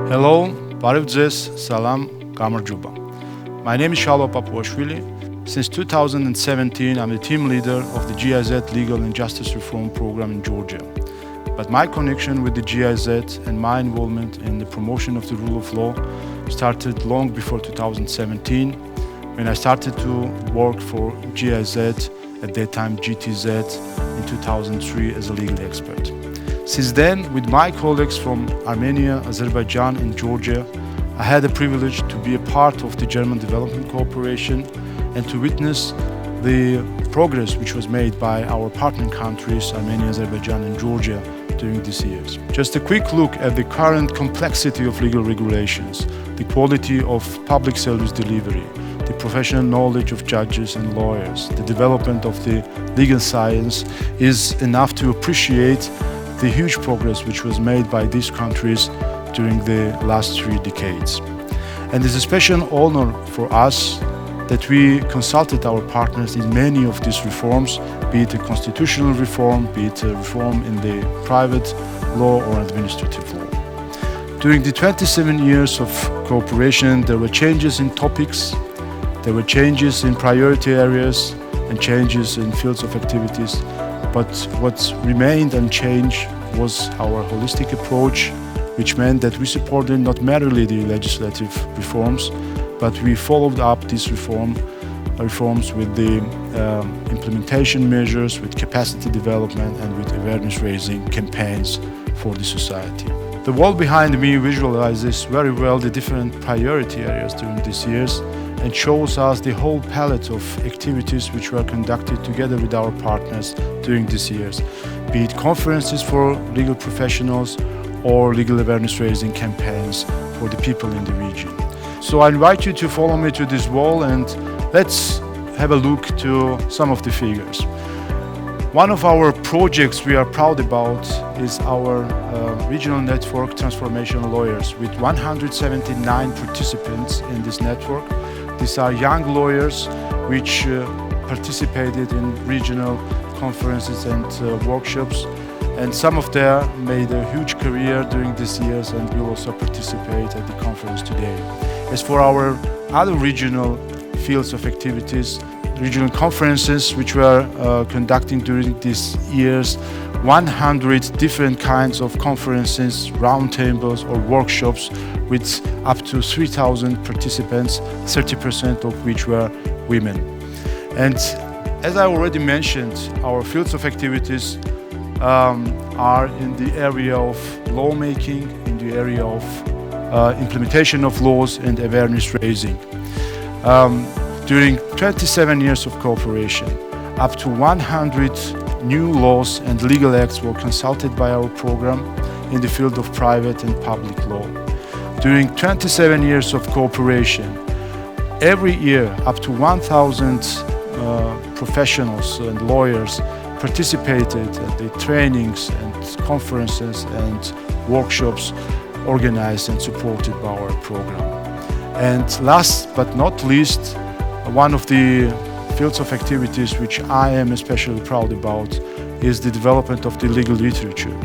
Hello, Barivdzes, Salam, Gamarjuba. My name is Shalo Papuashvili. Since 2017, I'm the team leader of the GIZ Legal and Justice Reform program in Georgia. But my connection with the GIZ and my involvement in the promotion of the rule of law started long before 2017, when I started to work for GIZ, at that time GTZ, in 2003 as a legal expert. Since then, with my colleagues from Armenia, Azerbaijan and Georgia, I had the privilege to be a part of the German Development Cooperation and to witness the progress which was made by our partner countries, Armenia, Azerbaijan and Georgia, during these years. Just a quick look at the current complexity of legal regulations, the quality of public service delivery, the professional knowledge of judges and lawyers, the development of the legal science is enough to appreciate the huge progress which was made by these countries during the last 3 decades. And it's a special honor for us that we consulted our partners in many of these reforms, be it a constitutional reform, be it a reform in the private law or administrative law. During the 27 years of cooperation, there were changes in topics, there were changes in priority areas and changes in fields of activities. But what remained unchanged was our holistic approach, which meant that we supported not merely the legislative reforms, but we followed up these reforms with the implementation measures, with capacity development and with awareness-raising campaigns for the society. The wall behind me visualizes very well the different priority areas during these years and shows us the whole palette of activities which were conducted together with our partners during these years, be it conferences for legal professionals or legal awareness-raising campaigns for the people in the region. So I invite you to follow me to this wall and let's have a look to some of the figures. One of our projects we are proud about is our regional network Transformation Lawyers, with 179 participants in this network. These are young lawyers which participated in regional conferences and workshops, and some of them made a huge career during these years and will also participate at the conference today. As for our other regional fields of activities, regional conferences which were conducting during these years, 100 different kinds of conferences, roundtables or workshops with up to 3,000 participants, 30% of which were women. And as I already mentioned, our fields of activities are in the area of lawmaking, in the area of implementation of laws and awareness raising. During 27 years of cooperation, up to 100 new laws and legal acts were consulted by our program in the field of private and public law. During 27 years of cooperation, every year up to 1,000 professionals and lawyers participated at the trainings and conferences and workshops organized and supported by our program. And last but not least, one of the fields of activities which I am especially proud about is the development of the legal literature.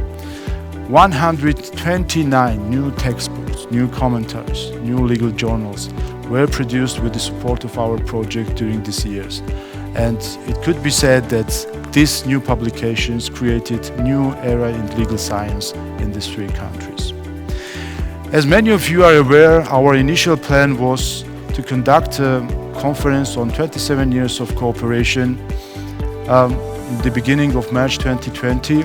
129 new textbooks, new commentaries, new legal journals were produced with the support of our project during these years. And it could be said that these new publications created a new era in legal science in these 3 countries. As many of you are aware, our initial plan was to conduct a conference on 27 years of cooperation in the beginning of March 2020,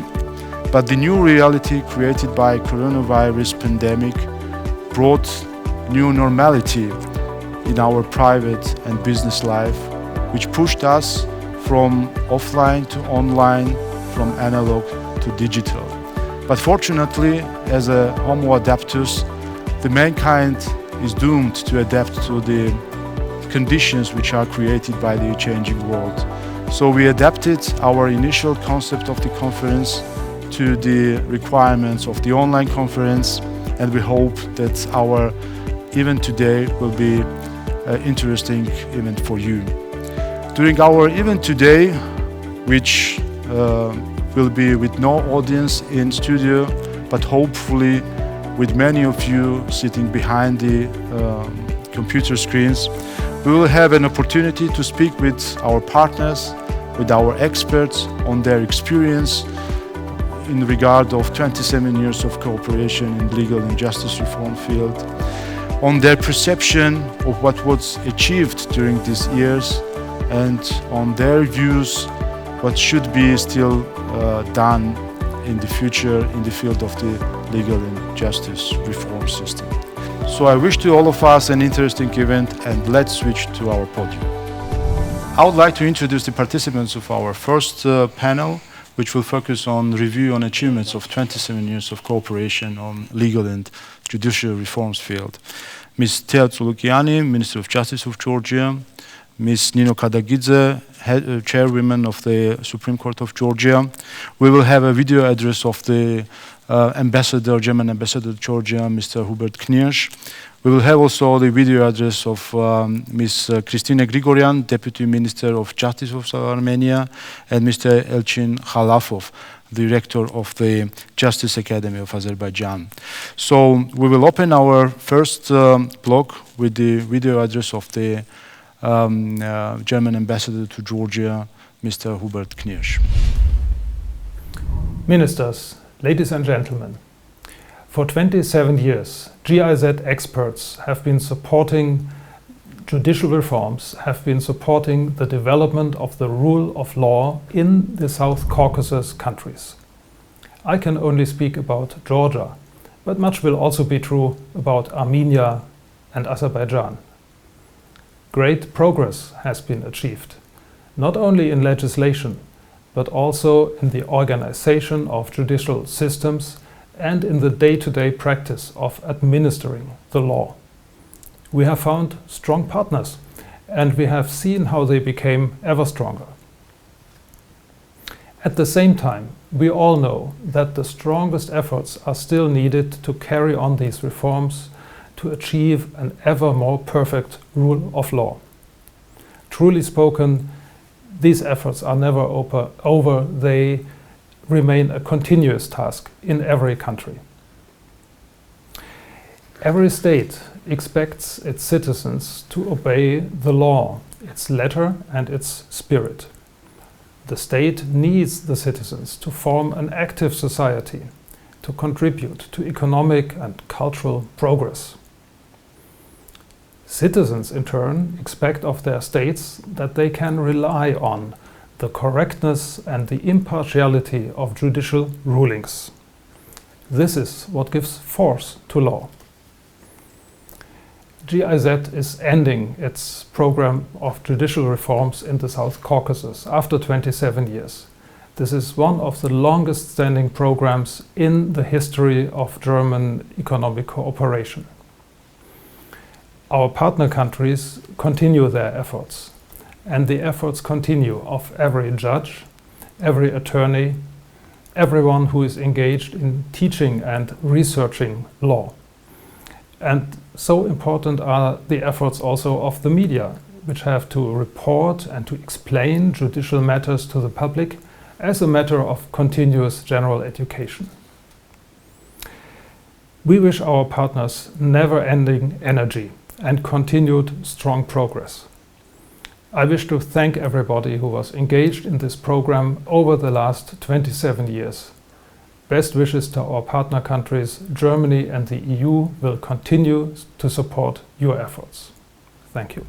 but the new reality created by coronavirus pandemic brought new normality in our private and business life, which pushed us from offline to online, from analog to digital. But fortunately, as a Homo adaptus, the mankind is doomed to adapt to the conditions which are created by the changing world. So we adapted our initial concept of the conference to the requirements of the online conference, and we hope that our event today will be an interesting event for you. During our event today, which will be with no audience in studio, but hopefully with many of you sitting behind the computer screens. We will have an opportunity to speak with our partners, with our experts on their experience in regard of 27 years of cooperation in legal and justice reform field, on their perception of what was achieved during these years, and on their views what should be still done in the future in the field of the legal and justice reform system. So I wish to all of us an interesting event, and let's switch to our podium. I would like to introduce the participants of our first panel, which will focus on review on achievements of 27 years of cooperation on legal and judicial reforms field. Ms. Tea Tsulukiani, Minister of Justice of Georgia, Ms. Nino Kadagidze, Chairwoman of the Supreme Court of Georgia. We will have a video address of the German Ambassador to Georgia, Mr. Hubert Knirsch. We will have also the video address of Ms. Kristina Grigoryan, Deputy Minister of Justice of Armenia, and Mr. Elchin Khalafov, Director of the Justice Academy of Azerbaijan. So we will open our first block with the video address of the German Ambassador to Georgia, Mr. Hubert Knirsch. Ministers, ladies and gentlemen, for 27 years, GIZ experts have been supporting judicial reforms, have been supporting the development of the rule of law in the South Caucasus countries. I can only speak about Georgia, but much will also be true about Armenia and Azerbaijan. Great progress has been achieved, not only in legislation, but also in the organization of judicial systems and in the day-to-day practice of administering the law. We have found strong partners, and we have seen how they became ever stronger. At the same time, we all know that the strongest efforts are still needed to carry on these reforms to achieve an ever more perfect rule of law. Truly spoken, these efforts are never over. They remain a continuous task in every country. Every state expects its citizens to obey the law, its letter and its spirit. The state needs the citizens to form an active society, to contribute to economic and cultural progress. Citizens, in turn, expect of their states that they can rely on the correctness and the impartiality of judicial rulings. This is what gives force to law. GIZ is ending its program of judicial reforms in the South Caucasus after 27 years. This is one of the longest standing programs in the history of German economic cooperation. Our partner countries continue their efforts, and the efforts continue of every judge, every attorney, everyone who is engaged in teaching and researching law. And so important are the efforts also of the media, which have to report and to explain judicial matters to the public as a matter of continuous general education. We wish our partners never-ending energy and continued strong progress. I wish to thank everybody who was engaged in this program over the last 27 years. Best wishes to our partner countries. Germany and the EU will continue to support your efforts. Thank you.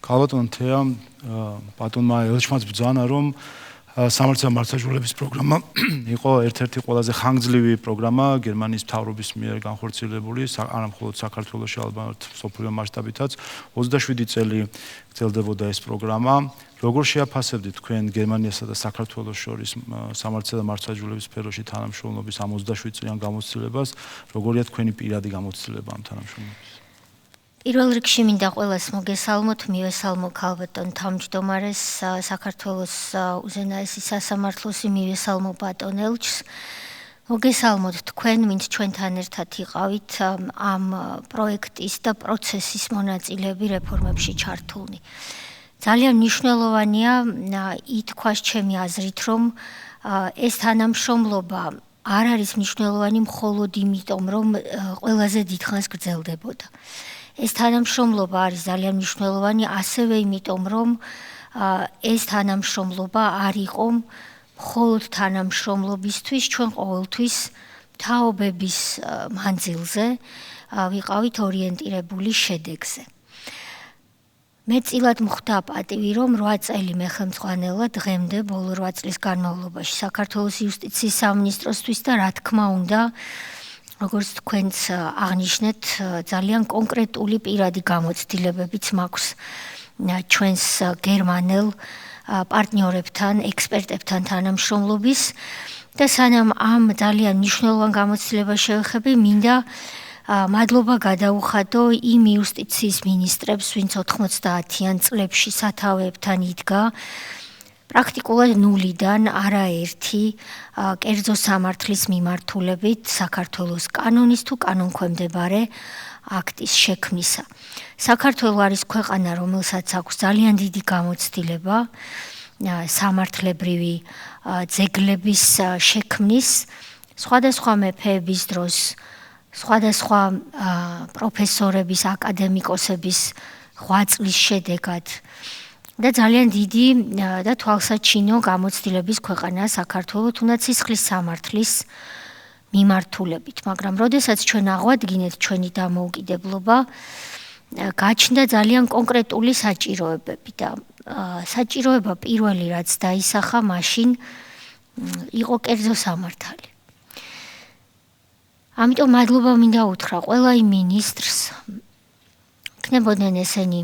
Kalvaton Tea, ბატონმა ელჩმაც ბრძანა, რომ სამართალ მართლმსაჯულების პროგრამა იყო ერთ-ერთი ყველაზე ხანგრძლივი პროგრამა გერმანიის მთავრობის მიერ განხორციელებული, არა მხოლოდ საქართველოში, ალბათ მსოფლიო მასშტაბითაც. 27 წელი გრძელდებოდა ეს პროგრამა. როგორ შეაფასებდით თქვენ გერმანიასა და საქართველოს შორის სამართალ და მართლმსაჯულების სფეროში თანამშრომლობის ამ 27 წლიან გამოცდილებას? როგორია თქვენი პირადი გამოცდილება ამ თანამშრომლობის? პირველ რიგში მინდა ყველას მოგესალმოთ, მივესალმო ქალბატონ თავმჯდომარეს, საქართველოს უზენაესი სასამართლოს, მივესალმო ბატონ ელჩს. მოგესალმოთ თქვენ, ვინც ჩვენთან ერთად იყავით ამ პროექტის და პროცესის მონაწილეები რეფორმებში ჩართულნი. ძალიან მნიშვნელოვანია ითქვას ჩემი აზრით, რომ ეს თანამშრომლობა არ არის მნიშვნელოვანი მხოლოდ იმიტომ, რომ ყველაზე დიდხანს გრძელდებოდა. ეს თანამშრომლობა არის ძალიან მნიშვნელოვანი ასევე იმიტომ, რომ ეს თანამშრომლობა არ იყო მხოლოდ თანამშრომლობისთვის, ჩვენ ყოველთვის თაობების მანძილზე ვიყავით ორიენტირებული შედეგზე. მეწილად მხვდა პატივი, რომ 8 წელი მე ხელმძღვანელად დღემდე ბოლო 8 წლის განმავლობაში საქართველოს იუსტიციის სამინისტროსთვის და რა თქმა უნდა, როგორც თქვენც აღნიშნეთ, ძალიან კონკრეტული პირადი გამოცდილებებიც მაქვს ჩვენს გერმანელ პარტნიორებთან, ექსპერტებთან თანამშრომლობის და სანამ ამ ძალიან მნიშვნელოვან გამოცდილებას შევეხები, მინდა მადლობა გადაუხადო იმ იუსტიციის მინისტრებს, ვინც 90-იან წლებში სათავეებთან იდგა, პრაქტიკულად ნულიდან არაერთი კერძო სამართლის მიმართულებით საქართველოს კანონის თუ კანონქვემდებარე აქტის შექმნისა. საქართველო არის ქვეყანა, რომელსაც აქვს ძალიან დიდი გამოცდილება სამართლებრივი ძეგლების შექმნის, სხვადასხვა მეფეების დროს, სხვადასხვა პროფესორების, აკადემიკოსების ღვაწლის შედეგად და ძალიან დიდი და თვალსაჩინო გამოცდილების ქვეყანაა საქართველო, თუნდაც სისხლის სამართლის მიმართულებით. მაგრამ როდესაც ჩვენ აღვადგინეთ ჩვენი დამოუკიდებლობა, გაჩნდა ძალიან კონკრეტული საჭიროებები და საჭიროება პირველი რაც დაისახა, მაშინ იყო კერძო სამართალი. ამიტომ მადლობა მინდა უთხრა ყველა იმ მინისტრს, იქნებოდნენ ესენი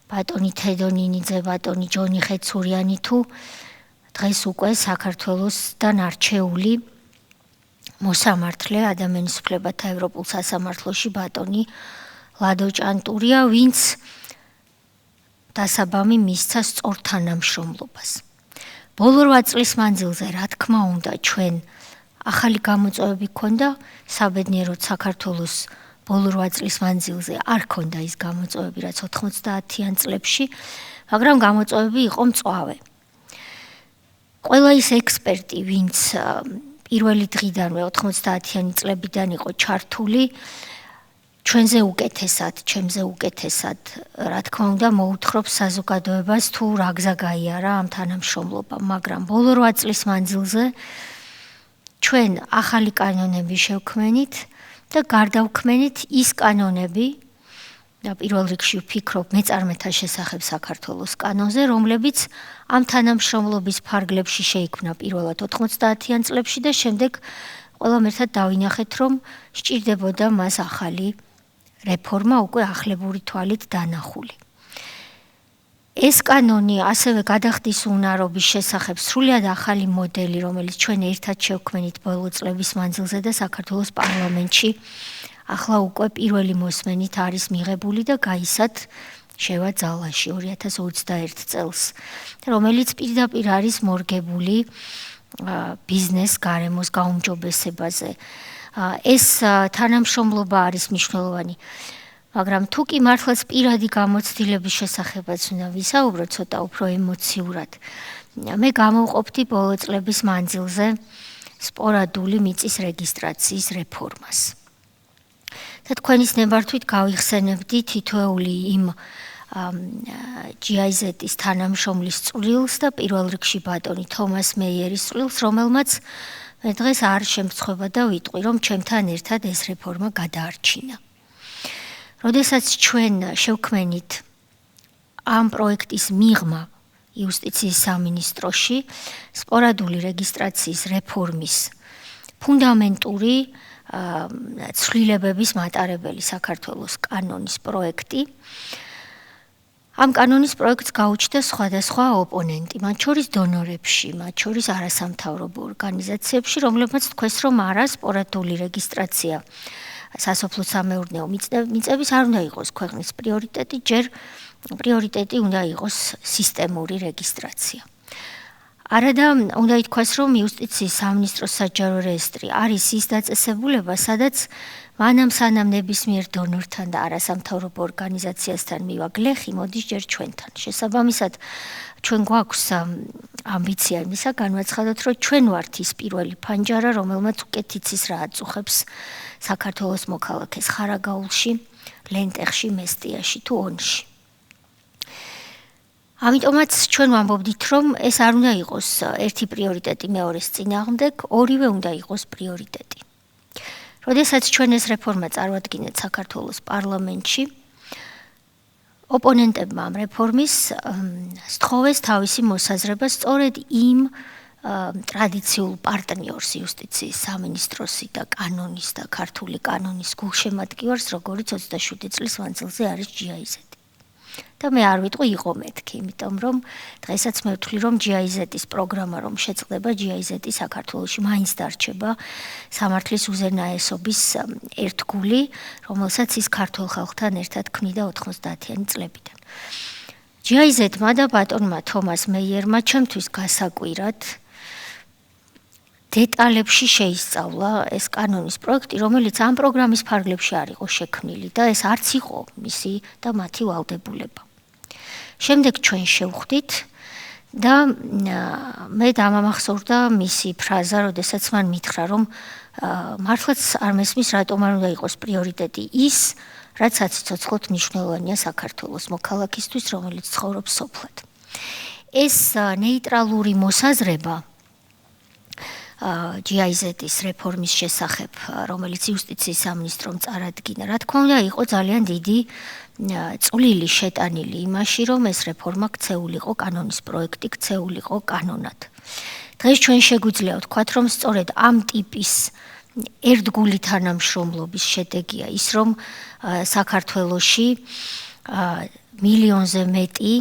ბატონი თედონინიძე, ბატონი ჯონი ხეცურიანი თუ დღეს უკვე საქართველოსთან არჩეული მოსამართლე ადამიანის უფლებათა ევროპულ სასამართლოში ბატონი ლადო ჭანტურია, ვინც დასაბამი მისცა სწორ თანამშრომლობას. ბოლო 8 წლის მანძილზე, რა თქმა უნდა, ჩვენ ახალი გამოწვევები ჰქონდა, საბედნიეროდ საქართველოს ბოლო 8 წლის მანძილზე არ ჰქონდა ის გამოწვევები, რაც 90-იან წლებში, მაგრამ გამოწვევები იყო მწვავე. ყველა ის ექსპერტი, ვინც პირველი დღიდანვე 90-იანი წლებიდან იყო ჩართული, ჩვენზე უკეთესად, ჩემზე უკეთესად, რა თქმა უნდა, მოუთხრობს საზოგადოებას თუ რა გზა გაიარა ამ თანამშრომლობამ, მაგრამ ბოლო 8 წლის მანძილზე ჩვენ ახალი კანონები შევქმნით და გარდავქმნით ის კანონები და პირველ რიგში ვფიქრობ მეწარმეთა შესახებ საქართველოს კანონზე, რომლებიც ამ თანამშრომლობის ფარგლებში შეიქმნა პირველად 90-იან წლებში და შემდეგ ყველამ ერთად დავინახეთ, რომ სჭირდებოდა მას ახალი რეფორმა უკვე ახლებური თვალით დანახული. ეს კანონი ასევე გადახდის უნარობის შესახებ სრულიად ახალი მოდელი, რომელიც ჩვენ ერთად შევქმნით ბოლო წლების მანძილზე და საქართველოს პარლამენტში ახლა უკვე პირველი მოსმენით არის მიღებული და გაისად შევა ძალაში 2021 წელს, რომელიც პირდაპირ არის მორგებული ბიზნეს გარემოს გაუმჯობესებაზე. ეს თანამშრომლობა არის მნიშვნელოვანი. მაგრამ თუ კი მართლაც პირადი გამოცდილების შესახებაც უნდა ვისაუბრო ცოტა უფრო ემოციურად, მე გამოვყოფდი ბოლო წლების მანძილზე სპორადული მიწის რეგისტრაციის რეფორმას. და თქვენის ნებართვით გავიხსენებდი თითოეული იმ GIZ-ის თანამშრომლის წვლილს და პირველ რიგში ბატონი თომას მეიერის წვლილს, რომელმაც მე დღეს არ შემწხვება და ვიტყვი, რომ ჩემთან ერთად ეს რეფორმა გადაარჩინა. როდესაც ჩვენ შევქმნით ამ პროექტის მიღმა იუსტიციის სამინისტროში სპორადული რეგისტრაციის რეფორმის ფუნდამენტური ცვლილებების მატარებელი საქართველოს კანონის პროექტი, ამ კანონის პროექტს გაუჩნდა სხვადასხვა ოპონენტი, მათ შორის დონორებში, მათ შორის არასამთავრობო ორგანიზაციებში, რომლებმაც თქვეს, რომ არა სპორადული რეგისტრაცია სასოფლო-სამეურნეო მიწების არ უნდა იყოს ქვეყნის პრიორიტეტი, ჯერ პრიორიტეტი უნდა იყოს სისტემური რეგისტრაცია. არადა უნდა ითქვას, რომ იუსტიციის სამინისტროს საჯარო რეესტრი არის ის დაწესებულება, სადაც მანამ სანამ ნებისმიერ დონორთან და არასამთავრობო ორგანიზაციასთან მივა გლეხი, მოდის ჯერ ჩვენთან. შესაბამისად, ჩვენ გვაქვს ამბიცია იმისა განვაცხადოთ, რომ ჩვენ ვართ ის პირველი ფანჯარა, რომელმაც უკეთ იცის რა აწუხებს საქართველოს მოქალაქეს ხარაგაულში, ლენტეხში, მესტიაში თუ ონში. ამიტომაც ჩვენ ვამბობდით, რომ ეს არ უნდა იყოს ერთი პრიორიტეტი მეორეს წინააღმდეგ, ორივე უნდა იყოს პრიორიტეტი. როდესაც ჩვენ ეს რეფორმა წარვადგინეთ საქართველოს პარლამენტში, ოპონენტებმა ამ რეფორმის სთხოვეს თავისი მოსაზრება სწორედ იმ ტრადიციულ პარტნიორს იუსტიციის სამინისტროსი და კანონის და ქართული კანონის გულშემატკივარს, როგორც 27 წლის მანძილზე არის GIZ. და მე არ ვიტყვი იყო მეთქი, იმიტომ რომ დღესაც მე ვთვლი, რომ GIZ-ის პროგრამა რომ შეწყდება, GIZ-ი საქართველოში მაინც დარჩება სამართლის უზენაესობის ერთგული, რომელსაც ის ქართულ ხალხთან ერთად ქმნიდა 90-იანი წლებიდან. GIZ-მა და ბატონმა თომას მეიერმა ჩემთვის გასაკვირად დეტალებში შეისწავლა ეს კანონის პროექტი, რომელიც ამ პროგრამის ფარგლებში არ იყო შექმნილი და ეს არც იყო მისი და მათი ვალდებულება. შემდეგ ჩვენ შევხვდით და მე დამამახსოვრდა მისი ფრაზა, როდესაც მან მითხრა, რომ მართლაც არ მესმის, რატომ არ უნდა იყოს პრიორიტეტი ის, რაც საციცოცხლოდ მნიშვნელოვანია საქართველოს მოქალაქისთვის, რომელიც ცხოვრობს სოფლად. ეს ნეიტრალური მოსაზრება GIZ-ის რეფორმის შესახებ, რომელიც იუსტიციის სამინისტრომ წარადგინა, რა თქმა უნდა, იყო ძალიან დიდი წვლილი შეტანილი იმაში, რომ ეს რეფორმა ქცეულიყო კანონის პროექტი, ქცეულიყო კანონად. დღეს ჩვენ შეგვიძლია ვთქვათ, რომ სწორედ ამ ტიპის ერთგული თანამშრომლობის შედეგია ის, რომ საქართველოში მილიონზე მეტი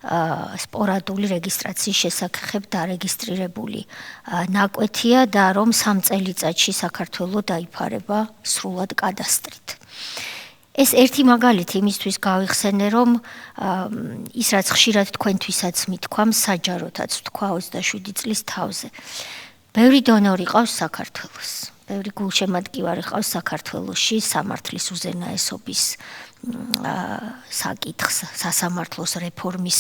სპორადული რეგისტრაციის შესახებ დარეგისტრირებული ნაკვეთია და რომ 3 წელიწადში საქართველო დაიფარება სრულად კადასტრით. ეს ერთი მაგალითი იმისთვის გავიხსენე, რომ ის რაც ხშირად თქვენთვისაც მithქვამ, საჯაროთაც ვთქვა 27 წლის თავზე. ბევრი დონორი ყავს საქართველოს. ბევრი გულშემატკივარი ყავს საქართველოში სამართლის უზენაესობის საკითხს, სასამართლოს რეფორმის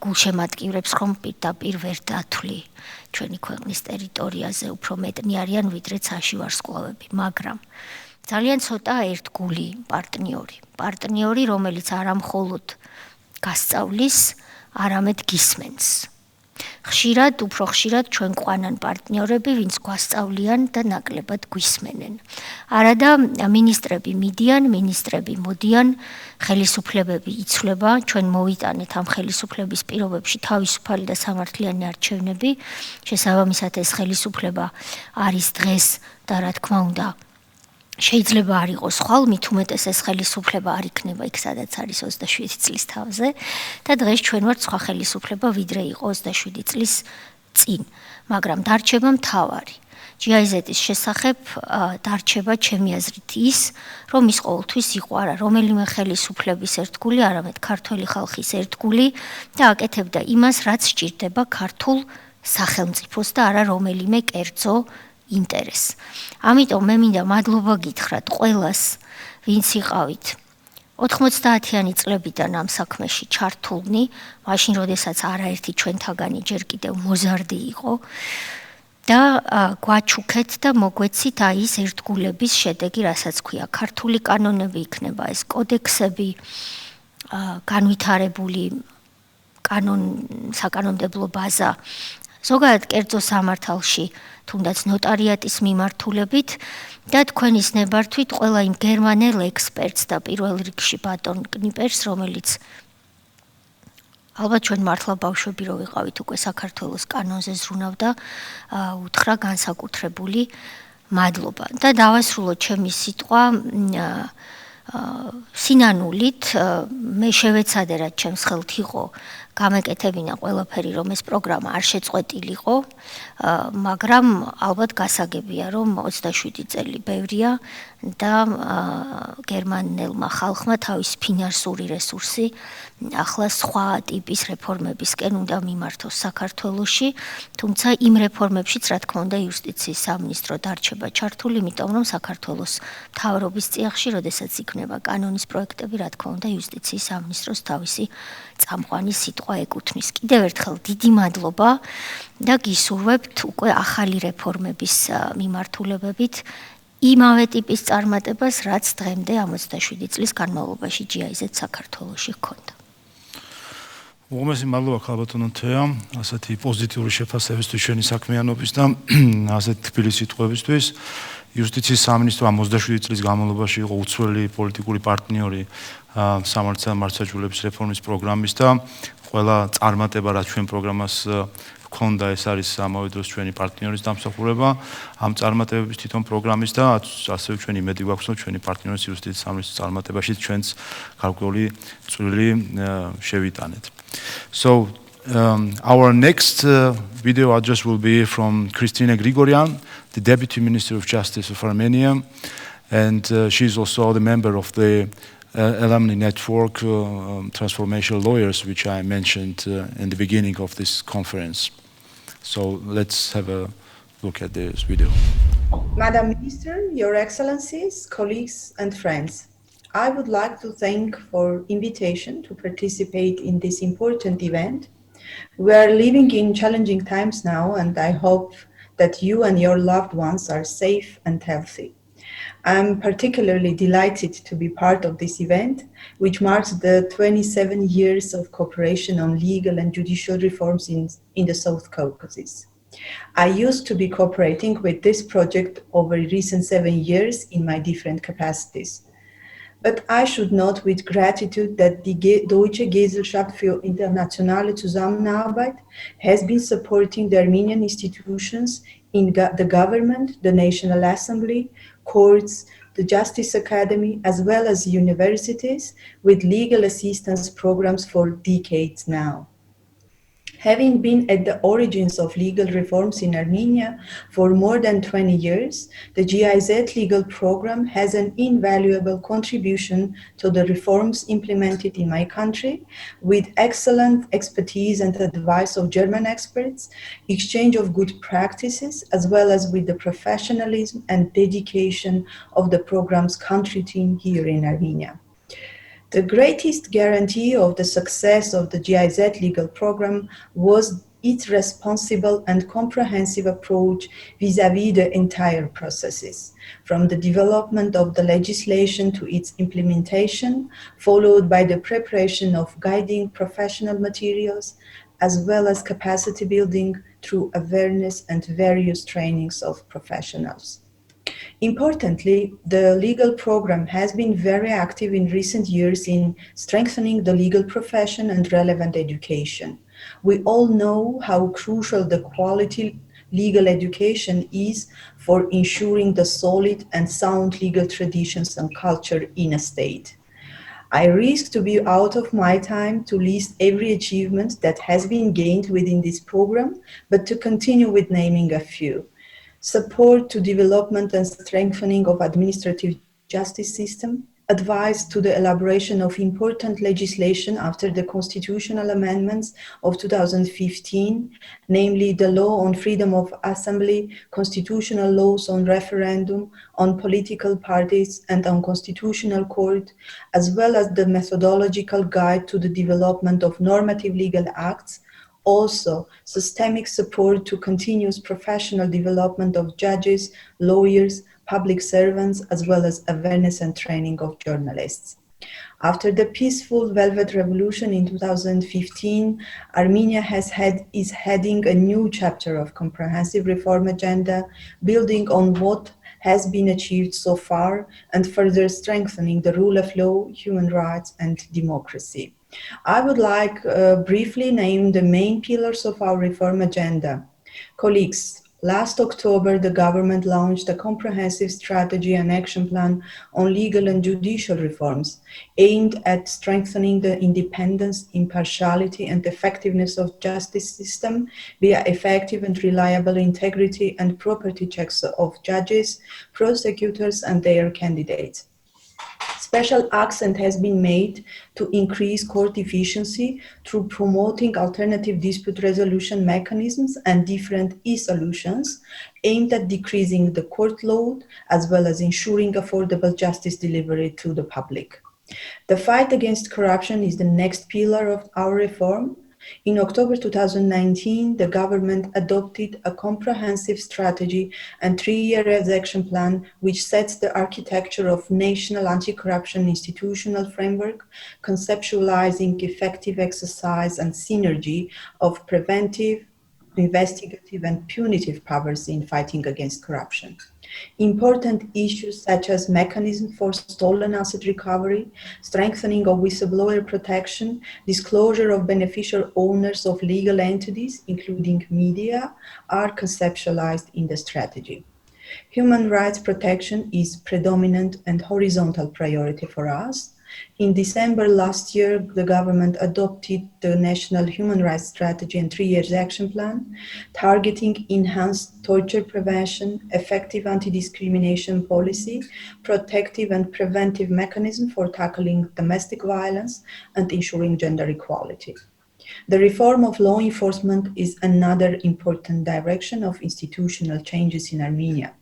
გულშემატკივრებს ხომ პირდაპირ ვერ დათვლი. ჩვენი ქვეყნის ტერიტორიაზე უფრო მეტნი არიან, ვიდრე ცაში ვარსკვლავები, მაგრამ ძალიან ცოტა ერთგული პარტნიორი, რომელიც არა მხოლოდ გასწავლის, არამედ გისმენს. უფრო ხშირად ჩვენ ყვანან პარტნიორები, ვინც გვასწავლიან და ნაკლებად გვისმენენ. არადა მინისტრები მიდიან, მინისტრები მოდიან, ხელისუფლებები იცვლება, ჩვენ მოვიტანეთ ამ ხელისუფლების პირობებში თავისუფალი და სამართლიანი არჩევნები, შესაბამისად ეს ხელისუფლება არის დღეს და რა თქმა უნდა შეიძლება არ იყოს ხვალ, მით უმეტეს ეს ხელისუფლება არ იქნება იქ, სადაც არის 27 წლის თავზე და დღეს ჩვენ ვართ სხვა ხელისუფლება, ვიდრე იყო 27 წლის წინ, მაგრამ დარჩება მთავარი. GIZ-ის შესახებ დარჩება ჩემი აზრით ის, რომ ის ყოველთვის იყო არა რომელიმე ხელისუფლების ერთგული, არამედ ქართველი ხალხის ერთგული და აკეთებდა იმას, რაც სჭირდება ქართულ სახელმწიფოს და არა რომელიმე კერძო ინტერესს. ამიტომ მე მინდა მადლობა გითხრათ ყველას, ვინც იყავით 90-იანი წლებიდან ამ საქმეში ჩართულნი, მაშინ როდესაც არაერთი ჩვენთაგანი ჯერ კიდევ მოზარდი იყო და გვაჩუქეთ და მოგვეცით აი ეს ერთგულების შედეგი, რასაც ქვია ქართული კანონები, იქნება ეს კოდექსები, განვითარებული საკანონმდებლო ბაზა, ზოგადად კერძო სამართალში, თუნდაც ნოტარიატის მიმართულებით და თქვენის ნებართვით ყველა იმ გერმანელ ექსპერტს და პირველ რიგში ბატონ კნიპერს, რომელიც ალბათ ჩვენ მართლა ბავშვები რო ვიყავით უკვე საქართველოს კანონზე ზრუნავდა, უთხრა განსაკუთრებული მადლობა. და დავასრულო ჩემი სიტყვა სინანულით, მე შევეცადე, რაც ჩემს ხელთ იყო, გამეკეთებინა ყველაფერი, რომ ეს პროგრამა არ შეწყვეტილიყო, მაგრამ ალბათ გასაგებია, რომ 27 წელი ბევრია და გერმანელმა ხალხმა თავის ფინანსური რესურსი ახლა სხვა ტიპის რეფორმებისკენ უნდა მიმართოს საქართველოში, თუმცა იმ რეფორმებშიც, რა თქმა უნდა, იუსტიციის სამინისტრო დარჩება ჩართული, იმიტომ რომ საქართველოს მთავრობის წიაღში, როდესაც იქნება კანონის პროექტები, რა თქმა უნდა, იუსტიციის სამინისტროს თავისი წამყვანი სიტყვა ეკუთვნის. კიდევ ერთხელ დიდი მადლობა და გისურვებთ უკვე ახალი რეფორმების მიმართულებებით იმავე ტიპის წარმატებას, რაც დღემდე 67 წლის განმავლობაში GIZ საქართველოში ჰქონდა. უღმესი მადლობა ქალბატონო თეა, ასეთი პოზიტიური შეფასებისთვის ჩვენი საქმიანობის და ასეთი თბილი სიტყვებისთვის. იუსტიციის სამინისტრო 27 წლის განმავლობაში იყო უცვლელი პოლიტიკური პარტნიორი სამართალ მართლმსაჯულების რეფორმის პროგრამის და ყველა წარმატება, რაც ჩვენ პროგრამას ჰქონდა, ეს არის ამავე დროს ჩვენი პარტნიორის დამსახურება ამ წარმატებების თვითონ პროგრამის და ასევე ჩვენი იმედი გვაქვს, რომ ჩვენი პარტნიორის იუსტიციის სამინისტროს წარმატებაში ჩვენც გარკვეული წვლილი შევიტანეთ. So our next video address will be from Christina Grigorian, the Deputy Minister of Justice of Armenia, and she's also the member of the alumni network, Transformational Lawyers, which I mentioned in the beginning of this conference. So let's have a look at this video. Madam Minister, Your Excellencies, colleagues and friends, I would like to thank for invitation to participate in this important event. We are living in challenging times now, and I hope that you and your loved ones are safe and healthy. I'm particularly delighted to be part of this event, which marks the 27 years of cooperation on legal and judicial reforms in the South Caucasus. I used to be cooperating with this project over recent 7 years in my different capacities. But I should note with gratitude that the Deutsche Gesellschaft für internationale Zusammenarbeit has been supporting the Armenian institutions in the government, the National Assembly, courts, the Justice Academy, as well as universities with legal assistance programs for decades now. Having been at the origins of legal reforms in Armenia for more than 20 years, the GIZ legal program has an invaluable contribution to the reforms implemented in my country, with excellent expertise and advice of German experts, exchange of good practices, as well as with the professionalism and dedication of the program's country team here in Armenia. The greatest guarantee of the success of the GIZ legal program was its responsible and comprehensive approach vis-à-vis the entire processes, from the development of the legislation to its implementation, followed by the preparation of guiding professional materials, as well as capacity building through awareness and various trainings of professionals. Importantly, the legal program has been very active in recent years in strengthening the legal profession and relevant education. We all know how crucial the quality legal education is for ensuring the solid and sound legal traditions and culture in a state. I risk to be out of my time to list every achievement that has been gained within this program, but to continue with naming a few. Support to development and strengthening of administrative justice system, advice to the elaboration of important legislation after the constitutional amendments of 2015, namely the law on freedom of assembly, constitutional laws on referendum, on political parties, and on constitutional court, as well as the methodological guide to the development of normative legal acts. Also, systemic support to continuous professional development of judges, lawyers, public servants, as well as awareness and training of journalists. After the peaceful Velvet Revolution in 2015, Armenia is heading a new chapter of comprehensive reform agenda, building on what has been achieved so far and further strengthening the rule of law, human rights, and democracy. I would like briefly name the main pillars of our reform agenda. Colleagues, Last October, the government launched a comprehensive strategy and action plan on legal and judicial reforms aimed at strengthening the independence, impartiality, and effectiveness of justice system via effective and reliable integrity and property checks of judges, prosecutors, and their candidates. Special accent has been made to increase court efficiency through promoting alternative dispute resolution mechanisms and different e-solutions aimed at decreasing the court load as well as ensuring affordable justice delivery to the public. The fight against corruption is the next pillar of our reform. In October 2019, the government adopted a comprehensive strategy and 3-year action plan which sets the architecture of national anti-corruption institutional framework, conceptualizing effective exercise and synergy of preventive, investigative, and punitive powers in fighting against corruption. Important issues such as mechanism for stolen asset recovery, strengthening of whistleblower protection, disclosure of beneficial owners of legal entities, including media, are conceptualized in the strategy. Human rights protection is predominant and horizontal priority for us. In December last year, the government adopted the National Human Rights Strategy and 3-year action plan, targeting enhanced torture prevention, effective anti-discrimination policy, protective and preventive mechanism for tackling domestic violence, and ensuring gender equality. The reform of law enforcement is another important direction of institutional changes in Armenia.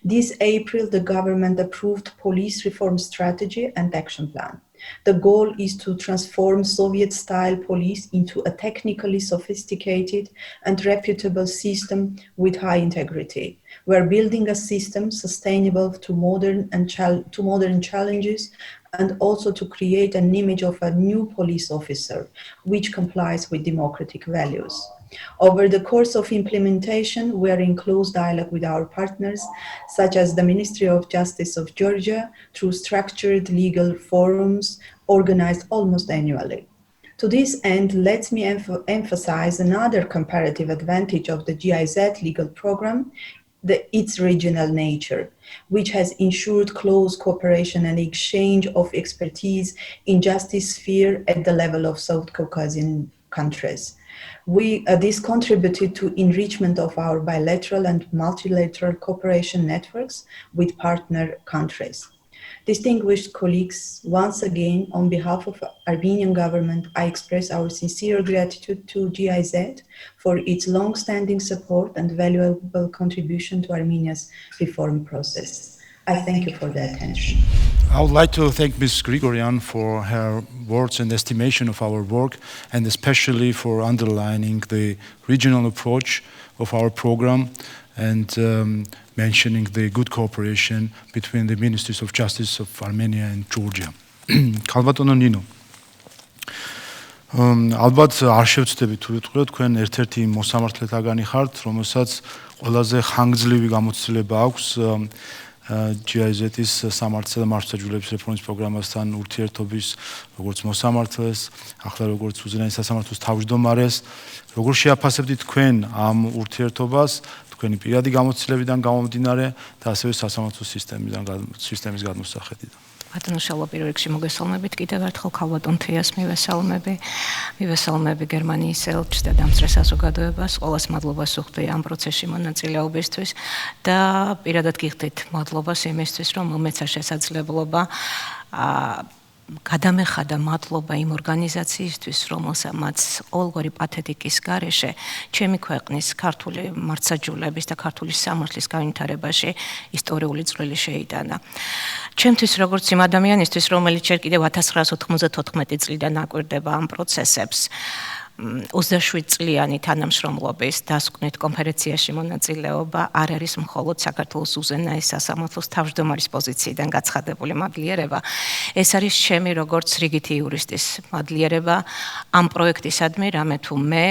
This April, the government approved police reform strategy and action plan. The goal is to transform Soviet-style police into a technically sophisticated and reputable system with high integrity. We're building a system sustainable to modern challenges and also to create an image of a new police officer which complies with democratic values. Over the course of implementation, we are in close dialogue with our partners, such as the Ministry of Justice of Georgia, through structured legal forums organized almost annually. To this end, let me emphasize another comparative advantage of the GIZ legal program, its regional nature, which has ensured close cooperation and exchange of expertise in justice sphere at the level of South Caucasian countries. This contributed to enrichment of our bilateral and multilateral cooperation networks with partner countries. Distinguished colleagues, once again, on behalf of Armenian government, I express our sincere gratitude to GIZ for its long-standing support and valuable contribution to Armenia's reform process. I thank you for the attention. I would like to thank Ms. Grigorian for her words and estimation of our work, and especially for underlining the regional approach of our program and mentioning the good cooperation between the Ministries of Justice of Armenia and Georgia. Kalbatono Nino. ალბათ არ შევწდებით თუ ვიტყვიოთ თქვენ ერთ-ერთი მოსამართლეთაგანი ხართ, რომელსაც ყველაზე ხანგრძლივი გამოცდილება აქვს GIZ-ის სამართლისა და მართლმსაჯულების რეფორმის პროგრამასთან ურთიერთობის როგორც მოსამართლეს, ახლა როგორც უზენაეს სასამართლოს თავმჯდომარეს, როგორ შეაფასებთ თქვენ ამ ურთიერთობას, თქვენი პირადი გამოცდილებიდან გამომდინარე და ასევე სასამართლოს სისტემის გადმოსახედიდან. ბატონო შალვა, პირველ რიგში მოგესალმებით კიდევ ერთხელ ქალბატონ თეას მივესალმები გერმანიის ელჩს და დამცრე საზოგადოებას, ყველას მადლობას ვუხდი ამ პროცესში მონაწილეობისთვის და პირადად გიხდით მადლობას იმისთვის, რომ მომეცა შესაძლებლობა გადამეხადა მადლობა იმ ორგანიზაციისთვის, რომელსაც ყოველგვარი პათეტიკის გარეშე ჩემი ქვეყნის ქართული მართლმსაჯულების და ქართული სამართლის განვითარებაში ისტორიული წვლილი შეიტანა. ჩემთვის როგორც იმ ადამიანისთვის, რომელიც ჯერ კიდევ 1994 წლიდან აკვირდება ამ პროცესებს, 27 წლიანი თანამშრომლობის დასკვნით კონფერენციაში მონაწილეობა არ არის მხოლოდ საქართველოს უზენაეს სასამართლოს თავმჯდომარის პოზიციიდან გაცხადებული მადლიერება. ეს არის ჩემი როგორც რიგითი იურისტის მადლიერება ამ პროექტისადმი, რამე თუ მე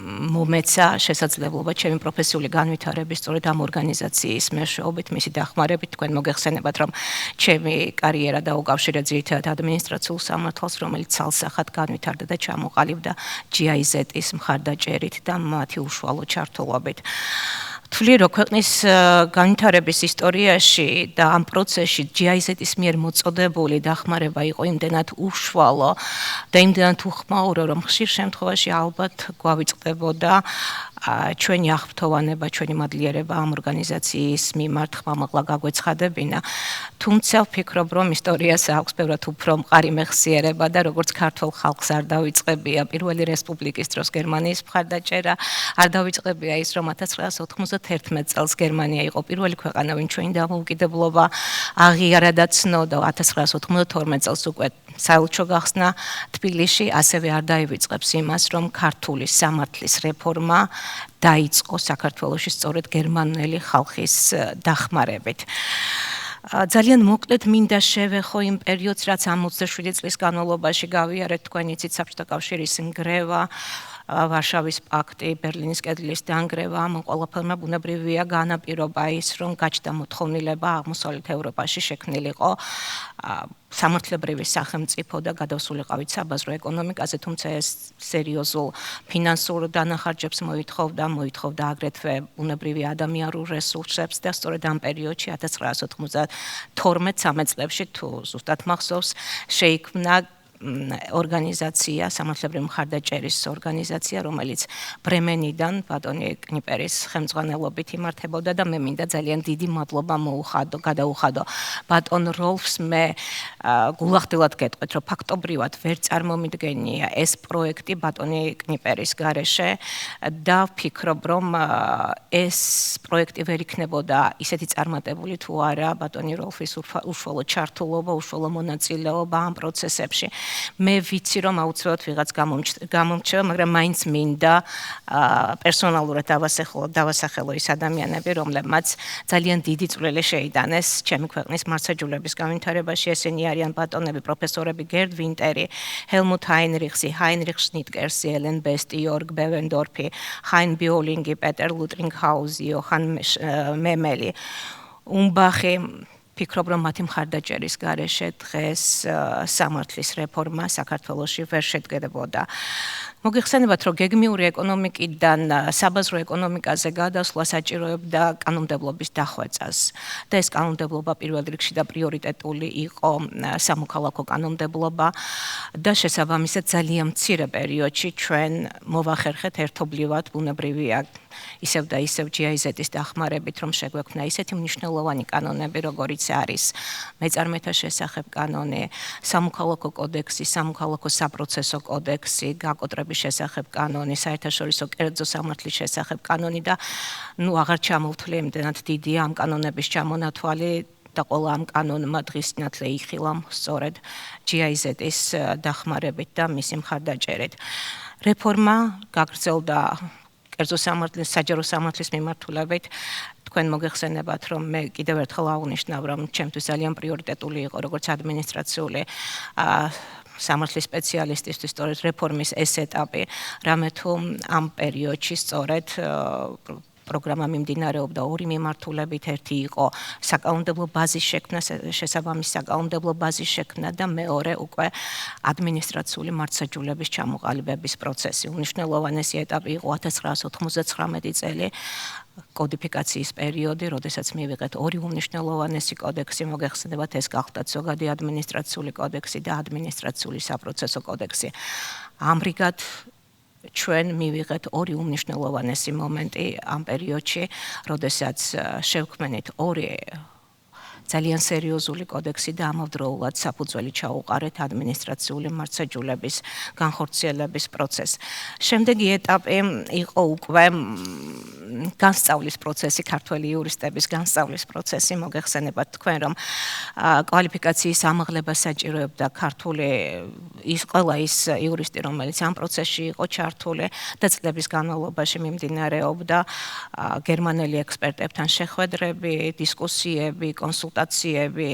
მომეცა შესაძლებლობა ჩემი პროფესიული განვითარების სწორედ ამ ორგანიზაციის მეშვეობით, მისი დახმარებით. თქვენ მოგეხსენებათ, რომ ჩემი კარიერა დაუკავშირა ძირითადად ადმინისტრაციულ სამართალს, რომელიც ცალსახად განვითარდა და ჩამოყალიბდა GIZ-ის მხარდაჭერით და მათი უშუალო ჩართულობით. თვლი რომ ქვეყნის განვითარების ისტორიაში და ამ პროცესში GIZ-ის მიერ მოწოდებული დახმარება იყო იმდენად უშუალო და იმდენად უხმაურო, რომ ხშირ შემთხვევაში ალბათ გვავიწყდებოდა ჩვენი აღფრთოვანება, ჩვენი მადლიერება ამ ორგანიზაციის მიმართ ხმამაღლა გაგვეცხადებინა. თუმცა ვფიქრობ, რომ ისტორიას აქვს ბევრად უფრო მყარი მეხსიერება და როგორც ქართულ ხალხს არ დავიწყებია პირველი რესპუბლიკის დროს გერმანიის მხარდაჭერა, არ დავიწყებია ის, რომ 1991 წელს გერმანია იყო პირველი ქვეყანა, ვინ ჩვენი დამოუკიდებლობა აღიარა და ცნოდა. 1992 წელს უკვე საელჩო გახსნა თბილისში, ასევე არ დაივიწყებს იმას, რომ ქართული სამართლის რეფორმა დაიწყო საქართველოში სწორედ გერმანელი ხალხის დახმარებით. ძალიან მოკლედ მინდა შევეხო იმ პერიოდს, რაც 67 წლის განმავლობაში გავიარეთ, თქვენ იცით საბჭოთა კავშირის ნგრევა, ვარშავის პაქტი, ბერლინის კედლის დანგრევა, ამ ყველაფერმა ბუნებრივია განაპირობა ის, რომ გაჩნდა მოთხოვნილება აღმოსავლეთ ევროპაში შექმნილიყო სამართლებრივი სახელმწიფო და გადავსულიყავით საბაზრო ეკონომიკაზე, თუმცა ეს სერიოზულ ფინანსურ დანახარჯებს მოითხოვდა აგრეთვე ბუნებრივი ადამიანურ რესურსებს და სწორედ ამ პერიოდში 1992-13 წლებში თუ ზუსტად მახსოვს შეიქმნა ორგანიზაცია, სამართლებრივი მხარდაჭერის ორგანიზაცია, რომელიც ბრემენიდან ბატონი კნიპერის ხელმძღვანელობით იმართებოდა და მე მინდა ძალიან დიდი მადლობა გადაუხადო ბატონ როლფს. მე გულახდილად გეტყვით, რომ ფაქტობრივად ვერ წარმომიდგენია ეს პროექტი ბატონი კნიპერის გარეშე და ვფიქრობ, რომ ეს პროექტი ვერ იქნებოდა ისეთი წარმატებული თუ არა ბატონი როლფის უშუალო ჩართულობა, უშუალო მონაწილეობა ამ პროცესებში. მე ვიცი, რომ აუცილებლად ვიღაც გამომრჩება, მაგრამ მაინც მინდა პერსონალურად დავასახელო ის ადამიანები, რომლებმაც ძალიან დიდი წვლილი შეიტანეს ჩემი ქვეყნის მარცხაჯულების განვითარებაში. ესენი არიან ბატონები პროფესორები გერდ ვინტერი, ჰელმუტ ჰაინრიხსი, ჰაინრიხ შნიტკერსი, ელენ ბესტი, იორგ ბევენდორფი, ხაინ ბიოლინგი, პეტერ ლუტრინგჰაუზი, იოჰან მემელი, უმბახი. ვფიქრობ, რომ მათი მხარდაჭერის გარეშე დღეს სამართლის რეფორმა საქართველოში ვერ შედგებოდა. მოგეხსენებათ, რომ გეგმიური ეკონომიკიდან საბაზრო ეკონომიკაზე გადასვლა საჭიროებდა კანონმდებლობის დახვეწას და ეს კანონმდებლობა პირველ რიგში და პრიორიტეტული იყო სამოქალაქო კანონმდებლობა და შესაბამისად ძალიან მცირე პერიოდში ჩვენ მოვახერხეთ ერთობლივად ბუნებრივია ისევ და ისევ GIZ-ის დახმარებით, რომ შეგვექმნა ისეთი მნიშვნელოვანი კანონები, როგორიც არის მეწარმეთა შესახებ კანონი, სამოქალაქო კოდექსი, სამოქალაქო საპროცესო კოდექსი, გაკოტრების შესახებ კანონი, საერთაშორისო კერძო სამართლის შესახებ კანონი და აღარ ჩამოვთვლი იმდენად დიდია ამ კანონების ჩამონათვალი და ყველა ამ კანონმა დღის სინათლე იხილა სწორედ GIZ-ის დახმარებით და მისი მხარდაჭერით. რეფორმა გაგრძელდა კერძო სამართლის, საჯარო სამართლის მიმართულებით. თქვენ მოგეხსენებათ, რომ მე კიდევ ერთხელ აღვნიშნავ, რომ ჩემთვის ძალიან პრიორიტეტული იყო როგორც ადმინისტრაციული სამართლის სპეციალისტისთვის სწორედ რეფორმის ეს ეტაპი, რამე თუ ამ პერიოდში სწორედ პროგრამა მიმდინარეობდა ორი მიმართულებით, ერთი იყო საკანონმდებლო ბაზის შექმნა, შესაბამის საკანონმდებლო ბაზის შექმნა და მეორე უკვე ადმინისტრაციული მართლმსაჯულების ჩამოყალიბების პროცესი. უმნიშვნელოვანესი ეტაპი იყო 1999 წელი კოდიფიკაციის პერიოდი, როდესაც მივიღეთ ორი უმნიშვნელოვანესი კოდექსი, მოგეხსენებათ, ეს გახდათ ზოგადი ადმინისტრაციული კოდექსი და ადმინისტრაციული საპროცესო კოდექსი. ამრიგად ჩვენ მივიღეთ ორი უმნიშვნელოვანესი მომენტი ამ პერიოდში, როდესაც შევქმნით ორი ძალიან სერიოზული კოდექსი და ამავდროულად საფუძველი ჩაუყარეთ ადმინისტრაციული მართლმსაჯულების განხორციელების პროცესს. შემდეგი ეტაპი იყო უკვე განსწავლის პროცესი, ქართველი იურისტების განსწავლის პროცესი. მოგეხსენებათ თქვენ, რომ კვალიფიკაციის ამაღლება საჭიროებდა ქართული ყველა ის იურისტი, რომელიც ამ პროცესში იყო ჩართული და წლების განმავლობაში მიმდინარეობდა გერმანელი ექსპერტებთან შეხვედრები, დისკუსიები, კონსულტაციები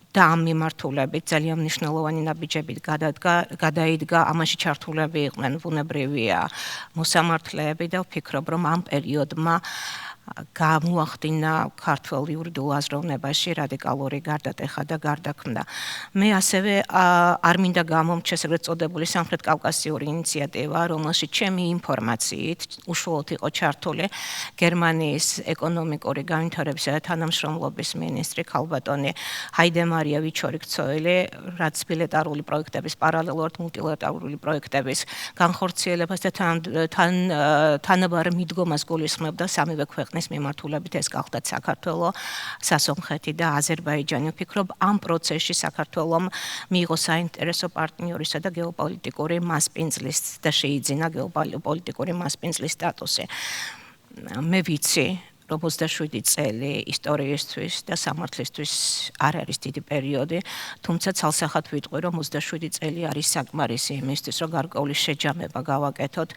და ამ მიმართულებით ძალიან მნიშვნელოვანი ნაბიჯები გადაიდგა, ამაში ჩართულები იყვნენ ბუნებრივია მოსამართლეები და ვფიქრობ, რომ ამ პერიოდმა გამოახდინა ქართულ იურიდიულ აზროვნებაში რადიკალური გარდატეხა და გარდაქმნა. მე ასევე არ მინდა გამომჩეს ეგრეთ წოდებული სამხრეთ კავკასიური ინიციატივა, რომელშიც ჩემი ინფორმაციით უშუალოდ იყო ჩართული გერმანიის ეკონომიკური განვითარებისა და თანამშრომლობის მინისტრი ქალბატონი ჰაიდემარია ვიჩორიკცოელი, რაც ბილეტარული პროექტების პარალელურად მულტილატერალური პროექტების განხორციელებას და თანაბარ მიდგომას გულისხმობდა სამივე ქვეყნის მიმართულებით, ეს გახდათ საქართველო, სასონხეთი და აზერბაიჯანი. ვფიქრობ, ამ პროცესში საქართველომ მიიღო საინტერესო პარტნიორისა და გეოპოლიტიკური მასპინძლის და შეიძინა გეოპოლიტიკური მასპინძლის სტატუსი. მე ვიცი, რომ 27 წელი ისტორიისთვის და სამართლისთვის არ არის დიდი პერიოდი, თუმცა ცალსახად ვიტყვი, რომ 27 წელი არის საკმარისი იმისთვის, რომ გარკვეული შეჯამება გავაკეთოთ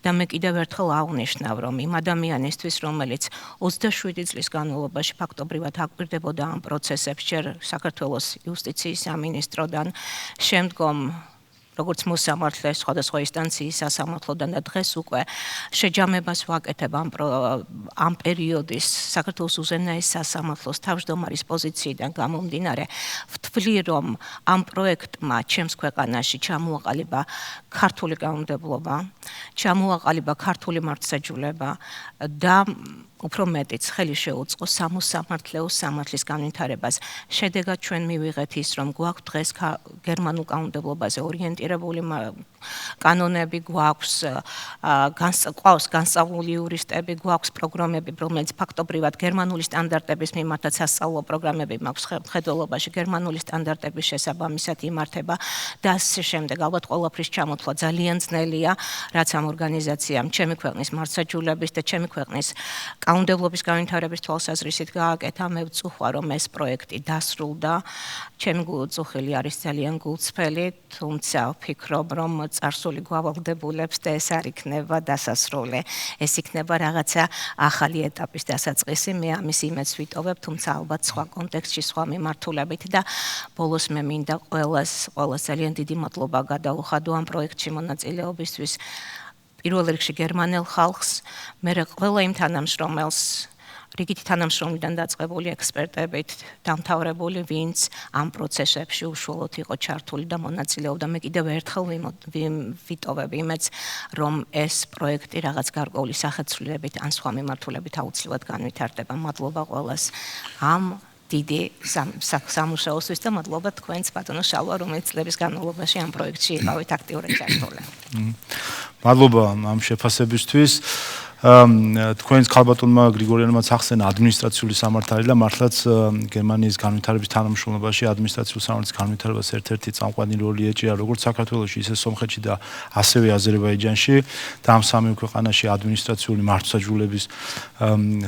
და მე კიდევ ერთხელ აღვნიშნავ, რომ იმ ადამიანისთვის, რომელიც 27 წლის განმავლობაში ფაქტობრივად აკვირდებოდა ამ პროცესებს, ჯერ საქართველოს იუსტიციის სამინისტროდან, შემდგომ როგორც მოსამართლე სხვადასხვა ინსტანციის სასამართლოდან და დღეს უკვე შეჯამებას ვაკეთებ ამ პერიოდის საქართველოს უზენაეს სასამართლოს თავმჯდომარის პოზიციიდან გამომდინარე, ვთვლი, რომ ამ პროექტმა ჩემს ქვეყანაში ჩამოაყალიბა ქართული კანონმდებლობა, ჩამოაყალიბა ქართული მართლმსაჯულება და უფრო მეტიც ხელი შეუწყო სამოსამართლეო სამართლის განვითარებას. შედეგად ჩვენ მივიღეთ ის, რომ გვაქვს დღეს გერმანულ კანონმდებლობაზე ორიენტირებული კანონები, გვაქვს განსწავლული იურისტები, გვაქვს პროგრამები, რომელიც ფაქტობრივად გერმანული სტანდარტების მიმართაც სასწავლო პროგრამები მაქვს მხედველობაში, გერმანული სტანდარტების შესაბამისად იმართება და ასე შემდეგ. ალბათ ყველაფრის ჩამოთვლა ძალიან ძნელია, რაც ამ ორგანიზაციამ ჩემი ქვეყნის მართლმსაჯულების და ჩემი ქვეყნის კანონმდებლობის განვითარების თვალსაზრისით გააკეთა. მე ვწუხვა, რომ ეს პროექტი დასრულდა. ჩემი გულწუხილი არის ძალიან გულწრფელი, თუმცა ვფიქრობ, რომ წარსული გვავალდებულებს და ეს არ იქნება დასასრული. ეს იქნება რაღაცა ახალი ეტაპის დასაწყისი. მე ამის იმედს ვიტოვებ, თუმცა ალბათ სხვა კონტექსტში, სხვა მიმართულებით და ბოლოს მე მინდა ყველას ძალიან დიდი მადლობა გადაუხადო ამ პროექტში მონაწილეობისთვის. პირველ რიგში გერმანელ ხალხს, მერე ყველა იმ თანამშრომელს, რიგითი თანამშრომლიდან დაწყებული ექსპერტებით დამთავრებული, ვინც ამ პროცესებში უშუალოდ იყო ჩართული და მონაწილეობდა. მე კიდევ ერთხელ ვიტოვებ იმედს, რომ ეს პროექტი რაღაც გარკვეული სახეცვლილებით ან სხვა მიმართულებით აუცილებლად განვითარდება. მადლობა ყველას ამ დიდი სამუშაოსთვის და მადლობა თქვენს ბატონო შალვა, რომელიც წლების განმავლობაში ამ პროექტში იყავით აქტიურად ჩართული. მადლობა ამ შეფასებისთვის. თქვენს ქალბატონმა გრიგორიანმაც ახსენა ადმინისტრაციული სამართალი და მართლაც გერმანიის განვითარების თანამშრომლობაში ადმინისტრაციული სამართლის განვითარებას ერთ-ერთი წამყვანი როლი ეჭირა როგორც საქართველოში, ისე სომხეთში და ასევე აზერბაიჯანში და ამ სამივე ქვეყანაში ადმინისტრაციული მართლმსაჯულების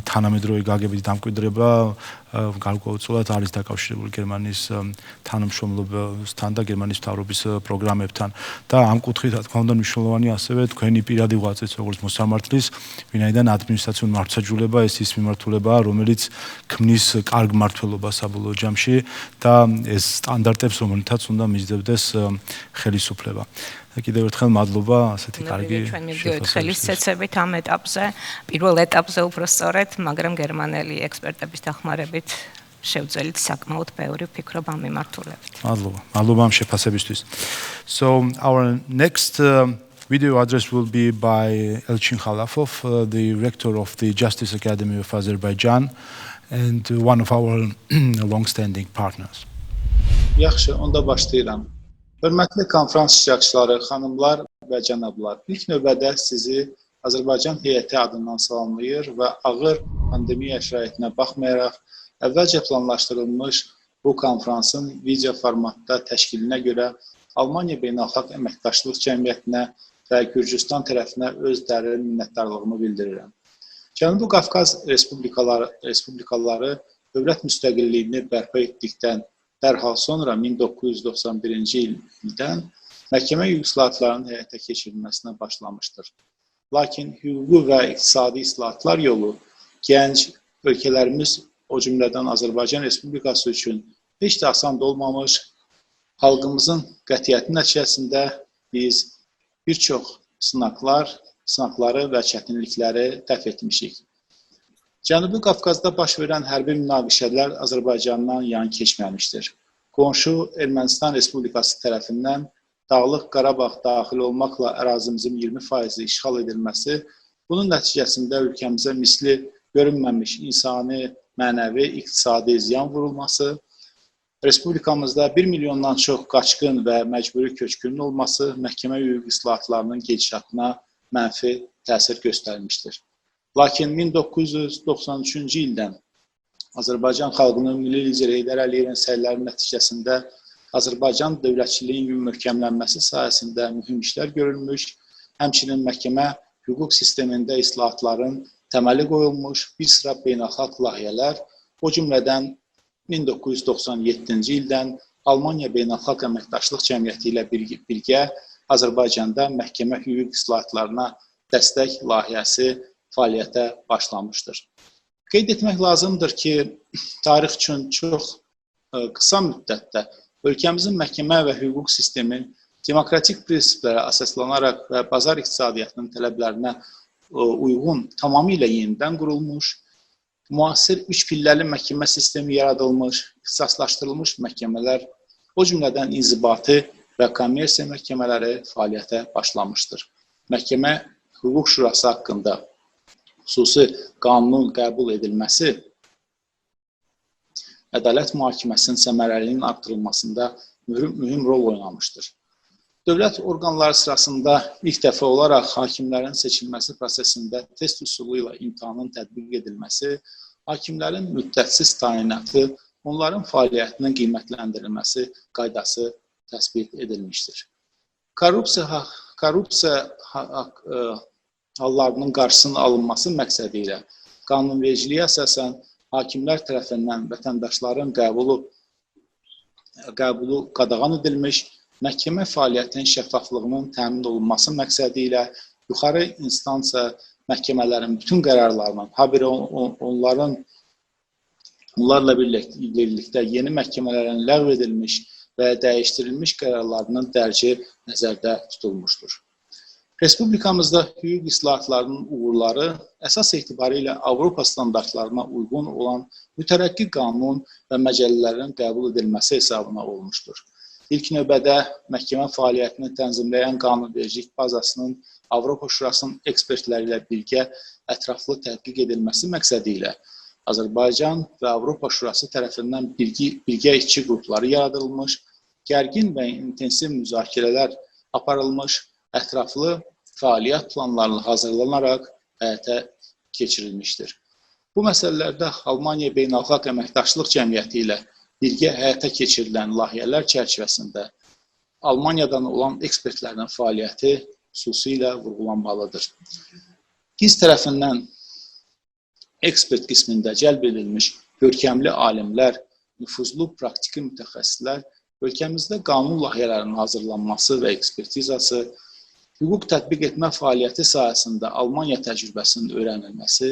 თანამედროვე გაგებით დამკვიდრება გარკვეულწილად არის დაკავშირებული გერმანიის თანამშრომლობასთან და გერმანიის მთავრობის პროგრამებთან და ამ კუთხით რა თქმა უნდა მნიშვნელოვანია ასევე თქვენი პირადი ღვაწლიც როგორც მოსამართლის, ვინაიდან ადმინისტრაციული მართლმსაჯულება ეს ის მიმართულებაა, რომელიც ქმნის კარგ მმართველობას საბოლოო ჯამში და ეს სტანდარტებს რომელთაც უნდა მისდევდეს ხელისუფლება. კიდევ ერთხელ მადლობა ასეთი კარგი ჩვენ მივდივართ ხელისცეცებით ამ ეტაპზე, პირველ ეტაპზე უფრო სწორედ, მაგრამ გერმანელი ექსპერტების დახმარებით შევძელით საკმაოდ ბევრი ვფიქრობ ამ მიმართულებით. მადლობა ამ შეფასებისთვის. So our next video address will be by Elchin Khalafov, the rector of the Justice Academy of Azerbaijan and one of our long-standing partners. Yaxşı, onda başlayıram. Hörmətli konferans iştirakçıları, xanımlar və cənablar, ilk növbədə sizi Azərbaycan heyəti adından salamlayır və ağır pandemiya şəraitinə baxmayaraq əvvəlcə planlaşdırılmış bu konferansın video formatda təşkilinə görə Almaniya Beynəlxalq Əməkdaşlıq Cəmiyyətinə və Gürcüstan tərəfinə öz dərin minnətdarlığımı bildirirəm. Cənubi Qafqaz respublikaları dövlət müstəqilliyini bərpa etdikdən dərhal sonra 1991-ci ildən məhkəmə islahatlarının həyata keçirilməsinə başlamışdır. Lakin hüquqi və iqtisadi islahatlar yolu gənc ölkələrimiz, o cümlədən Azərbaycan Respublikası üçün heç də asan olmamış, xalqımızın qətiyyəti nəticəsində biz bir çox sınaqları və çətinlikləri dəf etmişik. Cənubi Qafqazda baş verən hərbi münaqişələr Azərbaycandan yan keçməmişdir. Qonşu Ermənistan Respublikası tərəfindən Dağlıq Qarabağ daxil olmaqla ərazimizin 20% işğal edilməsi, bunun nəticəsində ölkəmizə misli görünməmiş insani, mənəvi, iqtisadi ziyan vurulması, Respublikamızda 1 milyondan çox qaçqın və məcburi köçkünün olması məhkəmə hüquq islahatlarının gedişatına mənfi təsir göstərmişdir. Lakin 1993-cü ildən Azərbaycan xalqının milli lideri Heydər Əliyevin səyləri nəticəsində Azərbaycan dövlətçiliyinin möhkəmlənməsi sayəsində mühüm işlər görülmüş, həmçinin məhkəmə hüquq sistemində islahatların təməli qoyulmuş bir sıra beynəlxalq layihələr, o cümlədən 1997-ci ildən Almaniya Beynəlxalq Əməkdaşlıq Cəmiyyəti ilə birgə Azərbaycanda məhkəmə hüquq islahatlarına dəstək layihəsi fəaliyyətə başlamışdır. Qeyd etmək lazımdır ki, tarix üçün çox qısa müddətdə ölkəmizin məhkəmə və hüquq sistemi demokratik prinsiplərə əsaslanaraq və bazar iqtisadiyyatının tələblərinə uyğun tamamilə yenidən qurulmuş, müasir 3 pilləli məhkəmə sistemi yaradılmış, ixtisaslaşdırılmış məhkəmələr, o cümlədən inzibati və kommersiya məhkəmələri fəaliyyətə başlamışdır. Məhkəmə hüquq şurası haqqında xüsusi qanunun qəbul edilməsi ədalət mühakiməsinin səmərəliliyinin artırılmasında mühüm rol oynamışdır. Dövlət orqanları sırasında ilk dəfə olaraq hakimlərin seçilməsi prosesində test üsulu ilə imtahanın tətbiq edilməsi, hakimlərin müddətsiz təyinatı, onların fəaliyyətinin qiymətləndirilməsi qaydası təsbit edilmişdir. Korrupsiya hallarının qarşısının alınması məqsədi ilə qanunvericiliyə əsasən hakimlər tərəfindən vətəndaşların qəbulu qadağan edilmiş, məhkəmə fəaliyyətinin şəffaflığının təmin olunması məqsədi ilə yuxarı instansiya məhkəmələrin bütün qərarlarının, habelə onlarla birlikdə yeni məhkəmələrin ləğv edilmiş və dəyişdirilmiş qərarlarının dərci nəzərdə tutulmuşdur. Respublikamızda hüquq islahatlarının uğurları əsas etibarı ilə Avropa standartlarına uyğun olan mütərəqqi qanun və məcəllələrin qəbul edilməsi hesabına olmuşdur. İlk növbədə məhkəmə fəaliyyətini tənzimləyən qanunvericilik bazasının Avropa Şurasının ekspertləri ilə birgə ətraflı tədqiq edilməsi məqsədi ilə Azərbaycan və Avropa Şurası tərəfindən birgə işçi qrupları yaradılmış, gərgin və intensiv müzakirələr aparılmış, ətraflı fəaliyyət planlarını hazırlanaraq həyata keçirilmişdir. Bu məsələlərdə Almaniya Beynəlxalq Əməkdaşlıq Cəmiyyəti ilə birgə həyata keçirilən layihələr çərçivəsində Almaniyadan olan ekspertlərin fəaliyyəti xüsusilə vurğulanmalıdır. Biz tərəfindən ekspert qismində cəlb edilmiş görkəmli alimlər, nüfuzlu praktiki mütəxəssislər ölkəmizdə qanun layihələrinin hazırlanması və ekspertizası, hüquq tətbiq etmə fəaliyyəti sahəsində Almaniya təcrübəsinin öyrənilməsi,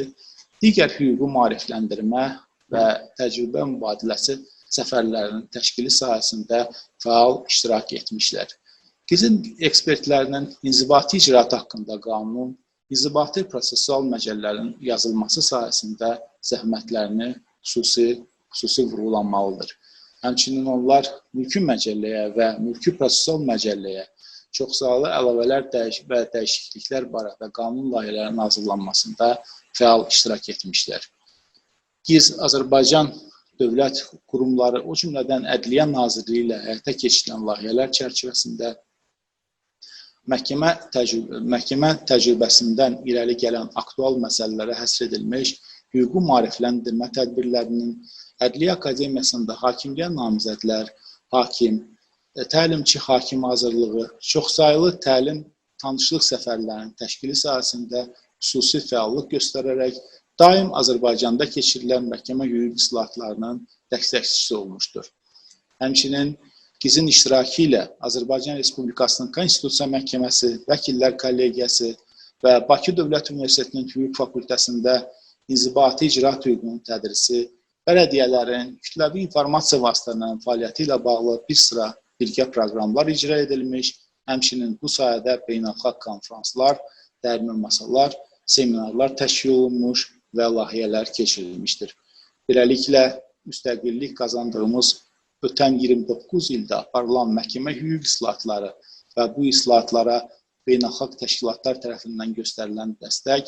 digər hüququ maarifləndirmə və təcrübə mübadiləsi səfərlərinin təşkili sahəsində fəal iştirak etmişlər. Gizin ekspertlərinin inzibati icraatı haqqında qanun, inzibati prosessual məcəllələrin yazılması sahəsində zəhmətlərini xüsusi vurğulanmalıdır. Həmçinin onlar mülki məcəlləyə və mülki prosessual məcəlləyə çoxsaylı əlavələr və dəyişikliklər barədə qanun layihələrinin hazırlanmasında fəal iştirak etmişlər. Giz Azərbaycan dövlət qurumları, o cümlədən Ədliyyə Nazirliyi ilə həyata keçirilən layihələr çərçivəsində məhkəmə təcrübəsindən irəli gələn aktual məsələlərə həsr edilmiş hüquqi maarifləndirmə tədbirlərinin Ədliyyə Akademiyasında hakimliyə namizədlər, hakim, təlimçi hakim hazırlığı, çoxsaylı təlim tanışlıq səfərlərinin təşkili sahəsində xüsusi fəallıq göstərərək daim Azərbaycanda keçirilən məhkəmə hüquq islahatlarının dəstəkçisi olmuşdur. Həmçinin Gizin iştirakı ilə Azərbaycan Respublikasının Konstitusiya Məhkəməsi, Vəkillər Kollegiyası və Bakı Dövlət Universitetinin Hüquq Fakültəsində inzibati icraat hüququnun tədrisi, bələdiyyələrin, kütləvi informasiya vasitələrinin fəaliyyəti ilə bağlı bir sıra birgə proqramlar icra edilmiş, həmçinin bu sayədə beynəlxalq konfranslar, dərmi masalar, seminarlar təşkil olunmuş, və layihələr keçirilmişdir. Beləliklə, müstəqillik qazandığımız ötən 29 ildə aparılan məhkəmə hüquq islahatları və bu islahatlara beynəlxalq təşkilatlar tərəfindən göstərilən dəstək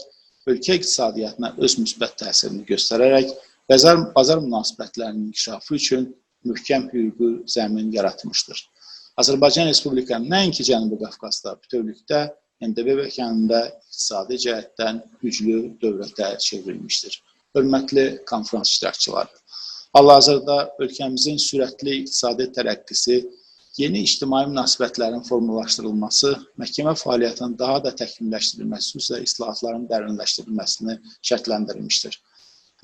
ölkə iqtisadiyyatına öz müsbət təsirini göstərərək bazar münasibətlərinin inkişafı üçün möhkəm hüquqi zəmin yaratmışdır. Azərbaycan Respublikanın nəinki Cənubi Qafqazda, bütövlükdə NDB məkanında iqtisadi cəhətdən güclü dövlətə çevrilmişdir. Hörmətli konfrans iştirakçıları, hal-hazırda ölkəmizin sürətli iqtisadi tərəqqisi, yeni ictimai münasibətlərin formalaşdırılması, məhkəmə fəaliyyətinin daha da təkmilləşdirilməsi, xüsusilə islahatların dərinləşdirilməsini şərtləndirmişdir.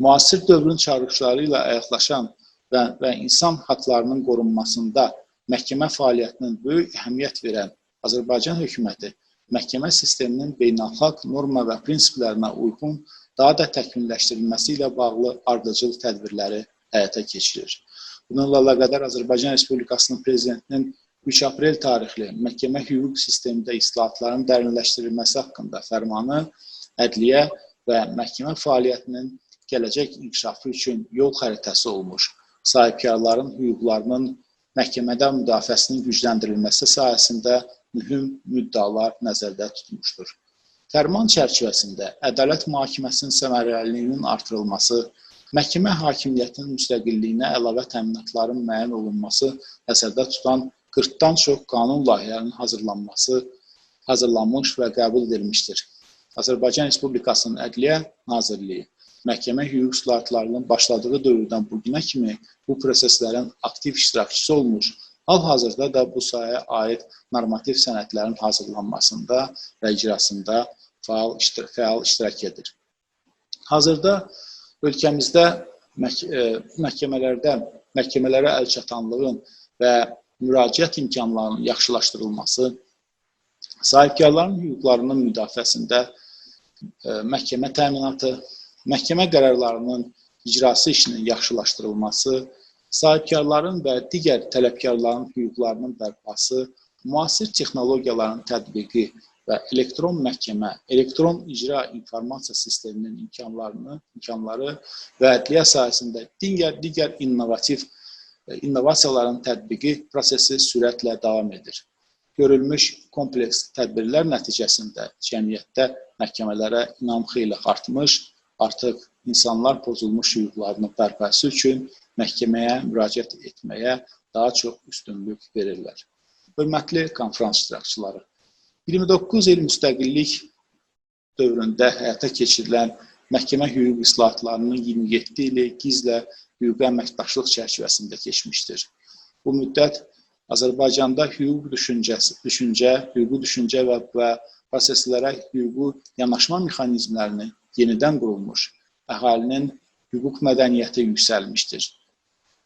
Müasir dövrün çağırışları ilə ayaqlaşan və insan haqlarının qorunmasında məhkəmə fəaliyyətinin böyük əhəmiyyət verən Azərbaycan hökuməti məhkəmə sisteminin beynəlxalq norma və prinsiplərinə uyğun daha da təkmilləşdirilməsi ilə bağlı ardıcıl tədbirləri həyata keçirir. Bununla əlaqədar Azərbaycan Respublikasının Prezidentinin 3 aprel tarixli məhkəmə hüquq sistemində islahatların dərinləşdirilməsi haqqında fərmanı ədliyyə və məhkəmə fəaliyyətinin gələcək inkişafı üçün yol xəritəsi olmuş, sahibkarların hüquqlarının məhkəmədə müdafiəsinin gücləndirilməsi sahəsində mühüm müddalar nəzərdə tutmuşdur. Fərman çərçivəsində ədalət mühakiməsinin səmərəliliyinin artırılması, məhkəmə hakimiyyətinin müstəqilliyinə əlavə təminatların müəyyən olunması nəzərdə tutan 40-dan çox qanun layihələrinin hazırlanmış və qəbul edilmişdir. Azərbaycan Respublikasının Ədliyyə Nazirliyi məhkəmə hüquq islahatlarının başladığı dövrdən bugünə kimi bu proseslərin aktiv iştirakçısı olmuş, hal-hazırda da bu sahəyə aid normativ sənədlərin hazırlanmasında və icrasında fəal iştirak edir. Hazırda ölkəmizdə məhkəmələrə əlçatanlığın və müraciət imkanlarının yaxşılaşdırılması, sahibkarların hüquqlarının müdafiəsində məhkəmə təminatı, məhkəmə qərarlarının icrası işinin yaxşılaşdırılması, sahibkarların və digər tələbkarların hüquqlarının bərpası, müasir texnologiyaların tətbiqi və elektron məhkəmə, elektron icra informasiya sisteminin imkanları və ədliyyə sahəsində digər innovasiyaların tətbiqi prosesi sürətlə davam edir. Görülmüş kompleks tədbirlər nəticəsində cəmiyyətdə məhkəmələrə inam xeyli artmış, artıq insanlar pozulmuş hüquqlarının bərpası üçün məhkəməyə müraciət etməyə daha çox üstünlük verirlər. Hörmətli konfrans iştirakçıları, 29 il müstəqillik dövründə həyata keçirilən məhkəmə hüquq islahatlarının 27 ili gizlə hüquqi əməkdaşlıq çərçivəsində keçmişdir. Bu müddət Azərbaycanda hüquqi düşüncə və proseslərə hüquqi yanaşma mexanizmlərini yenidən qurulmuş, əhalinin hüquq mədəniyyəti yüksəlmişdir.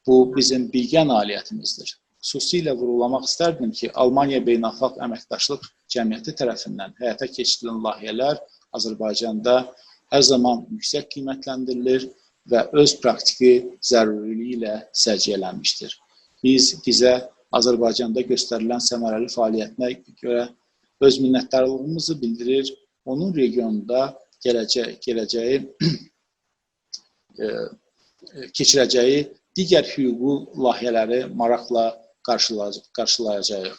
Bu bizim bilgə nailiyyətimizdir. Xüsusilə vurğulamaq istərdim ki, Almaniya Beynəlxalq Əməkdaşlıq Cəmiyyəti tərəfindən həyata keçirilən layihələr Azərbaycanda hər zaman yüksək qiymətləndirilir və öz praktiki zəruriliyi ilə səciyyələnmişdir. Bizə Azərbaycanda göstərilən səmərəli fəaliyyətinə görə öz minnətdarlığımızı bildirir, onun regionunda keçirəcəyi digər hüquqi layihələri maraqla qarşılayacağıq.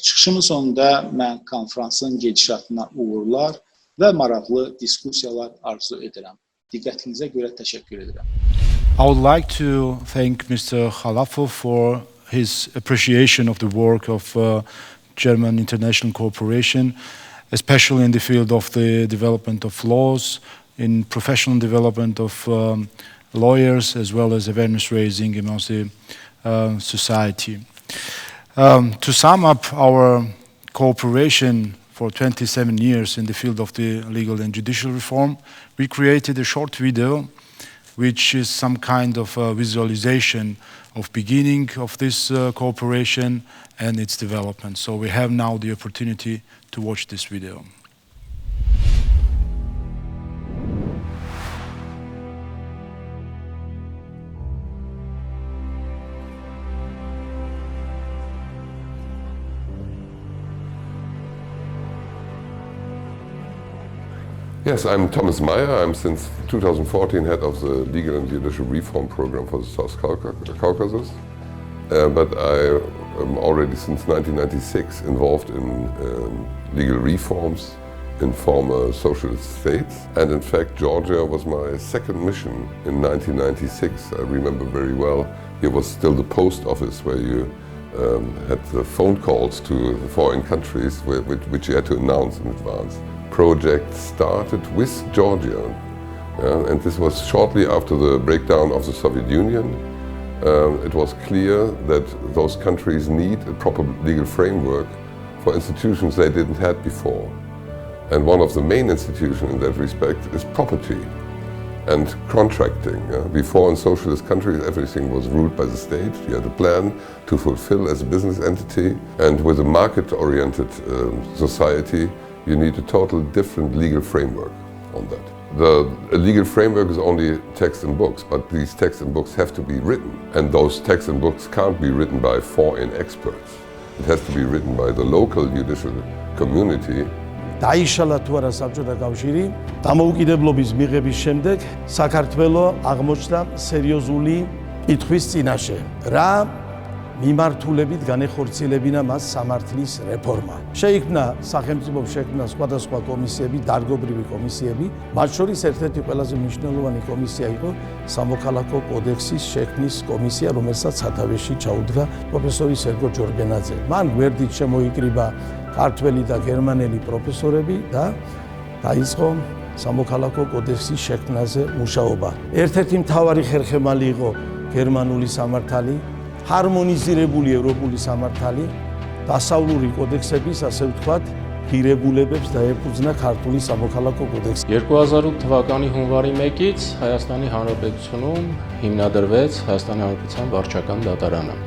Çıxışımın sonunda mən konfransın gedişatına uğurlar və maraqlı diskusiyalar arzu edirəm. Diqqətinizə görə təşəkkür edirəm. I would like to thank Mr. Khalafov for his appreciation of the work of German international cooperation, especially in the field of the development of laws, in professional development of lawyers, as well as awareness raising amongst the society. To sum up our cooperation for 27 years in the field of the legal and judicial reform, we created a short video which is some kind of visualization of beginning of this cooperation and its development. So we have now the opportunity to watch this video. Yes, I'm Thomas Meyer. I'm since 2014 head of the Legal and Judicial Reform program for the South Caucasus. But I am already since 1996 involved in legal reforms in former socialist states. And in fact, Georgia was my second mission in 1996. I remember very well. It was still the post office where you had the phone calls to the foreign countries which you had to announce in advance. Project started with Georgia, and this was shortly after the breakdown of the Soviet Union. It was clear that those countries need a proper legal framework for institutions they didn't have before. And one of the main institutions in that respect is property and contracting. Before in socialist countries everything was ruled by the state. You had a plan to fulfill as a business entity, and with a market-oriented society you need a totally different legal framework on that. A legal framework is only text and books, but these texts and books have to be written. And those texts and books can't be written by foreign experts. It has to be written by the local judicial community. დაიშალა თუ არა საბჭოთა კავშირი, დამოუკიდებლობის მიღების შემდეგ საქართველო აღმოჩნდა სერიოზული კითხვის წინაშე. რა მიმართულებით განეხორციელებინა მას სამართლის რეფორმა. შეიქმნა სახელმწიფოს შექმნა სხვადასხვა კომისიები, დარგობრივი კომისიები, მათ შორის ერთ-ერთი ყველაზე მნიშვნელოვანი კომისია იყო სამოქალაქო კოდექსის შექმნის კომისია, რომელსაც სათავეში ჩაუდგა პროფესორი სერგო ჯორბენაძე. მან გვერდით შემოიკრიბა ქართველი და გერმანელი პროფესორები და დაიწყო სამოქალაქო კოდექსის შექმნაზე მუშაობა. ერთ-ერთი მთავარი ხერხემალი იყო გერმანული სამართალი, ჰარმონიზირებული ევროპული სამართალი, დასავლური კოდექსების, ასე ვთქვათ, ღირებულებებს დაეფუძნა ქართული სამოქალაქო კოდექსი. 2008 թվականի հունվարի 1-ից Հայաստանի Հանրապետությունում հիմնադրվեց Հայաստանի Հանրապետության վարչական դատարանը։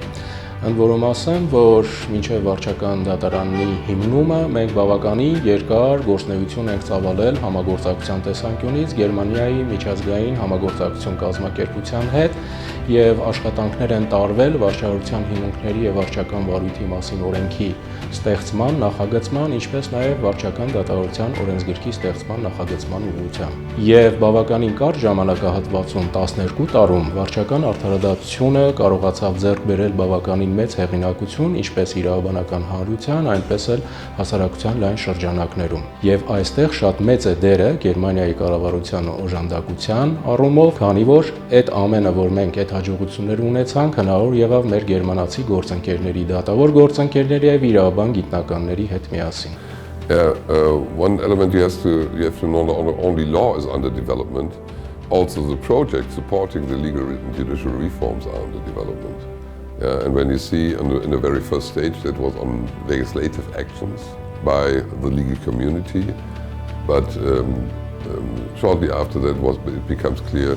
Ընդ որում ասեմ, որ մինչև վարչական դատարանի հիմնումը մենք բավականին երկար գործունեություն ենք ծավալել համագործակցության տեսանկյունից Գերմանիայի միջազգային համագործակցություն կազմակերպության հետ եւ աշխատանքներ են տարվել վարչարության հիմունքների եւ վարչական վարույթի մասին օրենքի ստեղծման, նախագծման, ինչպես նաեւ վարչական դատավարության օրենսգիրքի ստեղծման նախագծման ուղղությամբ։ Եվ բավականին կարճ ժամանակահատվածում 12 տարում վարչական արդարադատությունը կարողացավ ձեռք բերել բավականին մեծ հեղինակություն, ինչպես իրավաբանական հանրության, այնպես էլ հասարակության լայն շրջանակներում։ Եվ այստեղ շատ մեծ է դերը Գերմանիայի կառավարության օժանդակության առումով, քանի որ այդ ամենը, որ մենք այդ հաջողություններ ունեցանք, հնարավոր եղավ մեր գերմանացի գործընկերների, դատավոր գործընկերների եւ իրավաբան գիտնականների հետ միասին։ One element you have to know not only law is under development, also the projects supporting the legal and judicial reforms are under development. And when you see in the very first stage that was on legislative actions by the legal community, but shortly after that it becomes clear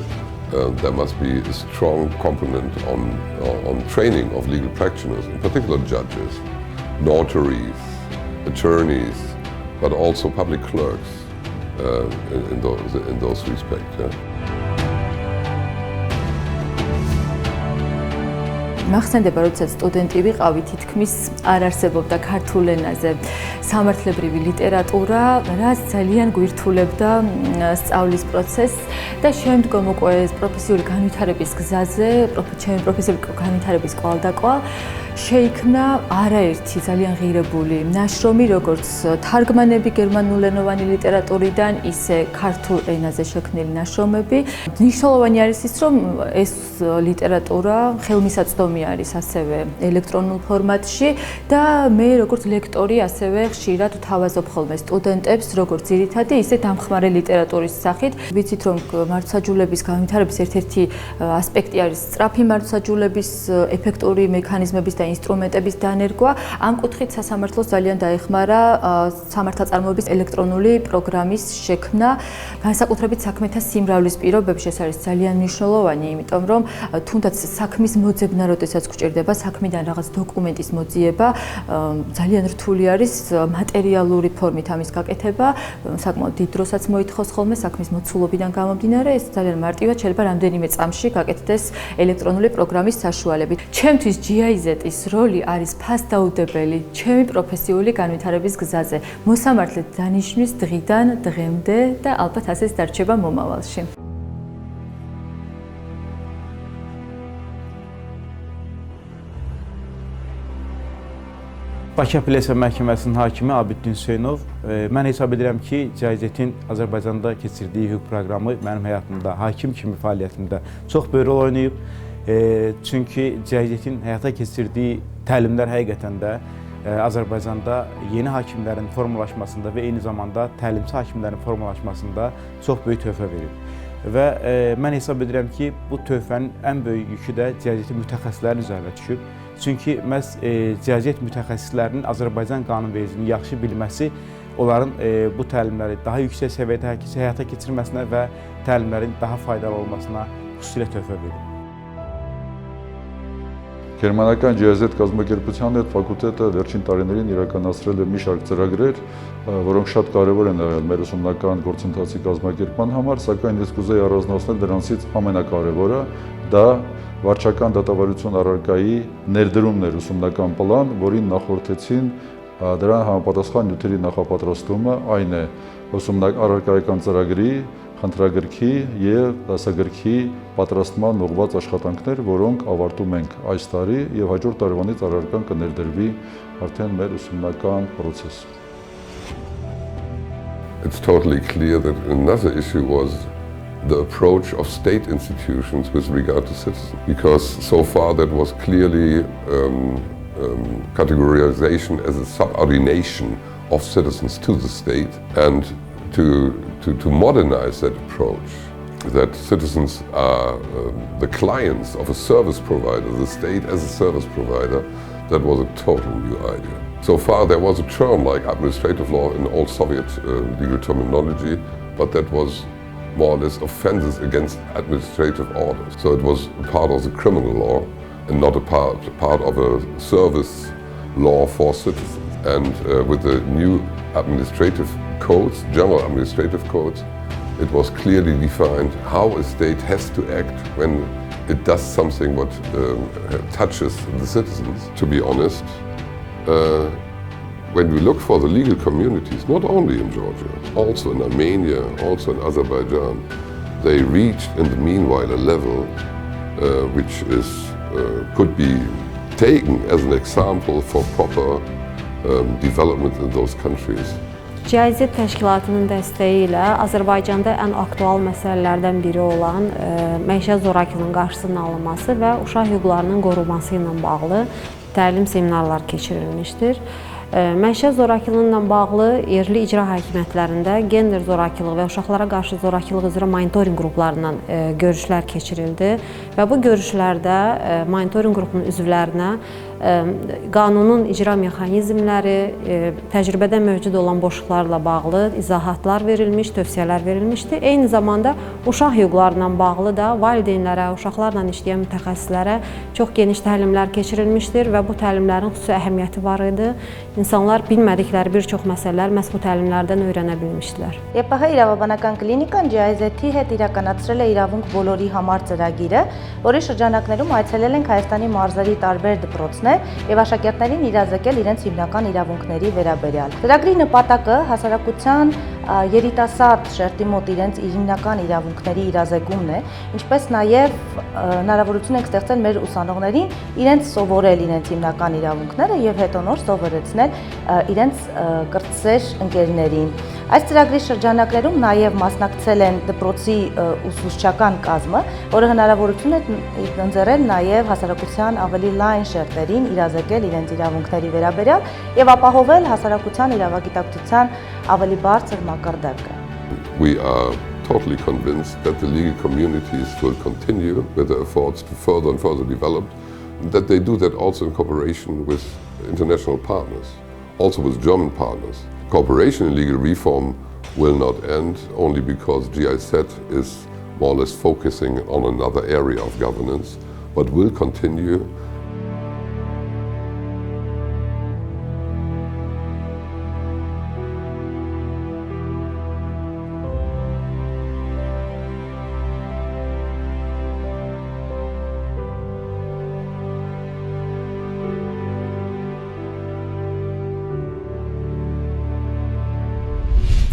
there must be a strong component on training of legal practitioners, in particular judges, notaries, attorneys, but also public clerks in those respects. მახსენდება, როდესაც სტუდენტი ვიყავი, თითქმის არ არსებობდა ქართულ ენაზე სამართლებრივი ლიტერატურა, რაც ძალიან გვირთულებდა სწავლის პროცესს და შემდგომ უკვე პროფესიული განვითარების გზაზე, ჩემი პროფესიული განვითარების კვალდაკვალ შეიქმნა არაერთი ძალიან ღირებული ნაშრომი, როგორც თარგმანები გერმანულენოვანი ლიტერატურიდან, ისე ქართულ ენაზე შექმნილი ნაშრომები. მნიშვნელოვანი არის ის, რომ ეს ლიტერატურა ხელმისაწვდომი არის ასევე ელექტრონულ ფორმატში და მე როგორც ლექტორი ასევე ხშირად ვთავაზობ ხოლმე სტუდენტებს როგორც ძირითადი, ისე დამხმარე ლიტერატურის სახით. ვიცით, რომ მართლმსაჯულების განვითარების ერთ-ერთი ასპექტი არის სწრაფი მართლმსაჯულების ეფექტური მექანიზმების და ინსტრუმენტების დანერგვა. ამ კუთხით სასამართლოს ძალიან დაეხმარა სამართალწარმოების ელექტრონული პროგრამის შექმნა, განსაკუთრებით საქმეთა სიმრავლის პირობებში ეს არის ძალიან მნიშვნელოვანი, იმიტომ რომ თუნდაც საქმის მოძებნა, როდესაც გვჭირდება საქმიდან რაღაც დოკუმენტის მოძიება, ძალიან რთული არის მატერიალური ფორმით ამის გაკეთება, საკმაოდ დიდ დროსაც მოითხოვს ხოლმე საქმის მოცულობიდან გამომდინარე, ეს ძალიან მარტივად შეიძლება რამდენიმე წამში გაკეთდეს ელექტრონული პროგრამის საშუალებით. ჩემთვის GIZ-ის მმართველის როლი არის ფასდაუდებელი ჩემი პროფესიული განვითარების გზაზე. მოსამართლედ დანიშნვის დღიდან დღემდე და ალბათ ასეც დარჩება მომავალში. Bakı Apellyasiya Məhkəməsinin hakimi Abidin Hüseynov, mən hesab edirəm ki, GIZ-in Azərbaycanda keçirdiyi hüquq proqramı mənim həyatımda, hakim kimi fəaliyyətimdə çox böyük rol oynayıb. Çünki GIZ-in həyata keçirdiyi təlimlər həqiqətən də Azərbaycanda yeni hakimlərin formalaşmasında və eyni zamanda təlimçi hakimlərin formalaşmasında çox böyük töhfə verib. Və mən hesab edirəm ki, bu töhfənin ən böyük yükü də GIZ-in mütəxəssislərin üzərinə düşüb. Çünki məhz GIZ mütəxəssislərinin Azərbaycan qanunvericiliyini yaxşı bilməsi onların bu təlimləri daha yüksək səviyyədə həyata keçirməsinə və təlimlərin daha faydalı olmasına xüsusilə töhfə verir. Գերմանական GIZ կազմակերպության հետ ֆակուլտետը վերջին տարիներին իրականացրել է մի շարք ծրագրեր, որոնք շատ կարևոր են եղել մեր ուսումնական գործընթացի կազմակերպման համար, սակայն ես կուզեի առանձնացնել դրանցից ամենակարևորը, դա վարչական դատավարություն առարկայի ներդրումն էր ուսումնական պլան, որին նախորդեցին դրան համապատասխան նյութերի նախապատրաստումը, այն է առարկայական ծրագրի, խնդրագրքի և դասագրքի պատրաստման ուղղված աշխատանքներ, որոնք ավարտում ենք այս տարի և հաջորդ տարվանից առարկան կներդրվի արդեն մեր ուսումնական պրոցեսում. It's totally clear that another issue was the approach of state institutions with regard to citizens, because so far that was clearly categorization as a subordination of citizens to the state, and to modernize that approach, that citizens are the clients of a service provider, the state as a service provider, that was a total new idea. So far there was a term like administrative law in old Soviet legal terminology, but that was more or less offenses against administrative orders. So it was part of the criminal law and not a part of a service law for citizens. And with the new administrative codes, general administrative codes, it was clearly defined how a state has to act when it does something what touches the citizens. To be honest, when we look for the legal communities, not only in Georgia, also in Armenia, also in Azerbaijan, they reached in the meanwhile a level which could be taken as an example for proper development in those countries. GIZ təşkilatının dəstəyi ilə Azərbaycanda ən aktual məsələlərdən biri olan məişət zorakılığının qarşısının alınması və uşaq hüquqlarının qorunması ilə bağlı təlim seminarlar keçirilmişdir. Məişət zorakılığı ilə bağlı yerli icra hakimiyyətlərində gender zorakılığı və uşaqlara qarşı zorakılıq üzrə monitorinq qruplarından görüşlər keçirildi və bu görüşlərdə monitorinq qrupunun üzvlərinə qanunun icra mexanizmləri, təcrübədə mövcud olan boşluqlarla bağlı izahatlar verilmiş, tövsiyələr verilmişdi. Eyni zamanda uşaq hüquqlarla bağlı da valideynlərə, uşaqlarla işləyən mütəxəssislərə çox geniş təlimlər keçirilmişdir və bu təlimlərin xüsusi əhəmiyyəti var idi. İnsanlar bilmədikləri bir çox məsələlər məhz bu təlimlərdən öyrənə bilmişdilər. ԵՊՀ իրավաբանական կլինիկան GIZ-ի հետ իրականացրել է իրավունք բոլորի համար ծրագիրը, որի շրջանակներում այցելել ենք Հայաստանի մարզերի տարբեր դպրոցներ եւ աշակերտներին իրազեկել իրենց հիմնական իրավունքների վերաբերյալ։ Ծրագրի նպատակը հասարակության երիտասարդ շերտի մոտ իրենց հիմնական իրավունքների իրազեկումն է, ինչպես նաև հնարավորություն ենք ստեղծել մեր ուսանողներին իրենց սովորել իրենց հիմնական իրավունքները եւ հետո նոր սովորեցնել իրենց կրտսեր ընկերներին։ Այս ծրագրի շրջանակներում նաև մասնակցել են դպրոցի ուսուցչական կազմը, որը հնարավորություն է ընձեռել նաև հասարակության ավելի լայն շերտերին իրազեկել իրենց իրավունքների վերաբերյալ եւ ապահովել հասարակության իրավագիտակցության ավելի բարձր մակարդակը։ We are totally convinced that the legal communities will continue with their efforts to further and further develop, and that they do that also in cooperation with international partners, also with German partners. Cooperation in legal reform will not end only because GIZ is more or less focusing on another area of governance, but will continue.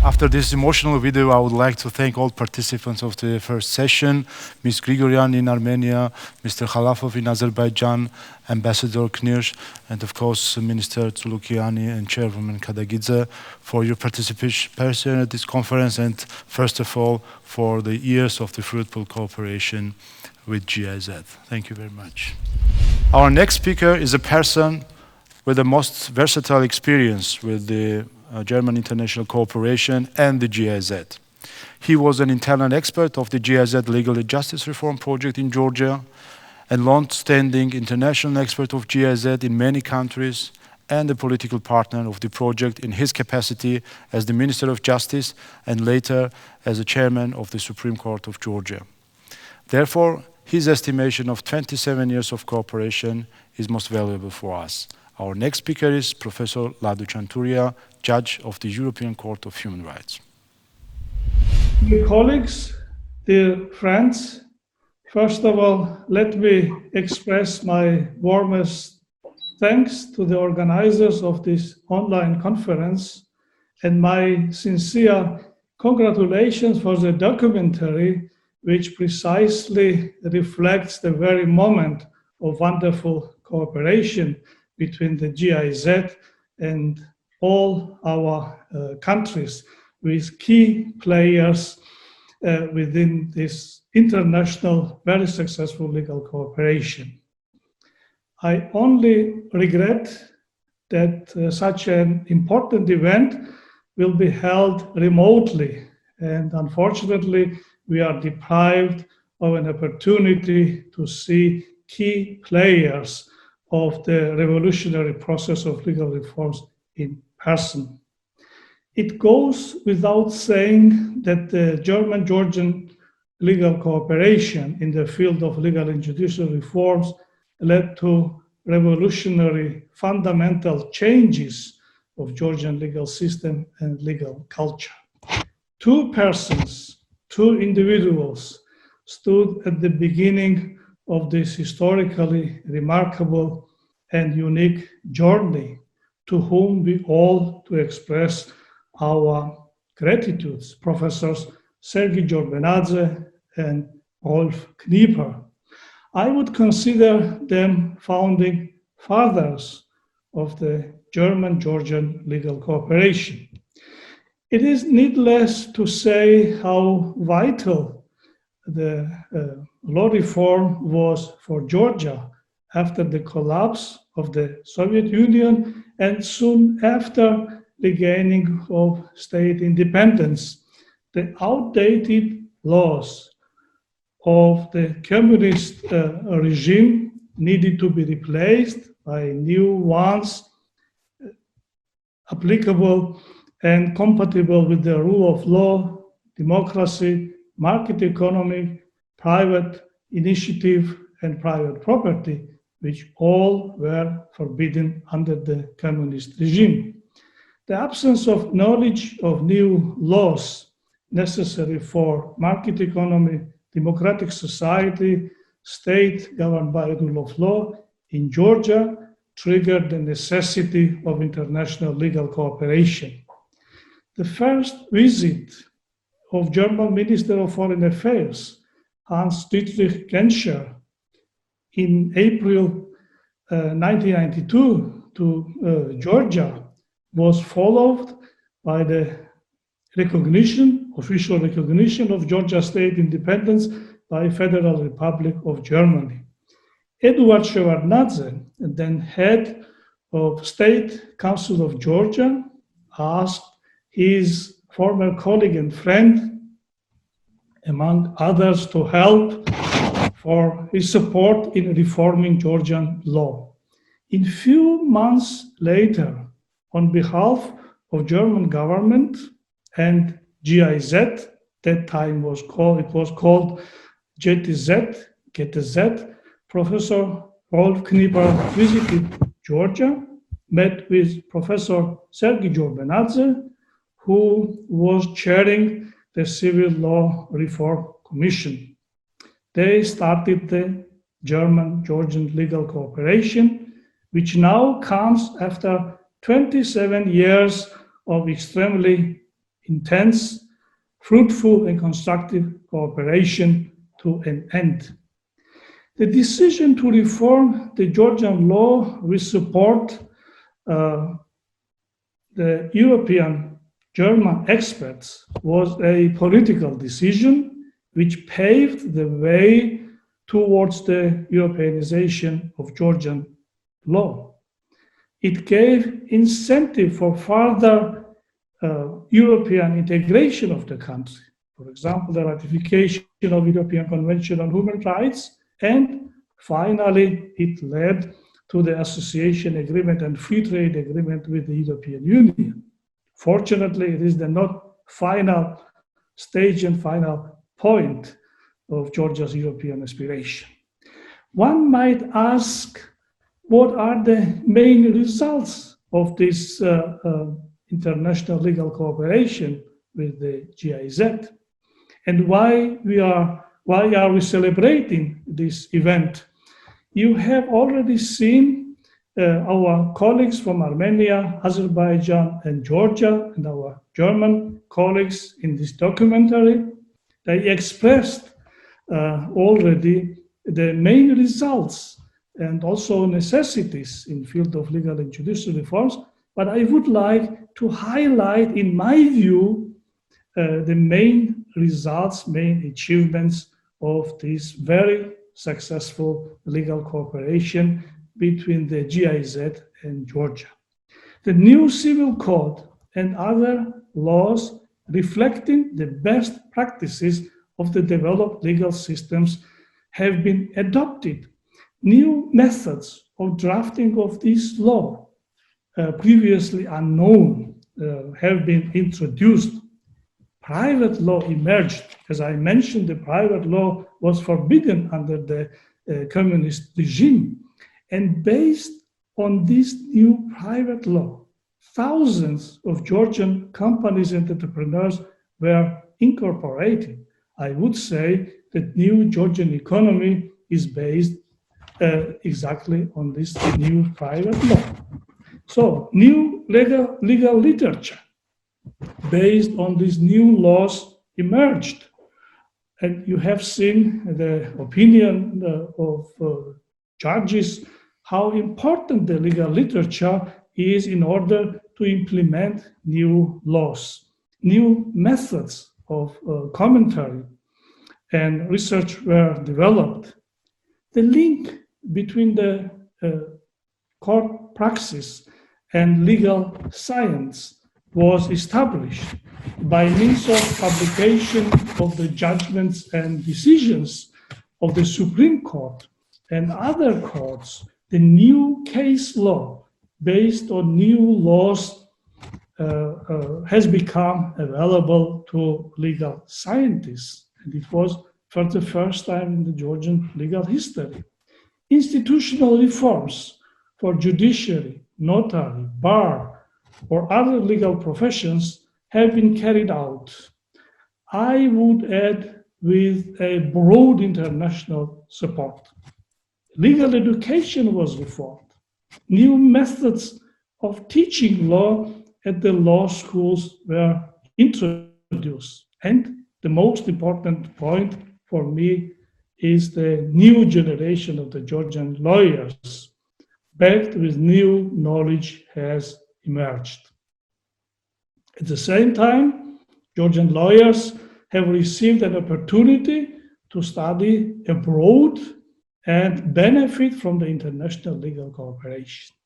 After this emotional video, I would like to thank all participants of the first session, Ms. Grigoryan in Armenia, Mr. Khalafov in Azerbaijan, Ambassador Knirsch, and of course, Minister Tsulukiani and Chairwoman Kadagidze for your participation at this conference, and first of all, for the years of the fruitful cooperation with GIZ. Thank you very much. Our next speaker is a person with the most versatile experience with the German international cooperation and the GIZ. He was an internal expert of the GIZ Legal and Justice Reform project in Georgia, and long-standing international expert of GIZ in many countries, and a political partner of the project in his capacity as the Minister of Justice and later as the Chairman of the Supreme Court of Georgia. Therefore, his estimation of 27 years of cooperation is most valuable for us. Our next speaker is Professor Ladu Chanturia, Judge of the European Court of Human Rights. Dear colleagues, dear friends, first of all, let me express my warmest thanks to the organizers of this online conference and my sincere congratulations for the documentary, which precisely reflects the very moment of wonderful cooperation between the GIZ and all our countries, with key players within this international, very successful legal cooperation. I only regret that such an important event will be held remotely, and unfortunately, we are deprived of an opportunity to see key players of the revolutionary process of legal reforms in person. It goes without saying that the German-Georgian legal cooperation in the field of legal and judicial reforms led to revolutionary fundamental changes of Georgian legal system and legal culture. Two persons, two individuals stood at the beginning of this historically remarkable and unique journey, to whom we all to express our gratitudes, Professors Sergei Jorbenadze and Rolf Knieper. I would consider them founding fathers of the German-Georgian legal cooperation. It is needless to say how vital the law reform was for Georgia after the collapse of the Soviet Union and soon after the gaining of state independence. The outdated laws of the communist regime needed to be replaced by new ones applicable and compatible with the rule of law, democracy, market economy, private initiative, and private property, which all were forbidden under the communist regime. The absence of knowledge of new laws necessary for market economy, democratic society, state governed by rule of law in Georgia triggered the necessity of international legal cooperation. The first visit of German Minister of Foreign Affairs, Hans-Dietrich Genscher, in April 1992 to Georgia was followed by the official recognition of Georgia state independence by Federal Republic of Germany. Eduard Shevardnadze, then head of State Council of Georgia, asked his former colleague and friend, among others, to help for his support in reforming Georgian law. In few months later, on behalf of German government and GIZ, that time was called GTZ, Professor Rolf Knieper visited Georgia, met with Professor Sergei Jorbenadze, who was chairing the Civil Law Reform Commission. They started the German-Georgian legal cooperation, which now comes after 27 years of extremely intense, fruitful, and constructive cooperation to an end. The decision to reform the Georgian law with support the European German experts was a political decision which paved the way towards the Europeanization of Georgian law. It gave incentive for further European integration of the country. For example, the ratification of European Convention on Human Rights, and finally, it led to the association agreement and free trade agreement with the European Union. Fortunately, it is the not final stage and final point of Georgia's European aspiration. One might ask, what are the main results of this international legal cooperation with the GIZ, and why are we celebrating this event? You have already seen our colleagues from Armenia, Azerbaijan, and Georgia, and our German colleagues in this documentary. They expressed already the main results and also necessities in field of legal and judicial reforms. But I would like to highlight, in my view, the main results, main achievements of this very successful legal cooperation between the GIZ and Georgia. The new civil code and other laws reflecting the best practices of the developed legal systems have been adopted. New methods of drafting of this law, previously unknown, have been introduced. Private law emerged. As I mentioned, the private law was forbidden under the communist regime. And based on this new private law, thousands of Georgian companies and entrepreneurs were incorporated. I would say that new Georgian economy is based exactly on this new private law. So, new legal literature based on these new laws emerged. And you have seen the opinion of judges, how important the legal literature is in order to implement new laws. New methods of commentary and research were developed. The link between the court praxis and legal science was established by means of publication of the judgments and decisions of the Supreme Court and other courts. The new case law based on new laws has become available to legal scientists. And it was for the first time in the Georgian legal history. Institutional reforms for judiciary, notary, bar, or other legal professions have been carried out. I would add with a broad international support. Legal education was reformed. New methods of teaching law at the law schools were introduced. And the most important point for me is the new generation of the Georgian lawyers, backed with new knowledge, has emerged. At the same time, Georgian lawyers have received an opportunity to study abroad and benefit from the international legal cooperation.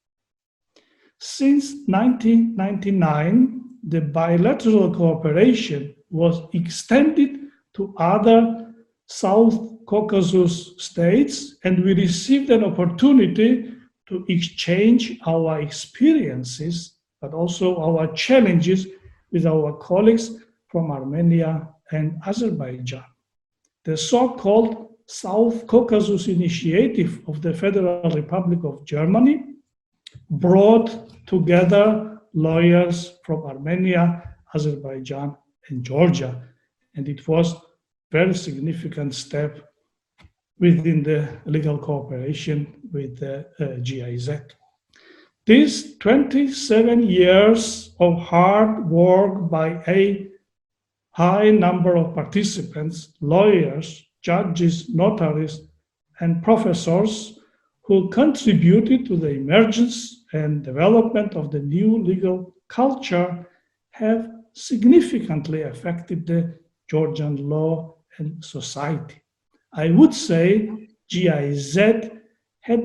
Since 1999, the bilateral cooperation was extended to other South Caucasus states, and we received an opportunity to exchange our experiences, but also our challenges with our colleagues from Armenia and Azerbaijan. The so-called South Caucasus Initiative of the Federal Republic of Germany brought together lawyers from Armenia, Azerbaijan, and Georgia, and it was a very significant step within the legal cooperation with the GIZ. These 27 years of hard work by a high number of participants, lawyers, judges, notaries, and professors who contributed to the emergence and development of the new legal culture have significantly affected the Georgian law and society. I would say GIZ has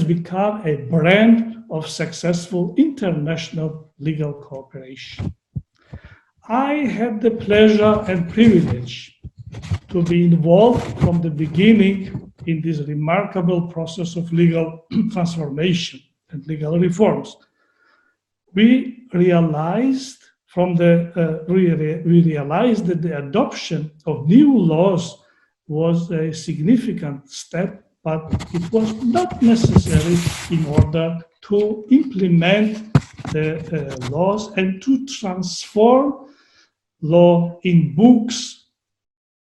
become a brand of successful international legal cooperation. I had the pleasure and privilege to be involved from the beginning in this remarkable process of legal transformation and legal reforms. We realized that the adoption of new laws was a significant step, but it was not necessary in order to implement the laws and to transform law in books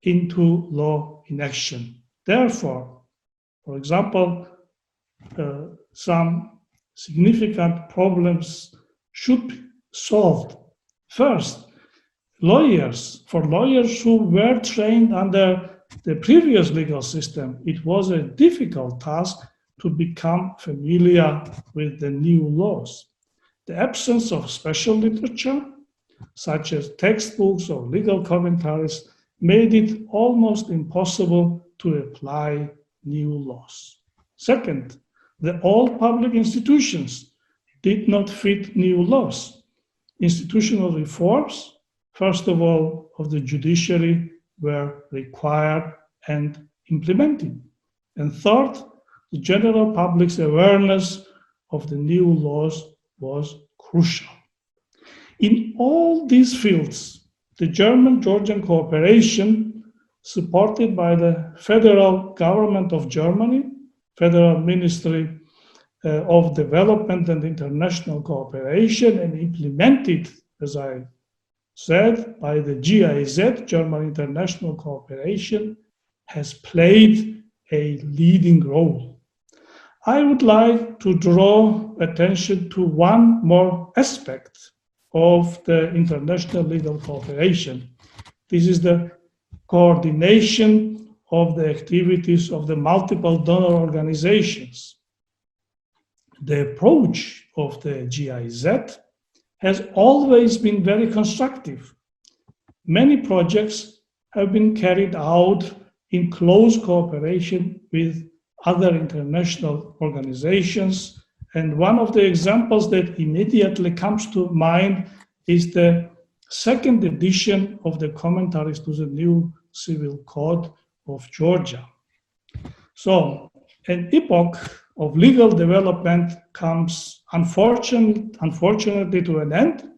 into law in action. Therefore, for example, some significant problems should be solved. First, for lawyers who were trained under the previous legal system, it was a difficult task to become familiar with the new laws. The absence of special literature, such as textbooks or legal commentaries, made it almost impossible to apply new laws. Second, the old public institutions did not fit new laws. Institutional reforms, first of all, of the judiciary, were required and implemented. And third, the general public's awareness of the new laws was crucial. In all these fields, the German-Georgian cooperation, supported by the federal government of Germany, Federal Ministry of Development and International Cooperation, and implemented, as I said, by the GIZ, German International Cooperation, has played a leading role. I would like to draw attention to one more aspect of the international legal cooperation. This is the coordination of the activities of the multiple donor organizations. The approach of the GIZ has always been very constructive. Many projects have been carried out in close cooperation with other international organizations, and one of the examples that immediately comes to mind is the second edition of the commentaries to the new Civil Code of Georgia. So, an epoch of legal development comes unfortunately to an end.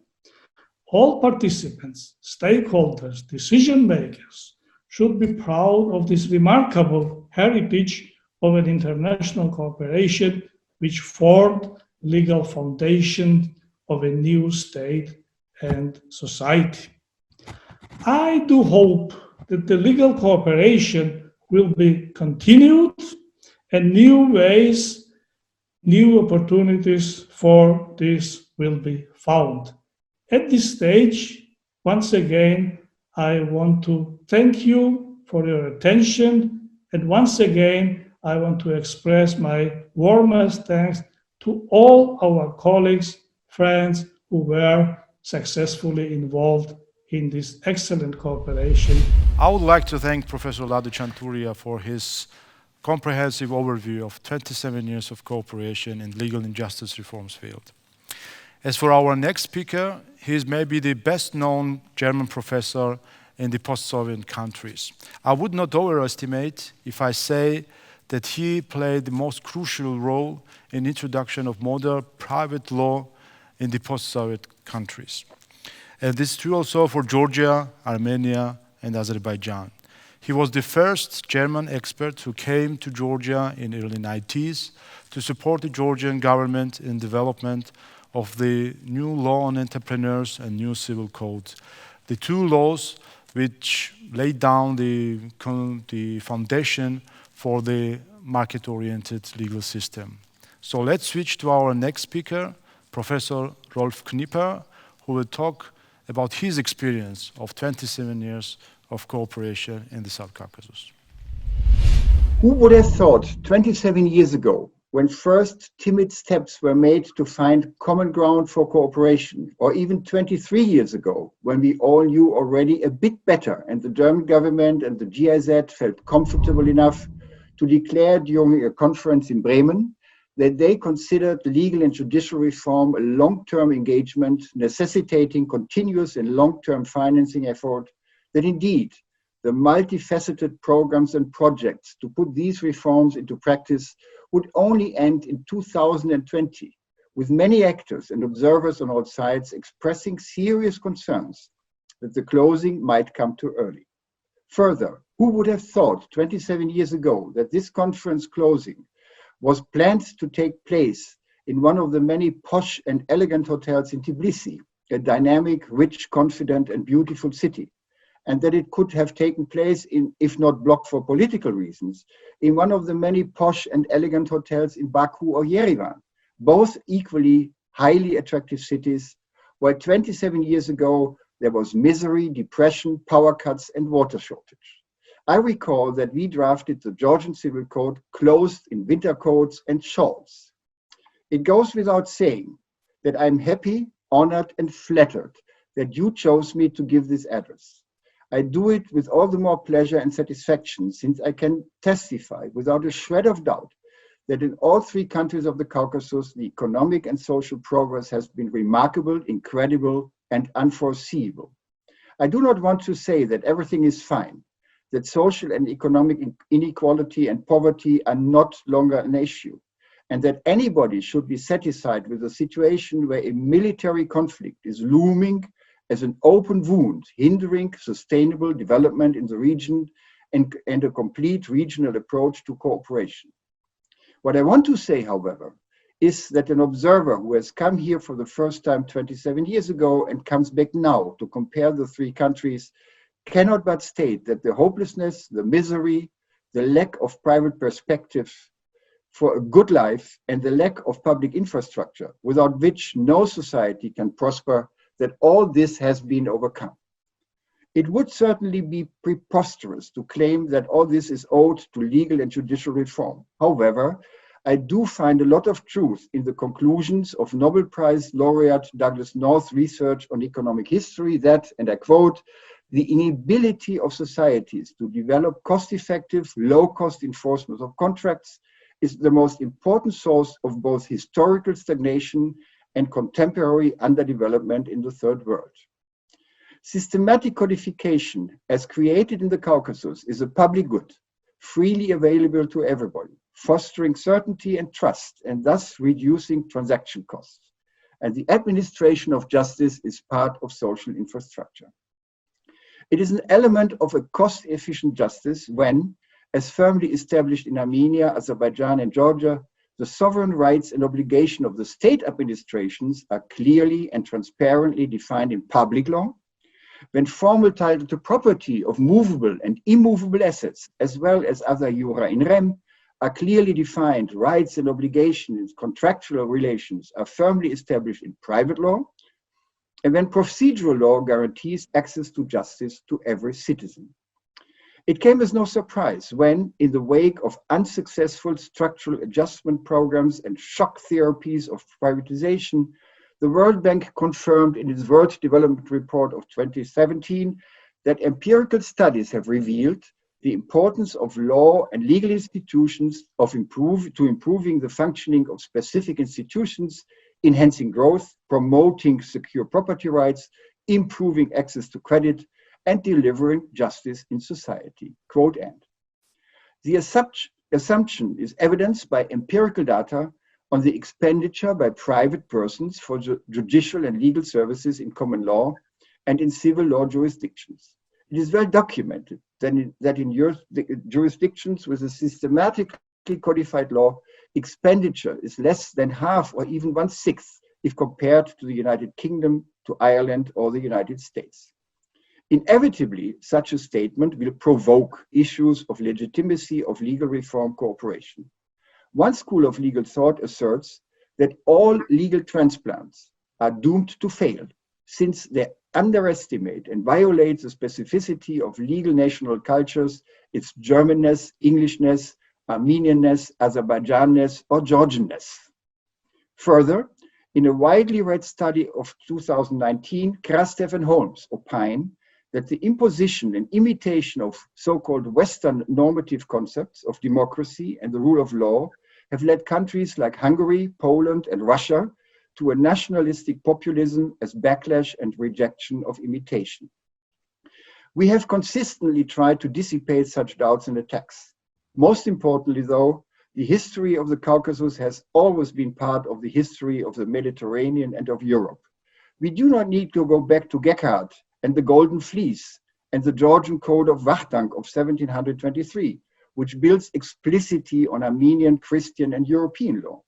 All participants, stakeholders, decision makers should be proud of this remarkable heritage of an international cooperation which formed legal foundation of a new state and society. I do hope that the legal cooperation will be continued and new ways, new opportunities for this will be found. At this stage, once again, I want to thank you for your attention, and once again, I want to express my warmest thanks to all our colleagues, friends who were successfully involved in this excellent cooperation. I would like to thank Professor Ladu Chanturia for his comprehensive overview of 27 years of cooperation in legal and justice reforms field. As for our next speaker, he is maybe the best known German professor in the post-Soviet countries. I would not overestimate if I say that he played the most crucial role in introduction of modern private law in the post-Soviet countries. And this is true also for Georgia, Armenia, and Azerbaijan. He was the first German expert who came to Georgia in the early 90s to support the Georgian government in development of the new law on entrepreneurs and new civil code. The two laws which laid down the foundation for the market-oriented legal system. So let's switch to our next speaker, Professor Rolf Knipper, who will talk about his experience of 27 years of cooperation in the South Caucasus. Who would have thought 27 years ago, when first timid steps were made to find common ground for cooperation, or even 23 years ago, when we all knew already a bit better and the German government and the GIZ felt comfortable enough to declare during a conference in Bremen that they considered legal and judicial reform a long-term engagement necessitating continuous and long-term financing effort, that indeed the multifaceted programs and projects to put these reforms into practice would only end in 2020, with many actors and observers on all sides expressing serious concerns that the closing might come too early. Further, who would have thought 27 years ago that this conference closing was planned to take place in one of the many posh and elegant hotels in Tbilisi, a dynamic, rich, confident, and beautiful city, and that it could have taken place in, if not blocked for political reasons, in one of the many posh and elegant hotels in Baku or Yerevan, both equally highly attractive cities, where 27 years ago there was misery, depression, power cuts, and water shortage. I recall that we drafted the Georgian Civil Code clothed in winter coats and shawls. It goes without saying that I'm happy, honored, and flattered that you chose me to give this address. I do it with all the more pleasure and satisfaction since I can testify without a shred of doubt that in all three countries of the Caucasus, the economic and social progress has been remarkable, incredible, and unforeseeable. I do not want to say that everything is fine, that social and economic inequality and poverty are not longer an issue, and that anybody should be satisfied with a situation where a military conflict is looming as an open wound, hindering sustainable development in the region and a complete regional approach to cooperation. What I want to say, however, is that an observer who has come here for the first time 27 years ago and comes back now to compare the three countries cannot but state that the hopelessness, the misery, the lack of private perspective for a good life, and the lack of public infrastructure, without which no society can prosper, that all this has been overcome. It would certainly be preposterous to claim that all this is owed to legal and judicial reform. However, I do find a lot of truth in the conclusions of Nobel Prize laureate Douglas North's research on economic history that, and I quote, the inability of societies to develop cost-effective, low-cost enforcement of contracts is the most important source of both historical stagnation and contemporary underdevelopment in the Third World. Systematic codification, as created in the Caucasus, is a public good, freely available to everybody, fostering certainty and trust, and thus reducing transaction costs. And the administration of justice is part of social infrastructure. It is an element of a cost-efficient justice when, as firmly established in Armenia, Azerbaijan, and Georgia, the sovereign rights and obligation of the state administrations are clearly and transparently defined in public law, when formal title to property of movable and immovable assets, as well as other jura in rem, are clearly defined, rights and obligations, contractual relations are firmly established in private law, and when procedural law guarantees access to justice to every citizen. It came as no surprise when, in the wake of unsuccessful structural adjustment programs and shock therapies of privatization, the World Bank confirmed in its World Development Report of 2017 that empirical studies have revealed the importance of law and legal institutions to improving the functioning of specific institutions, enhancing growth, promoting secure property rights, improving access to credit, and delivering justice in society. Quote end. The assumption is evidenced by empirical data on the expenditure by private persons for judicial and legal services in common law and in civil law jurisdictions. It is well documented that in jurisdictions with a systematically codified law, expenditure is less than half or even 1/6 if compared to the United Kingdom, to Ireland, or the United States. Inevitably, such a statement will provoke issues of legitimacy of legal reform cooperation. One school of legal thought asserts that all legal transplants are doomed to fail since they underestimate and violate the specificity of legal national cultures, its Germanness, Englishness, Armenianness, Azerbaijanness, or Georgianness. Further, in a widely read study of 2019, Krastev and Holmes opine that the imposition and imitation of so-called Western normative concepts of democracy and the rule of law have led countries like Hungary, Poland, and Russia to a nationalistic populism as backlash and rejection of imitation. We have consistently tried to dissipate such doubts and attacks. Most importantly, though, the history of the Caucasus has always been part of the history of the Mediterranean and of Europe. We do not need to go back to Geckhardt and the Golden Fleece and the Georgian Code of Vachtank of 1723, which builds explicitly on Armenian, Christian, and European law,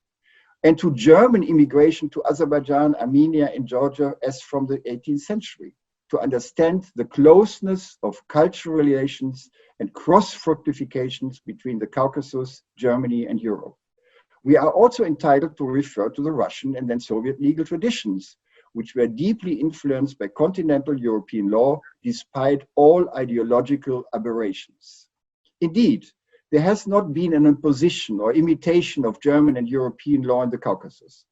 and to German immigration to Azerbaijan, Armenia, and Georgia as from the 18th century, to understand the closeness of cultural relations and cross-fructifications between the Caucasus, Germany, and Europe. We are also entitled to refer to the Russian and then Soviet legal traditions, which were deeply influenced by continental European law, despite all ideological aberrations. Indeed, there has not been an imposition or imitation of German and European law in the Caucasus.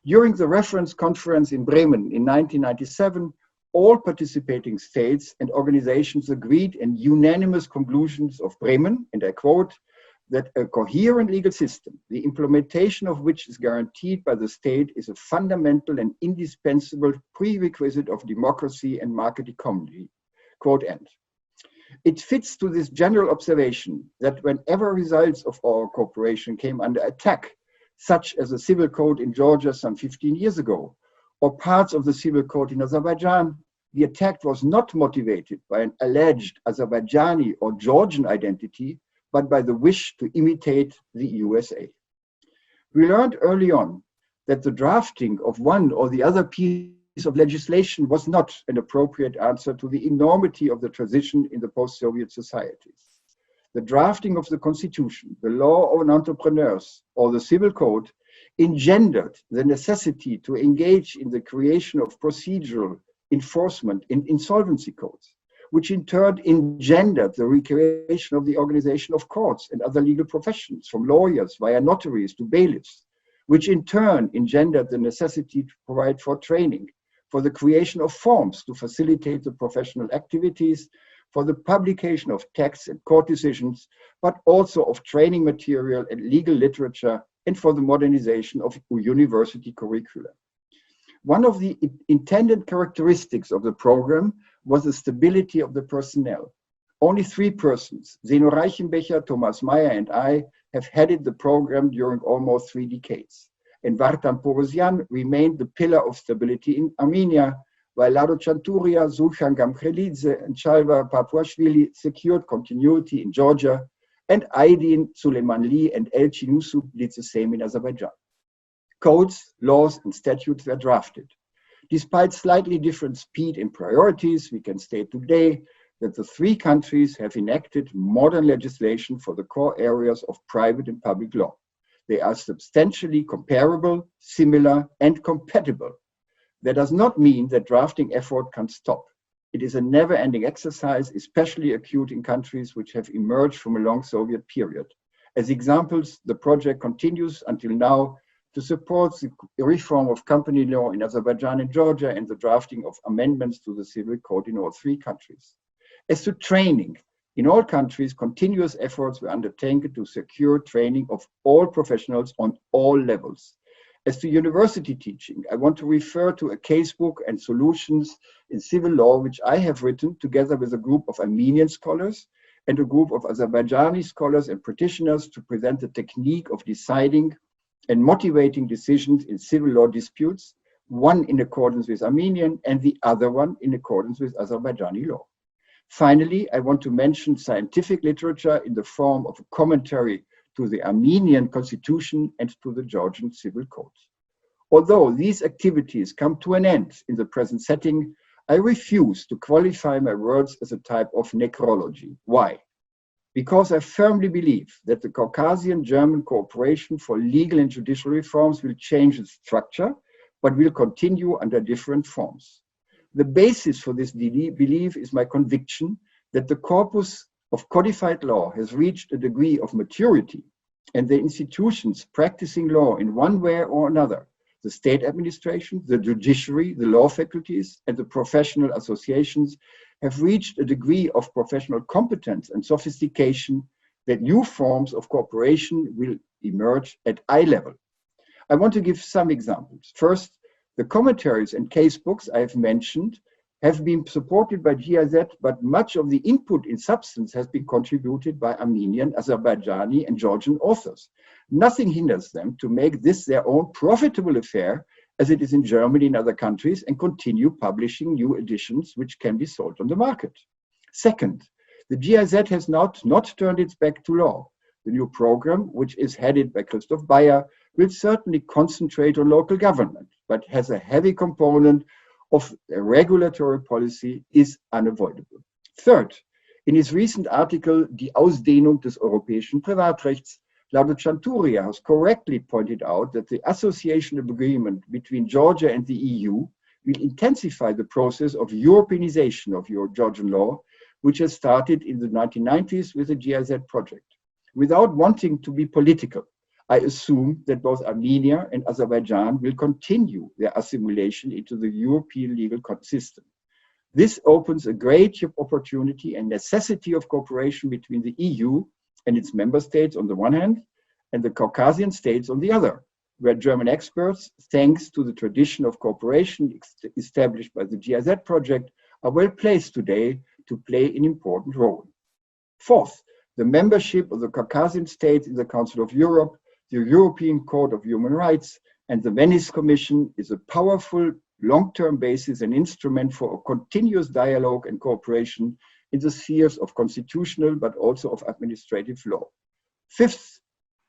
During the reference conference in Bremen in 1997, all participating states and organizations agreed in unanimous conclusions of Bremen, and I quote, that a coherent legal system, the implementation of which is guaranteed by the state, is a fundamental and indispensable prerequisite of democracy and market economy, quote end. It fits to this general observation that whenever results of our cooperation came under attack, such as the civil code in Georgia some 15 years ago, or parts of the civil code in Azerbaijan, the attack was not motivated by an alleged Azerbaijani or Georgian identity, but by the wish to imitate the USA. We learned early on that the drafting of one or the other piece of legislation was not an appropriate answer to the enormity of the transition in the post-Soviet societies. The drafting of the constitution, the law on entrepreneurs, or the civil code engendered the necessity to engage in the creation of procedural enforcement in insolvency codes, which in turn engendered the recreation of the organization of courts and other legal professions, from lawyers via notaries to bailiffs, which in turn engendered the necessity to provide for training, for the creation of forms to facilitate the professional activities, for the publication of texts and court decisions, but also of training material and legal literature, and for the modernization of university curricula. One of the intended characteristics of the program was the stability of the personnel. Only 3 persons, Zeno Reichenbecher, Thomas Meyer, and I, have headed the program during almost 3 decades. And Vartan Porosyan remained the pillar of stability in Armenia, while Lado Chanturia, Zulkhan Gamkhelidze, and Shalva Papuashvili secured continuity in Georgia, and Aydin Suleimanli and Elchin Yusuf did the same in Azerbaijan. Codes, laws, and statutes were drafted. Despite slightly different speed and priorities, we can state today that the 3 countries have enacted modern legislation for the core areas of private and public law. They are substantially comparable, similar, and compatible. That does not mean that drafting effort can stop. It is a never-ending exercise, especially acute in countries which have emerged from a long Soviet period. As examples, the project continues until now to support the reform of company law in Azerbaijan and Georgia and the drafting of amendments to the civil code in all 3 countries. As to training, in all countries, continuous efforts were undertaken to secure training of all professionals on all levels. As to university teaching, I want to refer to a casebook and solutions in civil law, which I have written together with a group of Armenian scholars and a group of Azerbaijani scholars and practitioners to present the technique of deciding and motivating decisions in civil law disputes, one in accordance with Armenian and the other one in accordance with Azerbaijani law. Finally, I want to mention scientific literature in the form of a commentary to the Armenian constitution and to the Georgian civil code. Although these activities come to an end in the present setting, I refuse to qualify my words as a type of necrology. Why? because I firmly believe that the Caucasian-German cooperation for legal and judicial reforms will change its structure, but will continue under different forms. The basis for this belief is my conviction that the corpus of codified law has reached a degree of maturity, and the institutions practicing law in one way or another, the state administration, the judiciary, the law faculties, and the professional associations have reached a degree of professional competence and sophistication that new forms of cooperation will emerge at eye level. I want to give some examples. First, the commentaries and casebooks I have mentioned have been supported by GIZ, but much of the input in substance has been contributed by Armenian, Azerbaijani, and Georgian authors. Nothing hinders them to make this their own profitable affair, as it is in Germany and other countries, and continue publishing new editions which can be sold on the market. Second, the GIZ has not turned its back to law. The new program, which is headed by Christoph Bayer, will certainly concentrate on local government, but has a heavy component of regulatory policy is unavoidable. Third, in his recent article, Die Ausdehnung des europäischen Privatrechts, Lado Chanturia has correctly pointed out that the association agreement between Georgia and the EU will intensify the process of Europeanization of your Georgian law, which has started in the 1990s with the GIZ project. Without wanting to be political, I assume that both Armenia and Azerbaijan will continue their assimilation into the European legal system. This opens a great opportunity and necessity of cooperation between the EU and its member states on the one hand, and the Caucasian states on the other, where German experts, thanks to the tradition of cooperation established by the GIZ project, are well placed today to play an important role. Fourth, the membership of the Caucasian states in the Council of Europe, the European Court of Human Rights, and the Venice Commission is a powerful long-term basis and instrument for a continuous dialogue and cooperation in the spheres of constitutional but also of administrative law. Fifth,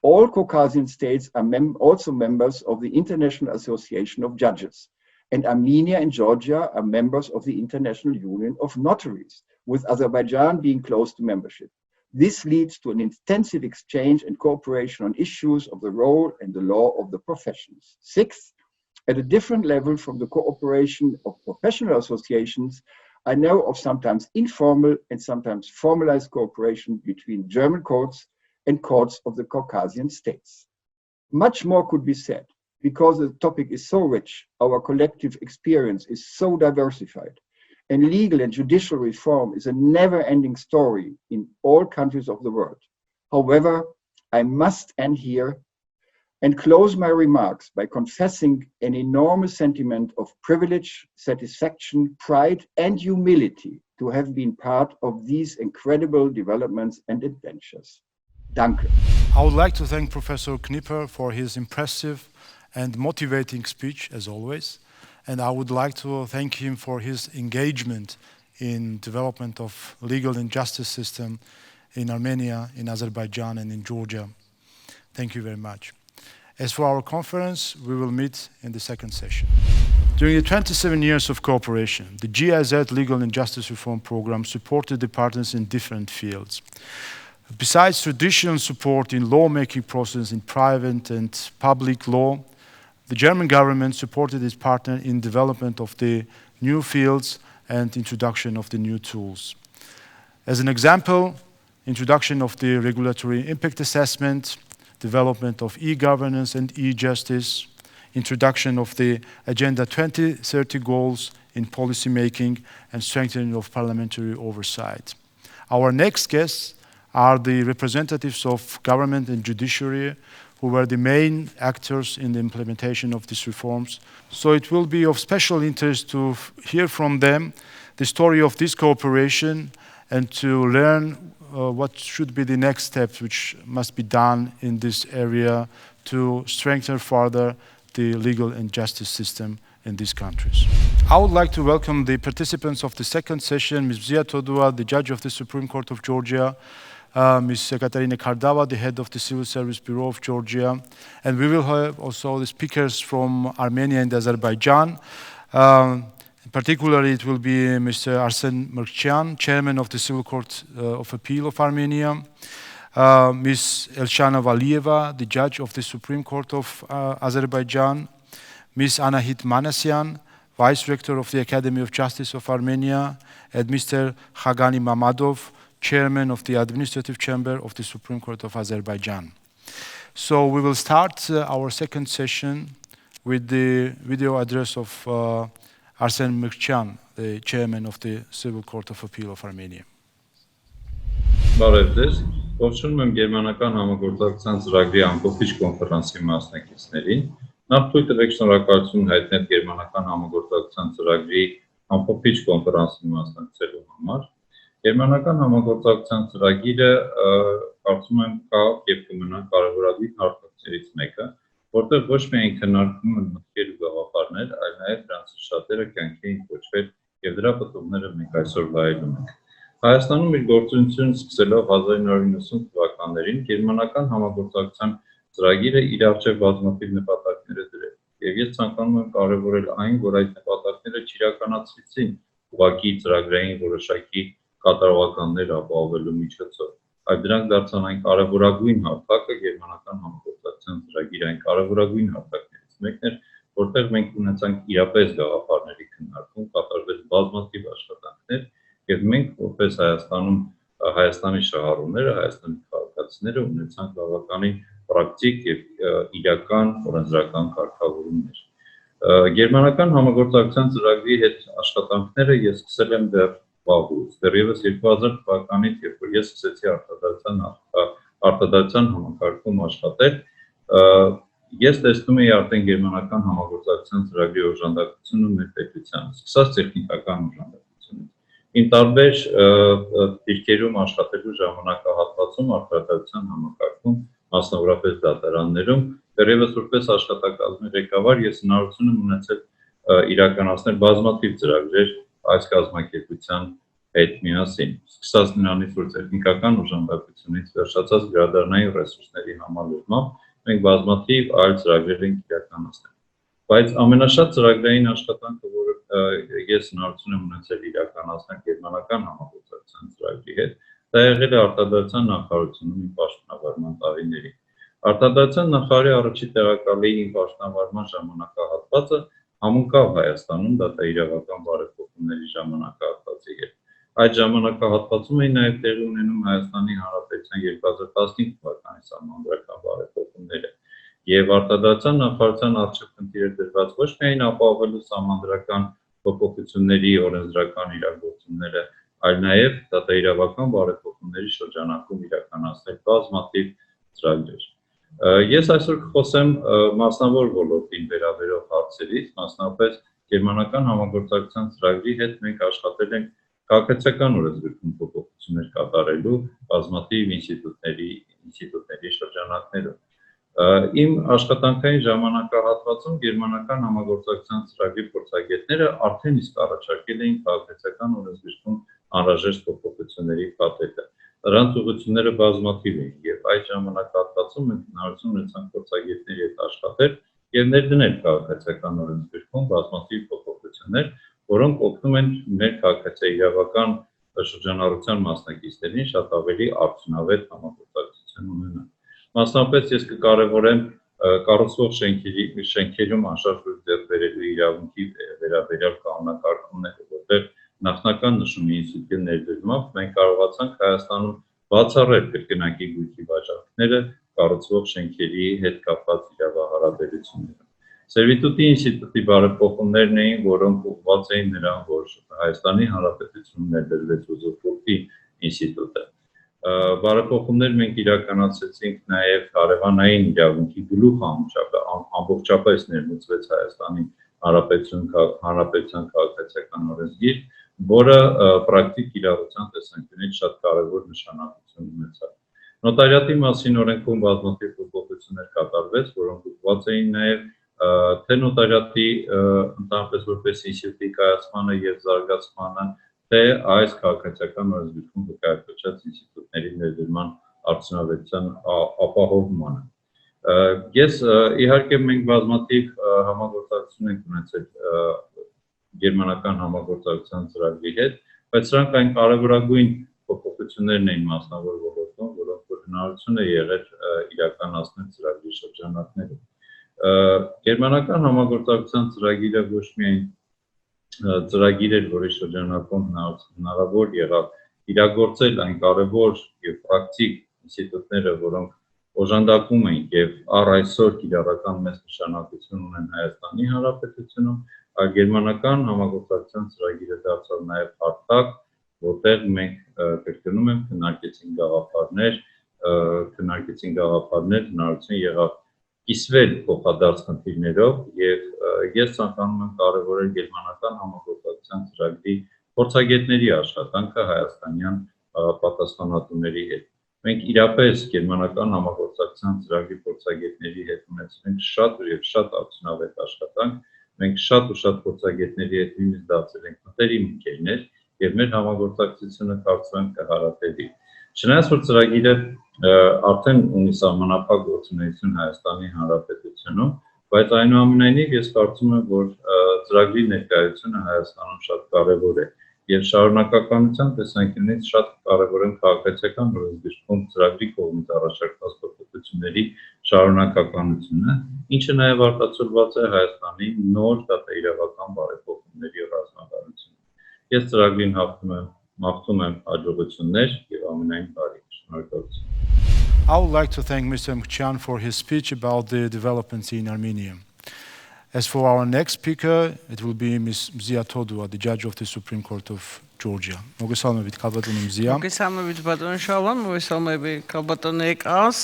all Caucasian states are also members of the International Association of Judges, and Armenia and Georgia are members of the International Union of Notaries, with Azerbaijan being close to membership. This leads to an intensive exchange and cooperation on issues of the role and the law of the professions. Sixth, at a different level from the cooperation of professional associations, I know of sometimes informal and sometimes formalized cooperation between German courts and courts of the Caucasian states. Much more could be said, because the topic is so rich, our collective experience is so diversified, and legal and judicial reform is a never-ending story in all countries of the world. However, I must end here and close my remarks by confessing an enormous sentiment of privilege, satisfaction, pride, and humility to have been part of these incredible developments and adventures. Danke. I would like to thank Professor Knipper for his impressive and motivating speech, as always. And I would like to thank him for his engagement in development of legal and justice system in Armenia, in Azerbaijan, and in Georgia. Thank you very much. As for our conference, we will meet in the second session. During the 27 years of cooperation, the GIZ Legal and Justice Reform Program supported the partners in different fields. Besides traditional support in lawmaking process in private and public law, the German government supported its partner in development of the new fields and introduction of the new tools. As an example, introduction of the regulatory impact assessment, development of e-governance and e-justice, introduction of the Agenda 2030 goals in policymaking, and strengthening of parliamentary oversight. Our next guests are the representatives of government and judiciary, who were the main actors in the implementation of these reforms. So it will be of special interest to hear from them the story of this cooperation and to learn what should be the next steps which must be done in this area to strengthen further the legal and justice system in these countries. I would like to welcome the participants of the second session, Ms. Zia Todua, the judge of the Supreme Court of Georgia, Ms. Katerina Kardava, the head of the Civil Service Bureau of Georgia, and we will have also the speakers from Armenia and Azerbaijan. Particularly, it will be Mr. Arsen Mrkchyan, Chairman of the Civil Court of Appeal of Armenia, Ms. Elshana Valieva, the Judge of the Supreme Court of Azerbaijan, Ms. Anahit Manasyan, Vice Rector of the Academy of Justice of Armenia, and Mr. Khagani Mamadov, Chairman of the Administrative Chamber of the Supreme Court of Azerbaijan. So we will start our second session with the video address of Arsen Mrkchyan, the Chairman of the Civil Court of Appeal of Armenia. Բարև ձեզ, ողջունում եմ Գերմանական համագործակցության ծրագրի ամփոփիչ կոնֆերանսի մասնակիցներին։ Նախ թույլ տվեք շնորհակալություն հայտնել Գերմանական համագործակցության ծրագրի ամփոփիչ կոնֆերանսին մասնակցելու համար։ Գերմանական համագործակցության ծրագիրը կարծում եմ կա եւ կմնա կարևորագույն հարթակներից մեկը, որտեղ ոչ միայն քննարկվում են մտքեր ու գաղափարներ, այլ նաեւ դրանց շատերը կյանքի են կոչվել եւ դրա պատումները մենք այսօր վայելում ենք։ Հայաստանում իր գործունեությունը սկսելով 1990 թվականներին Գերմանական համագործակցության ծրագիրը իր առջև բազմաթիվ նպատակներ է դրել եւ ես ցանկանում եմ կարեւորել այն, որ այդ նպատակները չիրականացվեցին ուղղակի ծրագրային որոշակի կատարողականներ ապահովելու միջոցով, այլ դրանք դարձան այն կարևորագույն հարթակը Գերմանական համագործակցության ծրագիրը այն կարևորագույն հարթակներից մեկն էր, որտեղ մենք ունեցանք իրապես գաղափարների քննարկում, կատարվեց բազմաթիվ աշխատանքներ եւ մենք որպես Հայաստանի շահառուները, Հայաստանի քաղաքացիները ունեցանք բավականին պրակտիկ եւ իրական օրենսդրական կարգավորումներ։ Գերմանական համագործակցության ծրագրի հետ աշխատանքները ես սկսել եմ դեռ վաղուց, դեռևս 2000 թվականից, երբ որ ես սկսեցի արտադրության համակարգում աշխատել, ես տեսնում էի արդեն Գերմանական համագործակցության ծրագրի օժանդակությունը մեր պետությանը, սկսած տեխնիկական օժանդակությունից։ Իմ տարբեր դիրքերում աշխատելու ժամանակահատվածում արտադրության համակարգում, մասնավորապես դատարաններում, դեռևս որպես աշխատակազմի ղեկավար ես հնարավորություն եմ ունեցել իրականացնել բազմաթիվ ծրագրեր այս կազմակերպության հետ միասին, սկսած նրանից, որ տեխնիկական օժանդակությունից վերջացած գրադարանային ռեսուրսների համալրմամբ մենք բազմաթիվ այլ ծրագրեր ենք իրականացնել։ Բայց ամենաշատ ծրագրային աշխատանքը, որ ես հնարավորություն եմ ունեցել իրականացնել Գերմանական համագործակցության ծրագրի հետ, դա եղել է արտադրության նախարարությունում իմ պաշտոնավարման տարիներին։ Արտադրության նախարարի առաջի տեղակալի իմ պաշտոնավարման ժամանակահատվածը համընկավ Հայաստանում դատաիրավական բարեփոխումների ժամանակահատվածի հետ։ Այդ ժամանակահատվածում էին նաև տեղի ունենում Հայաստանի Հանրապետության 2015 թվականի սահմանադրական բարեփոխումները եւ արտադրության նախարարության առջեւ խնդիր էր դրված ոչ միայն ապահովելու սահմանադրական փոփոխությունների օրենսդրական իրագործումները, այլ նաև դատաիրավական բարեփոխումների շրջանակում իրականացնել բազմաթիվ ծրագրեր։ Ես այսօր կխոսեմ մասնավոր ոլորտին վերաբերող հարցերից, մասնավորապես Գերմանական համագործակցության ծրագրի հետ մենք աշխատել ենք քաղաքացիական օրենսգրքում փոփոխություններ կատարելու բազմաթիվ ինստիտուտների շրջանակներում։ Իմ աշխատանքային ժամանակահատվածում Գերմանական համագործակցության ծրագրի փորձագետները արդեն իսկ առաջարկել էին քաղաքացիական օրենսգրքում անհրաժեշտ փոփոխությունների փաթեթը։ Նրանց ուղղությունները բազմաթիվ էին եւ այդ ժամանակահատվածում մենք հնարավորություն ունեցանք փորձագետների հետ աշխատել եւ ներդնել քաղաքացիական օրենսգրքում բազմաթիվ փոփոխություններ, որոնք օգնում են մեր քաղաքացիական շրջանառության մասնակիցներին շատ ավելի արդյունավետ համագործակցություն ունենալ։ Մասնավորապես ես կկարևորեմ կառուցվող շենքերում անշարժ ձեռք բերելու իրավունքի վերաբերյալ կանոնակարգումները, որտեղ նախնական նշումի ինստիտուտի ներդրումով մենք կարողացանք Հայաստանում բացառել կրկնակի գույքի վաճառքները կառուցվող շենքերի հետ կապված իրավահարաբերությունները։ Սերվիտուտի ինստիտուտի բարեփոխումներն էին, որոնք ուղղված էին նրան, որ Հայաստանի Հանրապետությունում ներդրվեց ուզուֆրուկտի ինստիտուտը։ Բարեփոխումներ մենք իրականացրեցինք նաև հարևանային իրավունքի գլուխ ամբողջապես ներմուծվեց Հայաստանի Հանրապետության քաղաքացիական օրենսգիր, որը պրակտիկ իրավության տեսանկյունից շատ կարևոր նշանակություն ունեցավ։ Նոտարիատի մասին օրենքում բազմաթիվ փոփոխություններ կատարվեց, որոնք ուղղված էին նաև թե նոտարիատի ընդհանրապես որպես ինստիտուտի կայացմանը եւ զարգացմանը, թե այս քաղաքացիական օրենսգրքում վկայակոչած ինստիտուտների ներդրման արդյունավետության ապահովմանը։ Ես իհարկե մենք բազմաթիվ համագործակցություն ենք ունեցել գերմանական համագործակցության ծրագրի հետ, բայց սրանք այն կարևորագույն փոփոխություններն էին մասնավոր ոլորտում, որոնք որ հնարավորություն է եղել իրականացնել ծրագրի շրջանակներում։ Գերմանական համագործակցության ծրագիրը ոչ միայն ծրագիր էր, որի շրջանակում հնարավոր եղավ իրագործել այն կարևոր եւ պրակտիկ ինստիտուտները, որոնք օժանդակում են եւ առ այսօր կիրառական մեծ նշանակություն ունեն Հայաստանի Հանրապետությունում, գերմանական համագործակցության ծրագիրը դարձավ նաեւ հարթակ, որտեղ մենք կրկնում եմ քննարկեցին գաղափարներ, հնարավորություն եղավ կիսվել փոխադարձ խնդիրներով եւ ես ցանկանում եմ կարևորել գերմանական համագործակցության ծրագրի փորձագետների աշխատանքը հայաստանյան պատասխանատուների հետ։ Մենք իրապես գերմանական համագործակցության ծրագրի փորձագետների հետ ունեցել ենք շատ եւ շատ արդյունավետ աշխատանք։ Մենք շատ ու շատ փորձագետների հետ նույնիսկ դարձել ենք մտերիմ ընկերներ եւ մեր համագործակցությունը կարծում եմ կհարատելի։ Չնայած որ ծրագիրը արդեն ունի սահմանափակ գործունեություն Հայաստանի Հանրապետությունում, բայց այնուամենայնիվ ես կարծում եմ, որ ծրագրի ներկայությունը Հայաստանում շատ կարևոր է եւ շարունակականության տեսանկյունից շատ կարևոր են քաղաքացիական օրենսգրքում ծրագրի կողմից առաջարկված փոփոխությունների շարունակականությունը, ինչը նաեւ արտացոլված է Հայաստանի նոր դատաիրավական բարեփոխումների ռազմավարությունում։ Ես ծրագրին մաղթում եմ հաջողություններ եւ ամենայն բարի։ Շնորհակալություն։ I would like to thank Mr. Mkhyan for his speech about the developments in Armenia. As for our next speaker, it will be Ms. Mzia Todua, the judge of the Supreme Court of Georgia. Მოგესალმებით ქალბატონი მზია. მოგესალმებით ბატონო შალვა, მოგესალმებით ქალბატონო ეკას,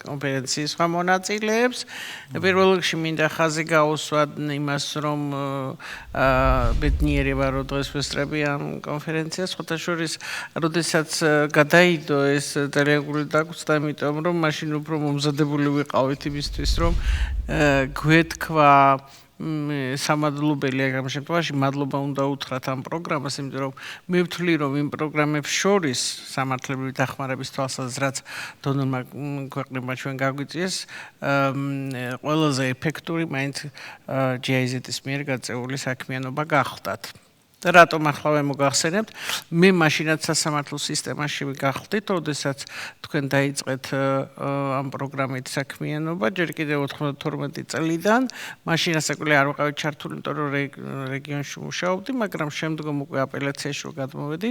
კონფერენციის სხვა მონაწილეებს. პირველ რიგში მინდა ხაზი გაუსვათ იმას, რომ ბედნიერება რომ დღეს ვესწრებიან კონფერენციას, სხვათა შორის, როდესაც გადაიდო ეს დელეგირებული დაგუცდა, იმიტომ რომ მაშინ უფრო მომზადებული ვიყავით იმისთვის, რომ გვეთქვა სამადლობელი ამ შემთხვევაში მადლობა უნდა უთხრათ ამ პროგრამას, იმიტომ რომ მე ვთვლი რომ იმ პროგრამებს შორის სამართლებრივი დახმარების თვალსაზრისით დონორმა ქვეყნებმა ჩვენ გაგვიწიეს ყველაზე ეფექტური მაინც GIZ-ის მიერ გაწეული საქმიანობა გახდათ. რატომ ახლა მოგახსენებთ? მე მაშინაც სასამართლო სისტემაში ვიგახდით, როდესაც თქვენ დაიწყეთ ამ პროგრამით საქმიანობა, ჯერ კიდევ 92 წლიდან, მაშინ ასაკული არ ვიყავით ჩართული, იმიტომ რომ რეგიონში მუშაობდი, მაგრამ შემდგომ უკვე აპელაციაში რო გადმოვედი,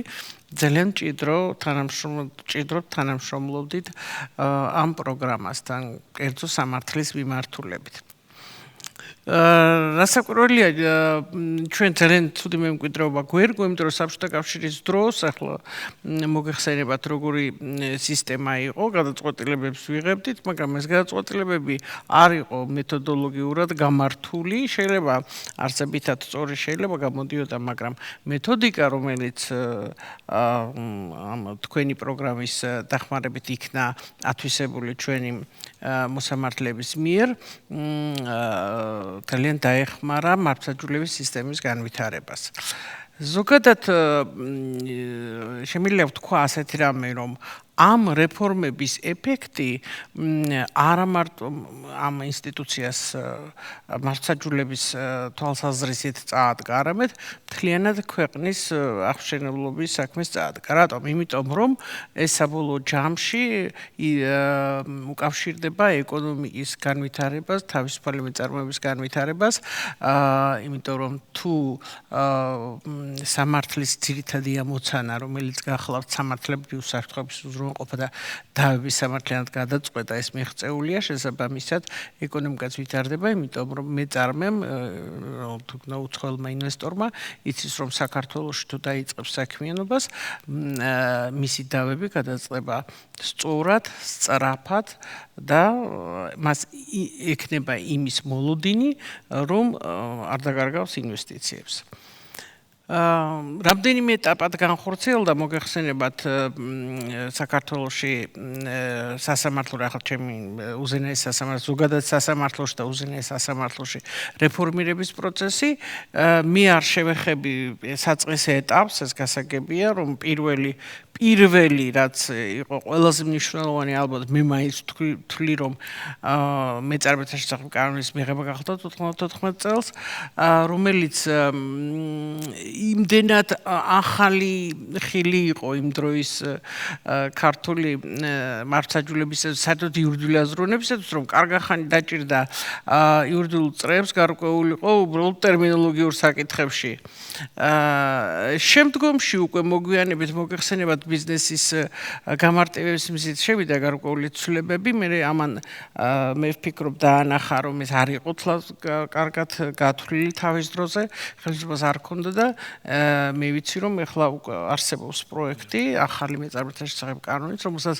ძალიან მჭიდროდ თანამშრომლობდით ამ პროგრამასთან, კერძო სამართლის მიმართულებით. Rasakურველია ჩვენ ძალიან ცუდი მემკვიდრეობა გვერგო, იმიტომ რომ საბჭოთა კავშირის დროს ახლა მოგეხსენებათ როგორი სისტემა იყო, გადაწყვეტილებებს ვიღებდით, მაგრამ ეს გადაწყვეტილებები არ იყო მეთოდოლოგიურად გამართული, შეიძლება არსებითად სწორი შეიძლება გამოდიოდა, მაგრამ მეთოდიკა, რომელიც თქვენი პროგრამის დახმარებით იქნა ათვისებული ჩვენი მოსამართლეების მიერ, ძალიან დაეხმარა მართლმსაჯულების სისტემის განვითარებას. ზოგადად შემიძლია ვთქვა ასეთი რამე, რომ ამ რეფორმების ეფექტი არა მარტო ამ ინსტიტუციას მართლმსაჯულების თვალსაზრისით წაადგა, არამედ მთლიანად ქვეყნის აღმშენებლობის საქმეს წაადგა. რატომ? იმიტომ რომ ეს საბოლოო ჯამში უკავშირდება ეკონომიკის განვითარებას, თავისუფალი მეწარმოების განვითარებას, იმიტომ რომ თუ სამართლის ძირითადი ამოცანა, რომელიც გახლავთ სამართლებრივი უსაფრთხოების უზრუნველყოფა და დავების სამართლიანად გადაწყვეტა, ეს მიღწეულია, შესაბამისად ეკონომიკაც ვითარდება, იმიტომ რომ მეწარმემ უცხოელმა ინვესტორმა იცის, რომ საქართველოში თუ დაიწყებს საქმიანობას, მისი დავები გადაწყდება სწორად, სწრაფად და მას ექნება იმის მოლოდინი, რომ არ დაკარგავს ინვესტიციებს. რამდენიმე ეტაპად განხორციელდა, მოგეხსენებათ საქართველოში სასამართლო ახლა ჩემი უზენაეს სასამართლო, ზოგადად სასამართლოში და უზენაეს სასამართლოში რეფორმირების პროცესი, მე არ შევეხები საწყის ეტაპს, ეს გასაგებია, რომ პირველი რაც იყო ყველაზე მნიშვნელოვანი ალბათ მე მაინც ვთვლი რომ მეწარმეთა შესახებ კანონის მიღება გახდა 94 წელს რომელიც იმდენად ახალი ხილი იყო იმ დროის ქართული მართლმსაჯულების საერთოდ იურიდიული აზროვნებისათვის რომ კარგახანი დაჭირდა იურიდიულ წრეებს გარკვეულიყო უბრალოდ ტერმინოლოგიურ საკითხებში შემდგომში უკვე მოგვიანებით მოგეხსენებათ ბიზნესის გამარტივების მიზეზით შევიდა გარკვეული ცვლილებები მე ამან მე ვფიქრობ დაანახა რომ ეს არ იყო კარგად გათვლილი თავის დროზე ხელისუფლებას არ ქონდა და მე ვიცი რომ ეხლა არსებობს პროექტი ახალი მეწარმეთა შესახებ კანონით რომელსაც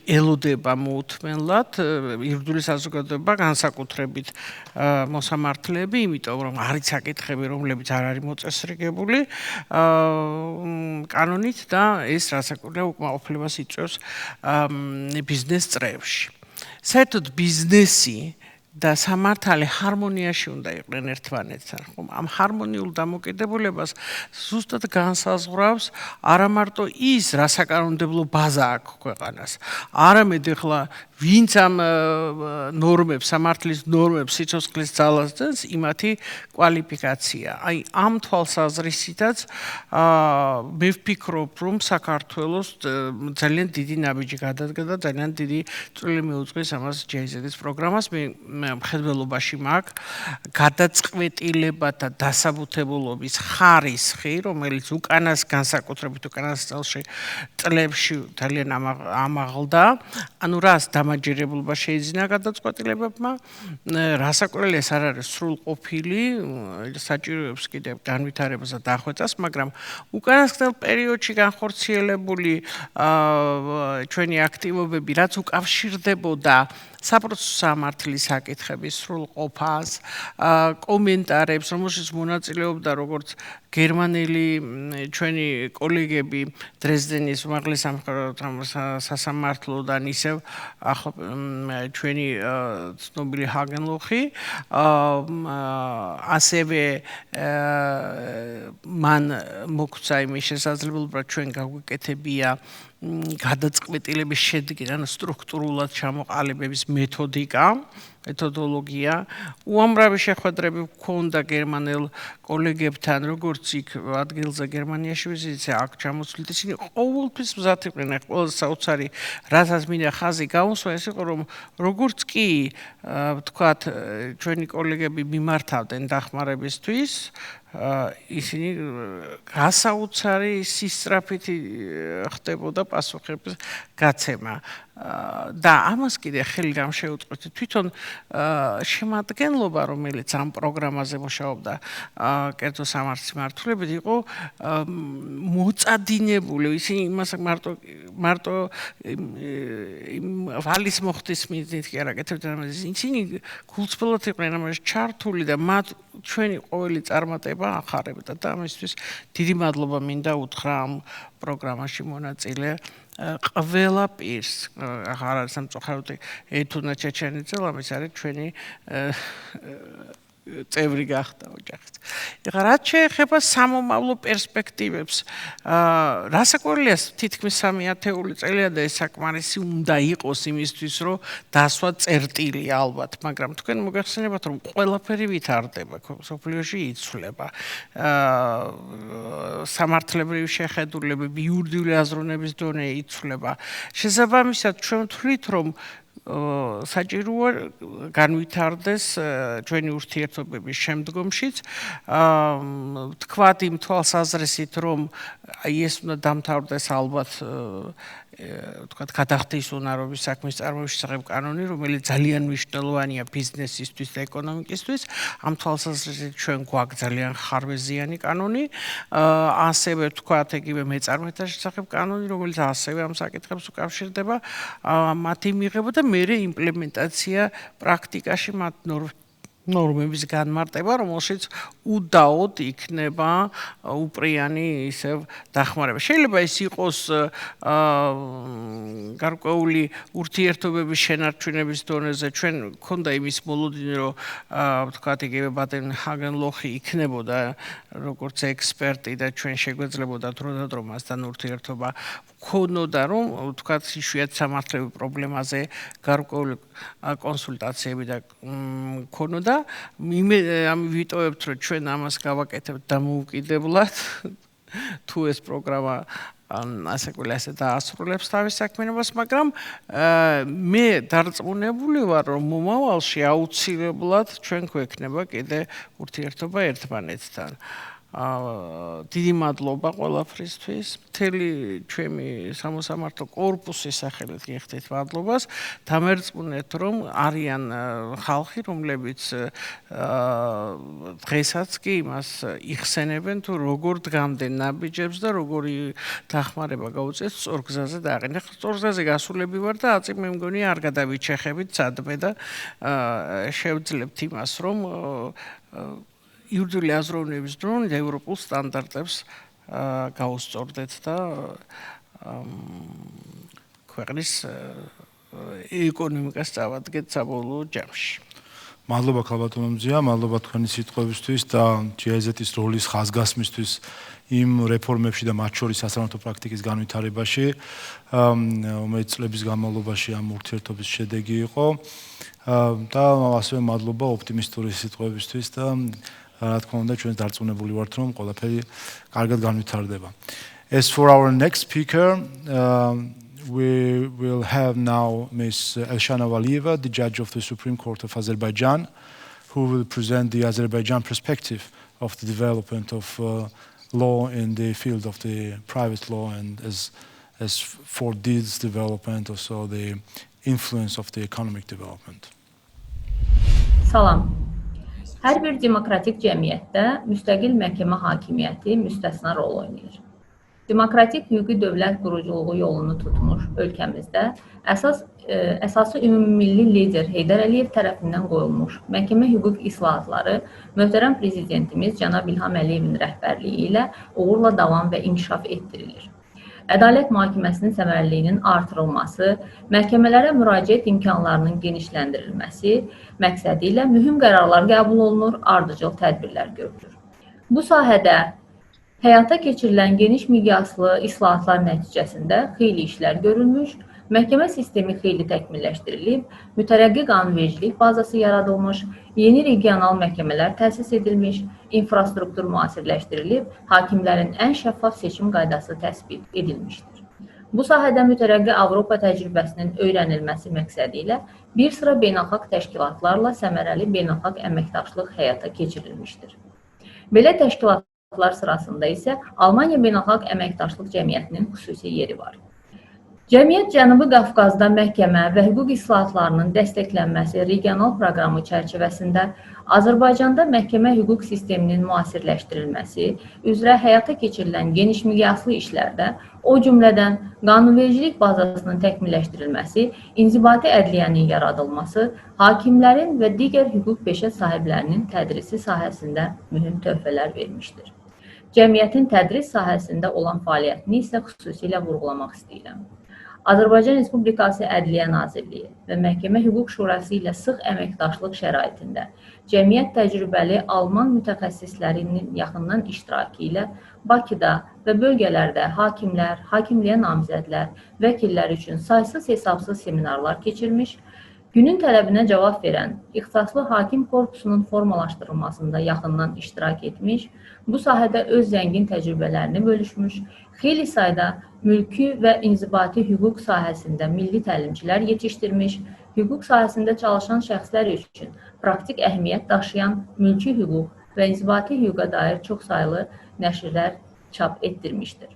ელოდება მოუთმენლად იურიდიული საზოგადოება განსაკუთრებით მოსამართლეები იმიტომ რომ არის საკითხები რომლებიც არ არის მოწესრიგებული კანონით და ეს რასაკვირველია უკმაყოფილებას იწვევს ბიზნეს წრეებში. საერთოდ ბიზნესი და სამართალი ჰარმონიაში უნდა იყვნენ ერთმანეთთან. ამ ჰარმონიულ დამოკიდებულებას ზუსტად განსაზღვრავს არა მარტო ის, რა საკანონმდებლო ბაზა აქვს ქვეყანას, არამედ ეხლა ვინც ამ ნორმებს, სამართლის ნორმებს სიცოცხლის ძალას ძენს, იმათი კვალიფიკაცია. აი ამ თვალსაზრისითაც მე ვფიქრობ, რომ საქართველოს ძალიან დიდი ნაბიჯი გადადგა და ძალიან დიდი წვლილი მიუძღვის ამას GIZ-ის პროგრამას. მე მხედველობაში მაქვს გადაწყვეტილება და დასაბუთებულობის ხარისხი, რომელიც უკანას განსაკუთრებით უკანას წლებში ძალიან ამაღლდა. ანუ რას დამაჯერებლობა შეიძინა გადაწყვეტილებებმა, რასაკვირველია ეს არ არის სრულყოფილი, საჭიროებს კიდევ განვითარებას და დახვეწას, მაგრამ უკანასკნელ პერიოდში განხორციელებული ჩვენი აქტივობები, რაც უკავშირდებოდა საპროცესო სამართლის საკითხების სრულყოფას, კომენტარებს, რომელშიც მონაწილეობდა როგორც გერმანელი ჩვენი კოლეგები დრეზდენის უმაღლეს სასამართლოდან, ისევ ჩვენი ცნობილი ჰაგენლოხი, ასევე მან მოგვცა იმის შესაძლებლობა ჩვენ გაგვიკეთებია გადაწყვეტილების შედგენა, ანუ სტრუქტურულად ჩამოყალიბების მეთოდოლოგია. უამრავი შეხვედრები მქონდა გერმანელ კოლეგებთან, როგორც იქ ადგილზე გერმანიაში ვიზიტზე აქ ჩამოცვლით. ისინი ყოველთვის მზად იყვნენ, ყველაზე საოცარი, რასაც მინდა ხაზი გაუსვა, ეს იყო რომ როგორც კი ვთქვათ, ჩვენი კოლეგები მიმართავდნენ დახმარებისთვის, ისინი გასაოცარი სისწრაფით ხდებოდა პასუხების გაცემა. და ამას კიდე ხელი გამშეუწყეთ თვითონ შემადგენლობა, რომელიც ამ პროგრამაზე მუშაობდა კერძო სამართლის მმართველობით, იყო მოწადინებული. ისინი იმას მარტო ვალის მოხდის მიზნით კი არა კეთებდნენ, ისინი გულწრფელად იყვნენ ამაში ჩართული და მათ ჩვენი ყოველი წარმატება ახარებდა და ამისთვის დიდი მადლობა მინდა უთხრა ამ პროგრამაში მონაწილე ყველა პირს. არ არის სამწუხაროდ ეთუნა ჩეჩენიძე, ამის არის ჩვენი წევრი გახდა ოჯახის. ეხლა რაც შეეხება სამომავლო პერსპექტივებს, რასაკვირველია თითქმის 3 ათეული წელია და ეს საკმარისი უნდა იყოს იმისთვის, რომ დასვა წერტილი ალბათ, მაგრამ თქვენ მოგეხსენებათ, რომ ყველაფერი ვითარდება, სოფლიოში იცვლება. სამართლებრივი შეხედულებები, იურიდიული აზროვნების დონე იცვლება. შესაბამისად, ჩვენ ვთვლით, რომ საჭიროა განვითარდეს ჩვენი ურთიერთობების შემდგომშიც, თქვათ იმ თვალსაზრისით, რომ ეს უნდა დამთავრდეს ალბათ თქვათ გადახდის უნარობის საქმის წარმოების შესახებ კანონი, რომელიც ძალიან მნიშვნელოვანია ბიზნესისთვის და ეკონომიკისთვის. ამ თვალსაზრისით ჩვენ გვაქვს ძალიან ხარვეზიანი კანონი, ასევე თქვათ იგივე მეწარმეთა შესახებ კანონი, რომელიც ასევე ამ საკითხებს უკავშირდება მათი მიღება და მერე იმპლემენტაცია პრაქტიკაში მათ ნორმების განმარტება, რომელშიც უდაოდ იქნება უპრიანი ისევ დახმარება. შეიძლება ეს იყოს გარკვეული ურთიერთობების შენარჩუნების დონეზე. ჩვენ გქონდა იმის მოლოდინი, რომ ვთქვათ, იგივე ბადენ-ჰაგენ-ლოხი იქნებოდა როგორც ექსპერტი და ჩვენ შეგვეძლებოდა დროდადრო მასთან ურთიერთობა გქონოდა, რომ ვთქვათ, იშვიათ სამართლებრივ პრობლემაზე გარკვეული კონსულტაციები და გქონოდა. ვიტოვებთ, რომ ჩვენ ამას გავაკეთებთ დამოუკიდებლად, თუ ეს პროგრამა ასე დაასრულებს თავის საქმიანობას, მაგრამ მე დარწმუნებული ვარ, რომ მომავალში აუცილებლად ჩვენ გვექნება კიდე ურთიერთობა ერთმანეთთან. დიდი მადლობა ყველაფრისთვის. მთელი ჩემი სამოსამართლო კორპუსის სახელით გიხდით მადლობას. დამერწმუნეთ, რომ არიან ხალხი, რომლებიც დღესაც კი იმას იხსენებენ, თუ როგორ დგამდნენ ნაბიჯებს და როგორი დახმარება გაუწიეს სწორ გზაზე დააყენეს. სწორ გზაზე გასულები ვარ და აწი მე მგონი არ გადავიჩეხებით სადმე და შევძლებთ იმას, რომ იურიდიული აზროვნების დრო ევროპულ სტანდარტებს გაუსწორდეთ და ქვეყნის ეკონომიკას წავადგეთ საბოლოო ჯამში. მადლობა ქალბატონო მძია, მადლობა თქვენი სიტყვებისთვის და GIZ-ის როლის ხაზგასმისთვის იმ რეფორმებში და მათ შორის სასამართლო პრაქტიკის განვითარებაში, რომელიც წლების განმავლობაში ამ ურთიერთობის შედეგი იყო და ასევე მადლობა ოპტიმისტური სიტყვებისთვის და რა თქმა უნდა ჩვენ დარწმუნებული ვართ რომ ყველაფერი კარგად განვითარდება. As for our next speaker, we will have now Ms. Elshana Valieva, the judge of the Supreme Court of Azerbaijan, who will present the Azerbaijan perspective of the development of law in the field of the private law and as for this development also the influence of the economic development. Salam. Hər bir demokratik cəmiyyətdə müstəqil məhkəmə hakimiyyəti müstəsna rol oynayır. Demokratik hüquqi dövlət quruculuğu yolunu tutmuş ölkəmizdə əsası ümummilli lider Heydər Əliyev tərəfindən qoyulmuş məhkəmə hüquq islahatları möhtərəm prezidentimiz cənab İlham Əliyevin rəhbərliyi ilə uğurla davam və inkişaf etdirilir. Ədalət mühakiməsinin səmərəliliyinin artırılması, məhkəmələrə müraciət imkanlarının genişləndirilməsi məqsədi ilə mühüm qərarlar qəbul olunur, ardıcıl tədbirlər görülür. Bu sahədə həyata keçirilən geniş miqyaslı islahatlar nəticəsində xeyli işlər görülmüş, məhkəmə sistemi xeyli təkmilləşdirilib, mütərəqqi qanunvericilik bazası yaradılmış, yeni regional məhkəmələr təsis edilmiş, infrastruktur müasirləşdirilib, hakimlərin ən şəffaf seçim qaydası təsbit edilmişdir. Bu sahədə mütərəqqi Avropa təcrübəsinin öyrənilməsi məqsədi ilə bir sıra beynəlxalq təşkilatlarla səmərəli beynəlxalq əməkdaşlıq həyata keçirilmişdir. Belə təşkilatlar sırasında isə Almaniya Beynəlxalq Əməkdaşlıq Cəmiyyətinin xüsusi yeri var. Cəmiyyət Cənubi Qafqazda məhkəmə və hüquq islahatlarının dəstəklənməsi regional proqramı çərçivəsində Azərbaycanda məhkəmə hüquq sisteminin müasirləşdirilməsi üzrə həyata keçirilən genişmiqyaslı işlərdə, o cümlədən qanunvericilik bazasının təkmilləşdirilməsi, inzibati ədliyyənin yaradılması, hakimlərin və digər hüquq peşə sahiblərinin tədrisi sahəsində mühüm töhfələr vermişdir. Cəmiyyətin tədris sahəsində olan fəaliyyətini isə xüsusilə vurğulamaq istəyirəm. Azərbaycan Respublikası Ədliyyə Nazirliyi və Məhkəmə Hüquq Şurası ilə sıx əməkdaşlıq şəraitində cəmiyyət təcrübəli Alman mütəxəssislərinin yaxından iştirakı ilə Bakıda və bölgələrdə hakimlər, hakimliyə namizədlər, vəkillər üçün saysız-hesabsız seminarlar keçirmiş, günün tələbinə cavab verən ixtisaslı hakim korpusunun formalaşdırılmasında yaxından iştirak etmiş, bu sahədə öz zəngin təcrübələrini bölüşmüş, xeyli sayda mülki və inzibati hüquq sahəsində milli təlimçilər yetişdirmiş, hüquq sahəsində çalışan şəxslər üçün praktik əhəmiyyət daşıyan mülki hüquq və inzibati hüquqa dair çoxsaylı nəşrlər çap etdirmişdir.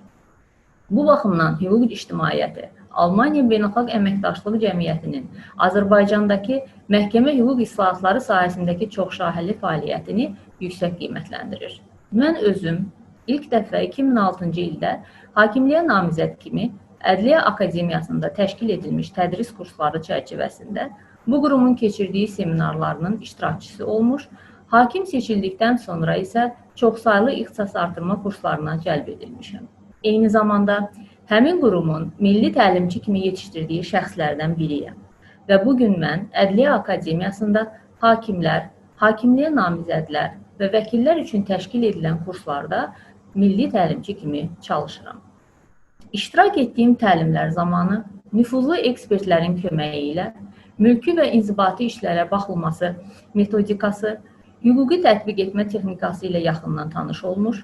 Bu baxımdan hüquq ictimaiyyəti Almaniya Beynəlxalq Əməkdaşlıq Cəmiyyətinin Azərbaycandakı məhkəmə hüquq islahatları sahəsindəki çoxşahelli fəaliyyətini yüksək qiymətləndirir. Mən özüm ilk dəfə 2006-cı ildə hakimliyə namizəd kimi Ədliyyə Akademiyasında təşkil edilmiş tədris kursları çərçivəsində bu qurumun keçirdiyi seminarlarının iştirakçısı olmuş, hakim seçildikdən sonra isə çoxsaylı ixtisas artırma kurslarına cəlb edilmişəm. Eyni zamanda həmin qurumun milli təlimçi kimi yetişdirdiyi şəxslərdən biriyəm və bugün mən Ədliyyə Akademiyasında hakimlər, hakimliyə namizədlər və vəkillər üçün təşkil edilən kurslarda milli təlimçi kimi çalışıram. İştirak etdiyim təlimlər zamanı nüfuzlu ekspertlərin köməyi ilə mülki və inzibati işlərə baxılması metodikası, hüquqi tətbiq etmə texnikası ilə yaxından tanış olmuş,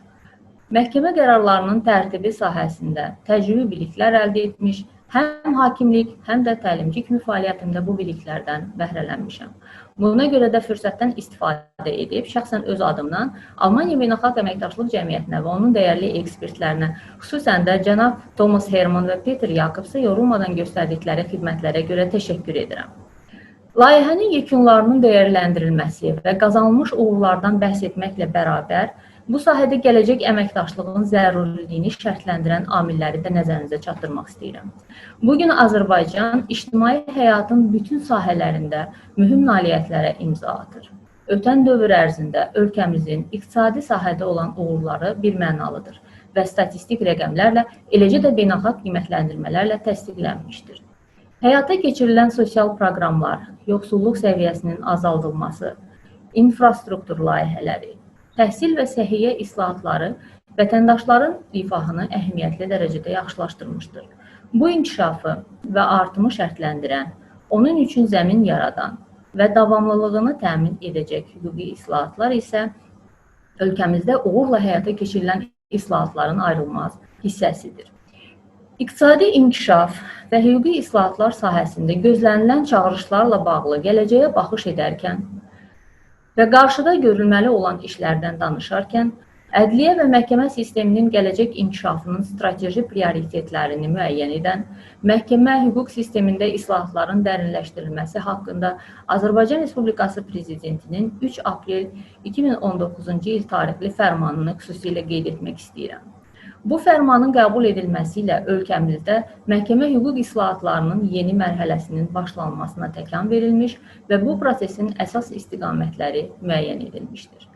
məhkəmə qərarlarının tərtibi sahəsində təcrübi biliklər əldə etmiş, həm hakimlik, həm də təlimçi kimi fəaliyyətimdə bu biliklərdən bəhrələnmişəm. Buna görə də fürsətdən istifadə edib, şəxsən öz adımdan Almaniya Beynəlxalq Əməkdaşlıq Cəmiyyətinə və onun dəyərli ekspertlərinə, xüsusən də cənab Thomas Herman və Peter Jakobsa yorulmadan göstərdikləri xidmətlərə görə təşəkkür edirəm. Layihənin yekunlarının dəyərləndirilməsi və qazanılmış uğurlardan bəhs etməklə bərabər, bu sahədə gələcək əməkdaşlığın zərurliyini şərtləndirən amilləri də nəzərinizə çatdırmaq istəyirəm. Bugün Azərbaycan ictimai həyatın bütün sahələrində mühüm nailiyyətlərə imza atır. Ötən dövr ərzində ölkəmizin iqtisadi sahədə olan uğurları birmənalıdır və statistik rəqəmlərlə, eləcə də beynəlxalq qiymətləndirmələrlə təsdiqlənmişdir. Həyata keçirilən sosial proqramlar, yoxsulluq səviyyəsinin azaldılması, infrastruktur layihələri, təhsil və səhiyyə islahatları vətəndaşların rifahını əhəmiyyətli dərəcədə yaxşılaşdırmışdır. Bu inkişafı və artımı şərtləndirən, onun üçün zəmin yaradan və davamlılığını təmin edəcək hüquqi islahatlar isə ölkəmizdə uğurla həyata keçirilən islahatların ayrılmaz hissəsidir. İqtisadi inkişaf və hüquqi islahatlar sahəsində gözlənilən çağırışlarla bağlı gələcəyə baxış edərkən və qarşıda görülməli olan işlərdən danışarkən, ədliyyə və məhkəmə sisteminin gələcək inkişafının strateji prioritetlərini müəyyən edən, məhkəmə hüquq sistemində islahatların dərinləşdirilməsi haqqında Azərbaycan Respublikası Prezidentinin 3 aprel 2019-cu il tarixli fərmanını xüsusilə qeyd etmək istəyirəm. Bu fərmanın qəbul edilməsi ilə ölkəmizdə məhkəmə hüquq islahatlarının yeni mərhələsinin başlanmasına təkan verilmiş və bu prosesin əsas istiqamətləri müəyyən edilmişdir.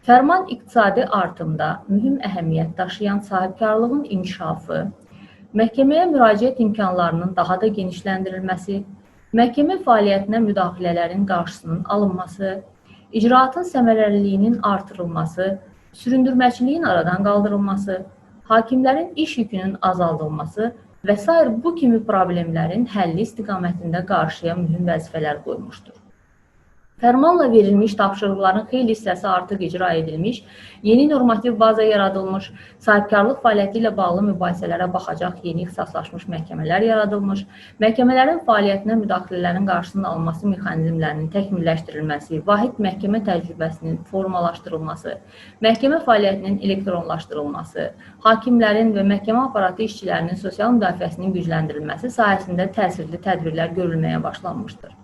Fərman iqtisadi artımda mühüm əhəmiyyət daşıyan sahibkarlığın inkişafı, məhkəməyə müraciət imkanlarının daha da genişləndirilməsi, məhkəmə fəaliyyətinə müdaxilələrin qarşısının alınması, icraatın səmərəliliyinin artırılması, süründürməçiliyin aradan qaldırılması, hakimlərin iş yükünün azaldılması və s. bu kimi problemlərin həlli istiqamətində qarşıya mühüm vəzifələr qoymuşdur. Fərmanla verilmiş tapşırıqların xeyli hissəsi artıq icra edilmiş, yeni normativ baza yaradılmış, sahibkarlıq fəaliyyəti ilə bağlı mübahisələrə baxacaq yeni ixtisaslaşmış məhkəmələr yaradılmış, məhkəmələrin fəaliyyətinə müdaxilələrin qarşısının alınması mexanizmlərinin təkmilləşdirilməsi, vahid məhkəmə təcrübəsinin formalaşdırılması, məhkəmə fəaliyyətinin elektronlaşdırılması, hakimlərin və məhkəmə aparatı işçilərinin sosial müdafiəsinin gücləndirilməsi sahəsində təsirli tədbirlər görülməyə başlanmışdır.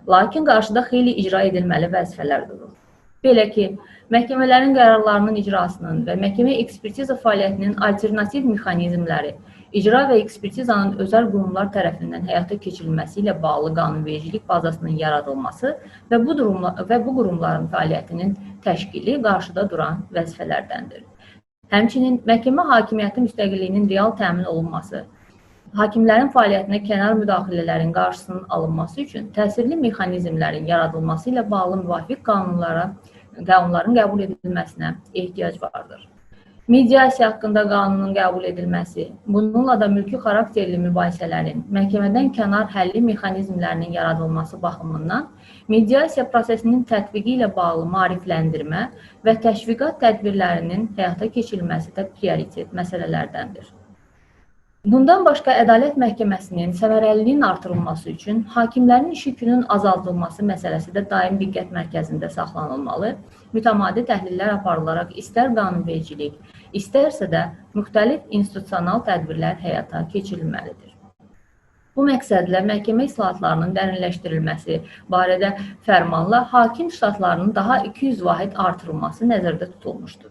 Lakin qarşıda xeyli icra edilməli vəzifələr durur. Belə ki, məhkəmələrin qərarlarının icrasının və məhkəmə ekspertiza fəaliyyətinin alternativ mexanizmləri, icra və ekspertizanın özəl qurumlar tərəfindən həyata keçirilməsi ilə bağlı qanunvericilik bazasının yaradılması və bu qurumların fəaliyyətinin təşkili qarşıda duran vəzifələrdəndir. Həmçinin məhkəmə hakimiyyəti müstəqilliyinin real təmin olunması, hakimlərin fəaliyyətinə kənar müdaxilələrin qarşısının alınması üçün təsirli mexanizmlərin yaradılması ilə bağlı müvafiq qanunların qəbul edilməsinə ehtiyac vardır. Mediasiya haqqında qanunun qəbul edilməsi, bununla da mülki xarakterli mübahisələrin məhkəmədən kənar həlli mexanizmlərinin yaradılması baxımından mediasiya prosesinin tətbiqi ilə bağlı maarifləndirmə və təşviqat tədbirlərinin həyata keçirilməsi də prioritet məsələlərdəndir. Bundan başqa Ədalət Məhkəməsinin səmərəliliyin artırılması üçün hakimlərin iş yükünün azaldılması məsələsi də daim diqqət mərkəzində saxlanılmalı, mütəmadi təhlillər aparılaraq istər qanunvericilik, istərsə də müxtəlif institusional tədbirlər həyata keçirilməlidir. Bu məqsədlə məhkəmə islahatlarının dərinləşdirilməsi barədə fərmanla hakim ştatlarının daha 200 vahid artırılması nəzərdə tutulmuşdur.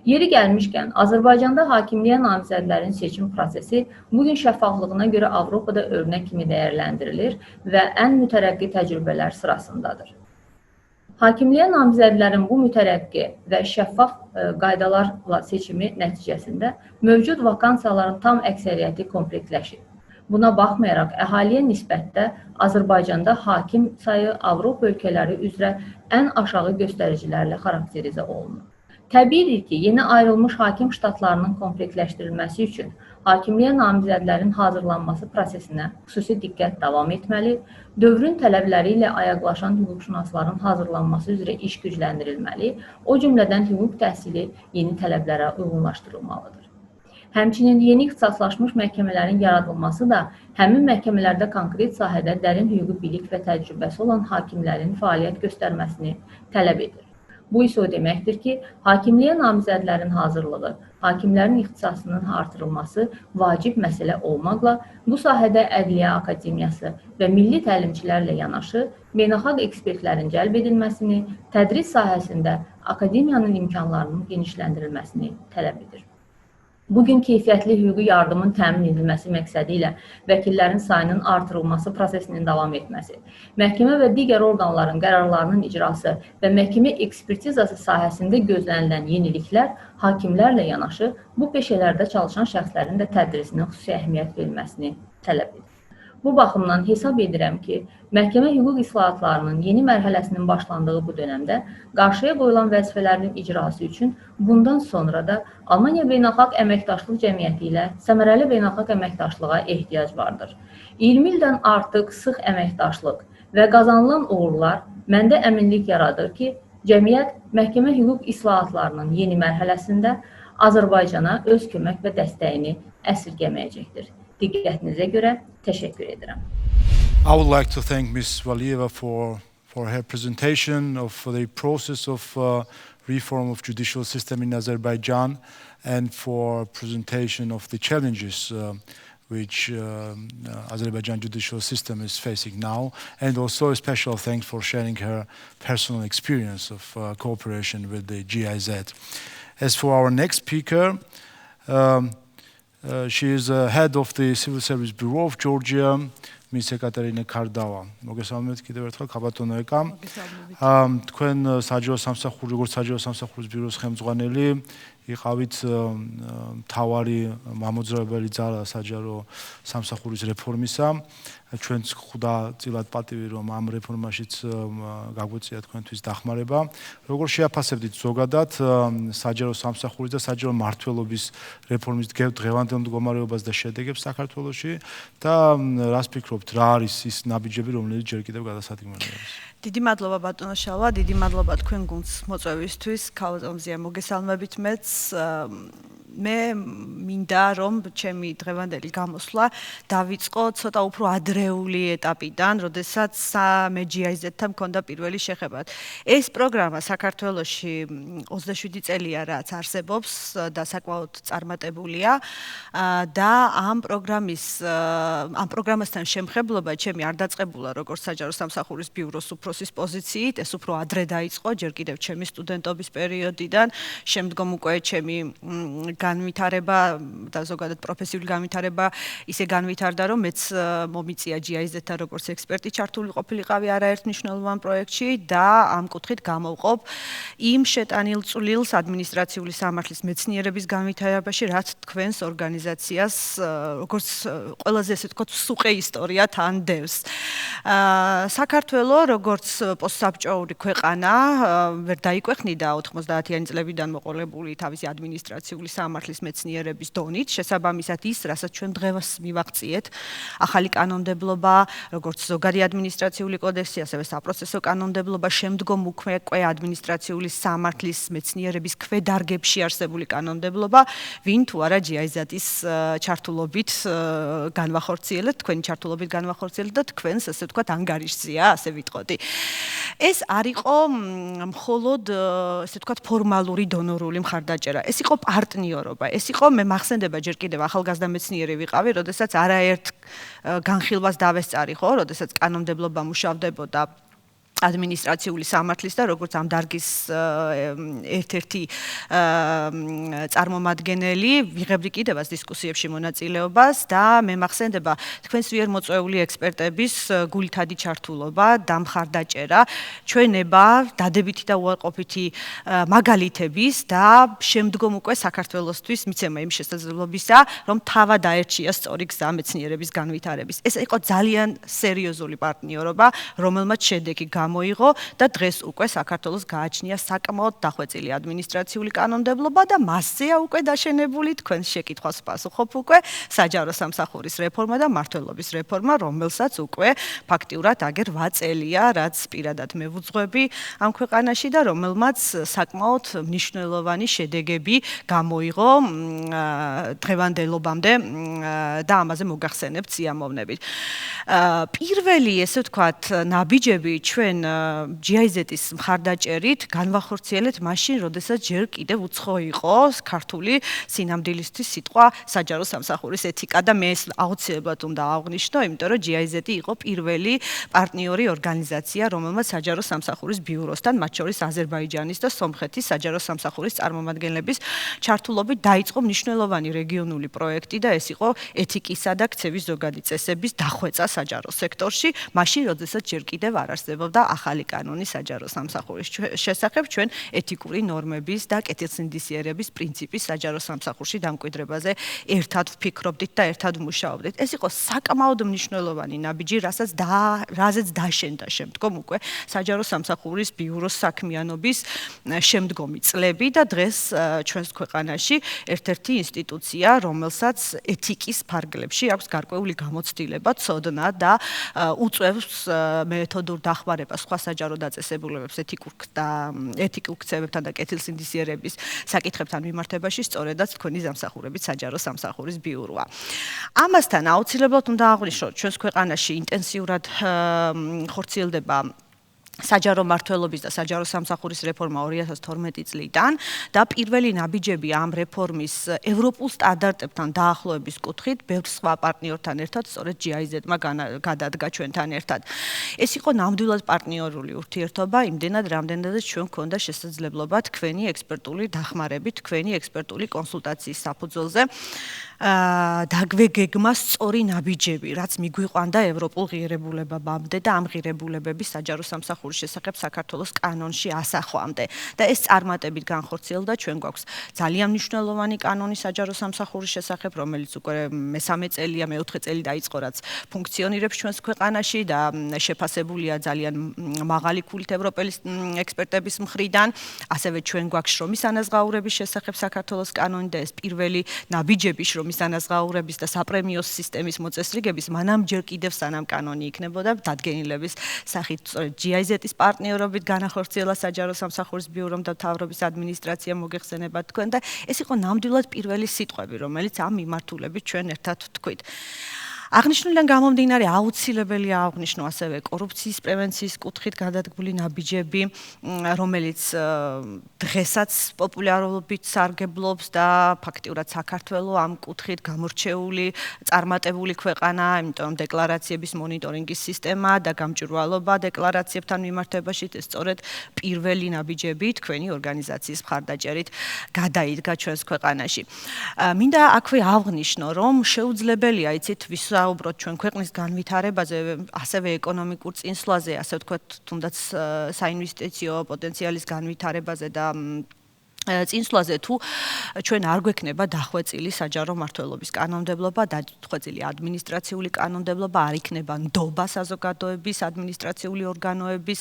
Yeri gəlmişkən, Azərbaycanda hakimliyə namizədlərin seçim prosesi bugün şəffaflığına görə Avropada örnək kimi dəyərləndirilir və ən mütərəqqi təcrübələr sırasındadır. Hakimliyə namizədlərin bu mütərəqqi və şəffaf qaydalarla seçimi nəticəsində mövcud vakansiyaların tam əksəriyyəti komplektləşib. Buna baxmayaraq, əhaliyə nisbətdə Azərbaycanda hakim sayı Avropa ölkələri üzrə ən aşağı göstəricilərlə xarakterizə olunur. Təbiidir ki, yeni ayrılmış hakim ştatlarının komplektləşdirilməsi üçün hakimliyə namizədlərin hazırlanması prosesinə xüsusi diqqət davam etməli, dövrün tələbləri ilə ayaqlaşan hüquqşünasların hazırlanması üzrə iş gücləndirilməli, o cümlədən hüquq təhsili yeni tələblərə uyğunlaşdırılmalıdır. Həmçinin yeni ixtisaslaşmış məhkəmələrin yaradılması da həmin məhkəmələrdə konkret sahədə dərin hüquqi bilik və təcrübəsi olan hakimlərin fəaliyyət göstərməsini tələb edir. Bu isə o deməkdir ki, hakimliyə namizədlərin hazırlığı, hakimlərin ixtisasının artırılması vacib məsələ olmaqla, bu sahədə Ədliyyə Akademiyası və milli təlimçilərlə yanaşı, beynəlxalq ekspertlərin cəlb edilməsini, tədris sahəsində akademiyanın imkanlarının genişləndirilməsini tələb edir. Bugün keyfiyyətli hüquqi yardımın təmin edilməsi məqsədi ilə vəkillərin sayının artırılması prosesinin davam etməsi, məhkəmə və digər orqanların qərarlarının icrası və məhkəmə ekspertizası sahəsində gözlənilən yeniliklər hakimlərlə yanaşı, bu peşələrdə çalışan şəxslərin də tədrisinə xüsusi əhəmiyyət verilməsini tələb edir. Bu baxımdan hesab edirəm ki, məhkəmə hüquq islahatlarının yeni mərhələsinin başlandığı bu dönəmdə qarşıya qoyulan vəzifələrin icrası üçün bundan sonra da Almaniya Beynəlxalq Əməkdaşlıq Cəmiyyəti ilə səmərəli beynəlxalq əməkdaşlığa ehtiyac vardır. 20 ildən artıq sıx əməkdaşlıq və qazanılan uğurlar məndə əminlik yaradır ki, cəmiyyət məhkəmə hüquq islahatlarının yeni mərhələsində Azərbaycana öz kömək və dəstəyini əsirgəməyəcəkdir. Diqqətinizə görə təşəkkür edirəm. I would like to thank Ms. Valieva for her presentation of the process of reform of judicial system in Azerbaijan and for presentation of the challenges which Azerbaijan judicial system is facing now, and also a special thanks for sharing her personal experience of cooperation with the GIZ. As for our next speaker, she is head of the Civil Service Bureau of Georgia, Ms. Ekaterina Kardava. მოგესალმებით კიდევ ერთხელ ქაბატონო ეკა. თქვენ საჯარო სამსახური, როგორც საჯარო სამსახურის ბიუროს ხელმძღვანელი, იყავით მთავარი მამოძრავებელი ძალა საჯარო სამსახურის რეფორმისა. ჩვენც ხვდა წილად პატივი, რომ ამ რეფორმაშიც გაგვეწია თქვენთვის დახმარება. როგორ შეაფასებდით ზოგადად საჯარო სამსახურის და საჯარო მმართველობის რეფორმის დღევანდელ მდგომარეობას და შედეგებს საქართველოში და რას ფიქრობთ, რა არის ის ნაბიჯები, რომლებიც ჯერ კიდევ გადასადგმელი არის? დიდი მადლობა ბატონო შალვა, დიდი მადლობა თქვენ გუნდს მოწვევისთვის, ქალბატონზია მოგესალმებით მეც. მე მინდა რომ ჩემი დღევანდელი გამოსვლა დავიწყო ცოტა უფრო ადრეული ეტაპიდან, როდესაც მე GIZ-თან მქონდა პირველი შეხება. ეს პროგრამა საქართველოში 27 წელია რაც არსებობს და საკმაოდ წარმატებულია და ამ პროგრამასთან შემხებლობა ჩემი არ დაწყებულა როგორც საჯარო სამსახურის ბიუროს უფროსის პოზიციით, ეს უფრო ადრე დაიწყო, ჯერ კიდევ ჩემი სტუდენტობის პერიოდიდან, შემდგომ უკვე ჩემი განვითარება და ზოგადად პროფესიული განვითარება ისე განვითარდა, რომ მეც მომიწია GIZ-თან როგორც ექსპერტი ჩართული ყოფილიყავი არაერთ მნიშვნელოვან პროექტში და ამ კუთხით გამოვყოფ იმ შეტანილ წვლილს ადმინისტრაციული სამართლის მეცნიერების განვითარებაში, რაც თქვენს ორგანიზაციას როგორც ყველაზე ესე ვთქვათ სუყე ისტორია თან დევს. საქართველო როგორც პოსტსაბჭოური ქვეყანა ვერ დაიკვეხნიდა 90-იანი წლებიდან მოყოლებული თავისი ადმინისტრაციული სამართლის მეცნიერების დონით, შესაბამისად ის, რასაც ჩვენ დღეს მივაღწიეთ, ახალი კანონმდებლობა, როგორც ზოგადი ადმინისტრაციული კოდექსი, ასევე საპროცესო კანონმდებლობა, შემდგომ უკვე ადმინისტრაციული სამართლის მეცნიერების ქვედარგებში არსებული კანონმდებლობა, ვინ თუ არა GIZ-ის ჩართულობით განვახორციელეთ, თქვენი ჩართულობით განვახორციელეთ და თქვენს, ასე ვთქვათ, ანგარიშზეა, ასე ვიტყოდი. ეს არ იყო მხოლოდ, ასე ვთქვათ, ფორმალური დონორული მხარდაჭერა. ეს იყო პარტნიორობა. ეს იყო მე მახსენდება ჯერ კიდევ ახალგაზრდა მეცნიერი ვიყავი, როდესაც არაერთ განხილვას დავესწარი, ხო, როდესაც კანონმდებლობა მუშავდებოდა ადმინისტრაციული სამართლის და როგორც ამ დარგის ერთ-ერთი წარმომადგენელი ვიღებდი კიდევაც დისკუსიებში მონაწილეობას და მე მახსენდება თქვენს მიერ მოწვეული ექსპერტების გულითადი ჩართულობა და მხარდაჭერა ჩვენება დადებითი და უარყოფითი მაგალითების და შემდგომ უკვე საქართველოსთვის მიცემა იმ შესაძლებლობისა რომ თავად აერჩია სწორი გზა მეცნიერების განვითარების. ეს იყო ძალიან სერიოზული პარტნიორობა, რომელმაც შედეგი მოიღო და დღეს უკვე საქართველოს გააჩნია საკმაოდ დახვეწილი ადმინისტრაციული კანონმდებლობა და მასზეა უკვე დაშენებული თქვენს შეკითხვას პასუხობ უკვე საჯარო სამსახურის რეფორმა და მმართველობის რეფორმა, რომელსაც უკვე ფაქტიურად აგერ 8 წელია, რაც პირადად მე ვუძღვები ამ ქვეყანაში და რომელმაც საკმაოდ მნიშვნელოვანი შედეგები გამოიღო დღევანდელობამდე და ამაზე მოგახსენებთ სიამოვნებით. პირველი, ესე ვთქვათ, ნაბიჯები ჩვენ GIZ-ის მხარდაჭერით განვახორციელეთ მაშინ, როდესაც ჯერ კიდევ უცხო იყო ქართული სინამდვილისთვის სიტყვა საჯარო სამსახურის ეთიკა და მე ეს აუცილებლად უნდა აღვნიშნო, იმიტომ რომ GIZ იყო პირველი პარტნიორი ორგანიზაცია, რომელმაც საჯარო სამსახურის ბიუროსთან, მათ შორის აზერბაიჯანის და სომხეთის საჯარო სამსახურის წარმომადგენლების ჩართულობით დაიწყო მნიშვნელოვანი რეგიონული პროექტი და ეს იყო ეთიკისა და ქცევის ზოგადი წესების დახვეწა საჯარო სექტორში, მაშინ, როდესაც ჯერ კიდევ არ არსებობდა ახალი კანონი საჯარო სამსახურის შესახებ ჩვენ ეთიკური ნორმების და კეთილსინდისიერების პრინციპის საჯარო სამსახურში დამკვიდრებაზე ერთად ვფიქრობდით და ერთად ვმუშაობდით. ეს იყო საკმაოდ მნიშვნელოვანი ნაბიჯი, რაზეც დაშენდა შემდგომ უკვე საჯარო სამსახურის ბიუროს საქმიანობის შემდგომი წლები და დღეს ჩვენს ქვეყანაში ერთ-ერთი ინსტიტუცია, რომელსაც ეთიკის ფარგლებში აქვს გარკვეული გამოცდილება, ცოდნა და უწევს მეთოდურ დახმარებას სხვა საჯარო დაწესებულებებს ეთიკურ ქცევებთან და კეთილსინდისიერების საკითხებთან მიმართებაში, სწორედაც თქვენი დამსახურებით საჯარო სამსახურის ბიუროა. ამასთან აუცილებლად უნდა აღვნიშნოთ, ჩვენს ქვეყანაში ინტენსიურად ხორციელდება საჯარო მმართველობის და საჯარო სამსახურის რეფორმა 2012 წლიდან და პირველი ნაბიჯები ამ რეფორმის ევროპულ სტანდარტებთან დაახლოების კუთხით ბევრ სხვა პარტნიორთან ერთად სწორედ GIZ-მა გადადგა ჩვენთან ერთად. ეს იყო ნამდვილად პარტნიორული ურთიერთობა, იმდენად რამდენადაც ჩვენ გვქონდა შესაძლებლობა თქვენი ექსპერტული დახმარებით, თქვენი ექსპერტული კონსულტაციის საფუძველზე დაგვეგეგმა სწორი ნაბიჯები, რაც მიგვიყვანდა ევროპულ ღირებულებებამდე და ამ ღირებულებების საჯარო სამსახურის შესახებ საქართველოს კანონში ასახვამდე. და ეს წარმატებით განხორციელდა, ჩვენ გვაქვს ძალიან მნიშვნელოვანი კანონი საჯარო სამსახურის შესახებ, რომელიც უკვე მე-3 წელია, მე-4 წელი დაიწყო, რაც ფუნქციონირებს ჩვენს ქვეყანაში და შეფასებულია ძალიან მაღალი ქულით ევროპელი ექსპერტების მხრიდან. ასევე ჩვენ გვაქვს შრომის ანაზღაურების შესახებ საქართველოს კანონი და ეს პირველი ნაბიჯები შრომის ანაზღაურების და საპრემიო სისტემის მოწესრიგების მანამ ჯერ კიდევ სანამ კანონი იქნებოდა დადგენილების სახით GIZ-ის პარტნიორობით განახორციელა საჯარო სამსახურის ბიურომ და მთავრობის ადმინისტრაციამ მოგეხსენებათ თქვენ და ეს იყო ნამდვილად პირველი სიტყვები, რომელიც ამ მიმართულებით ჩვენ ერთად ვთქვით. აღნიშნულიდან გამომდინარე აუცილებელია აღვნიშნო ასევე კორუფციის პრევენციის კუთხით გადადგმული ნაბიჯები, რომელიც დღესაც პოპულარობით სარგებლობს და ფაქტიურად საქართველოს ამ კუთხით გამორჩეული, წარმატებული ქვეყანაა, იმიტომ დეკლარაციების მონიტორინგის სისტემა და გამჭვირვალობა დეკლარაციებთან მიმართებაში ეს სწორედ პირველი ნაბიჯები თქვენი ორგანიზაციის მხარდაჭერით გადაიდგა ჩვენს ქვეყანაში. მინდა აქვე აღვნიშნო, რომ შეუძლებელია იცით ვისაუბროთ ჩვენ ქვეყნის განვითარებაზე, ასევე ეკონომიკურ წინსვლაზე, ასე ვთქვათ, თუნდაც საინვესტიციო პოტენციალის განვითარებაზე და წინსვლაზე თუ ჩვენ არ გვექნება დახვეწილი საჯარო მმართველობის კანონმდებლობა, დახვეწილი ადმინისტრაციული კანონმდებლობა, არ იქნება ნდობა საზოგადოების ადმინისტრაციული ორგანოების,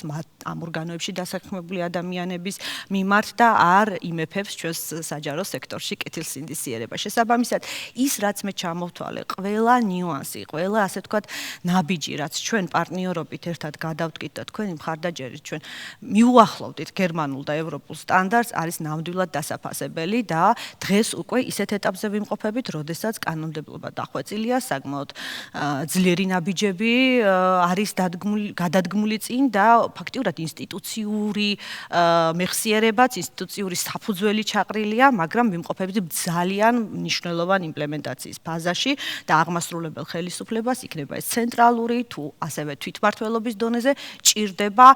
ამ ორგანოებში დასაქმებული ადამიანების მიმართ და არ იმეფებს ჩვენს საჯარო სექტორში კეთილსინდისიერება. შესაბამისად, ის რაც მე ჩამოვთვალე, ყველა ნიუანსი, ყველა ასე ვთქვათ ნაბიჯი, რაც ჩვენ პარტნიორობით ერთად გადავდგით და თქვენი მხარდაჭერით ჩვენ მიუახლოვდით გერმანულ და ევროპულ სტანდარტს, არის ნამდვილად დასაფასებელი და დღეს უკვე ისეთ ეტაპზე ვიმყოფებით, როდესაც კანონმდებლობა დახვეწილია, საკმაოდ ძლიერი ნაბიჯები არის გადადგმული წინ და ფაქტიურად ინსტიტუციური მეხსიერებაც, ინსტიტუციური საფუძველი ჩაყრილია, მაგრამ ვიმყოფებით ძალიან მნიშვნელოვან იმპლემენტაციის ფაზაში და აღმასრულებელ ხელისუფლებას იქნება ეს ცენტრალური თუ ასევე თვითმმართველობის დონეზე ჭირდება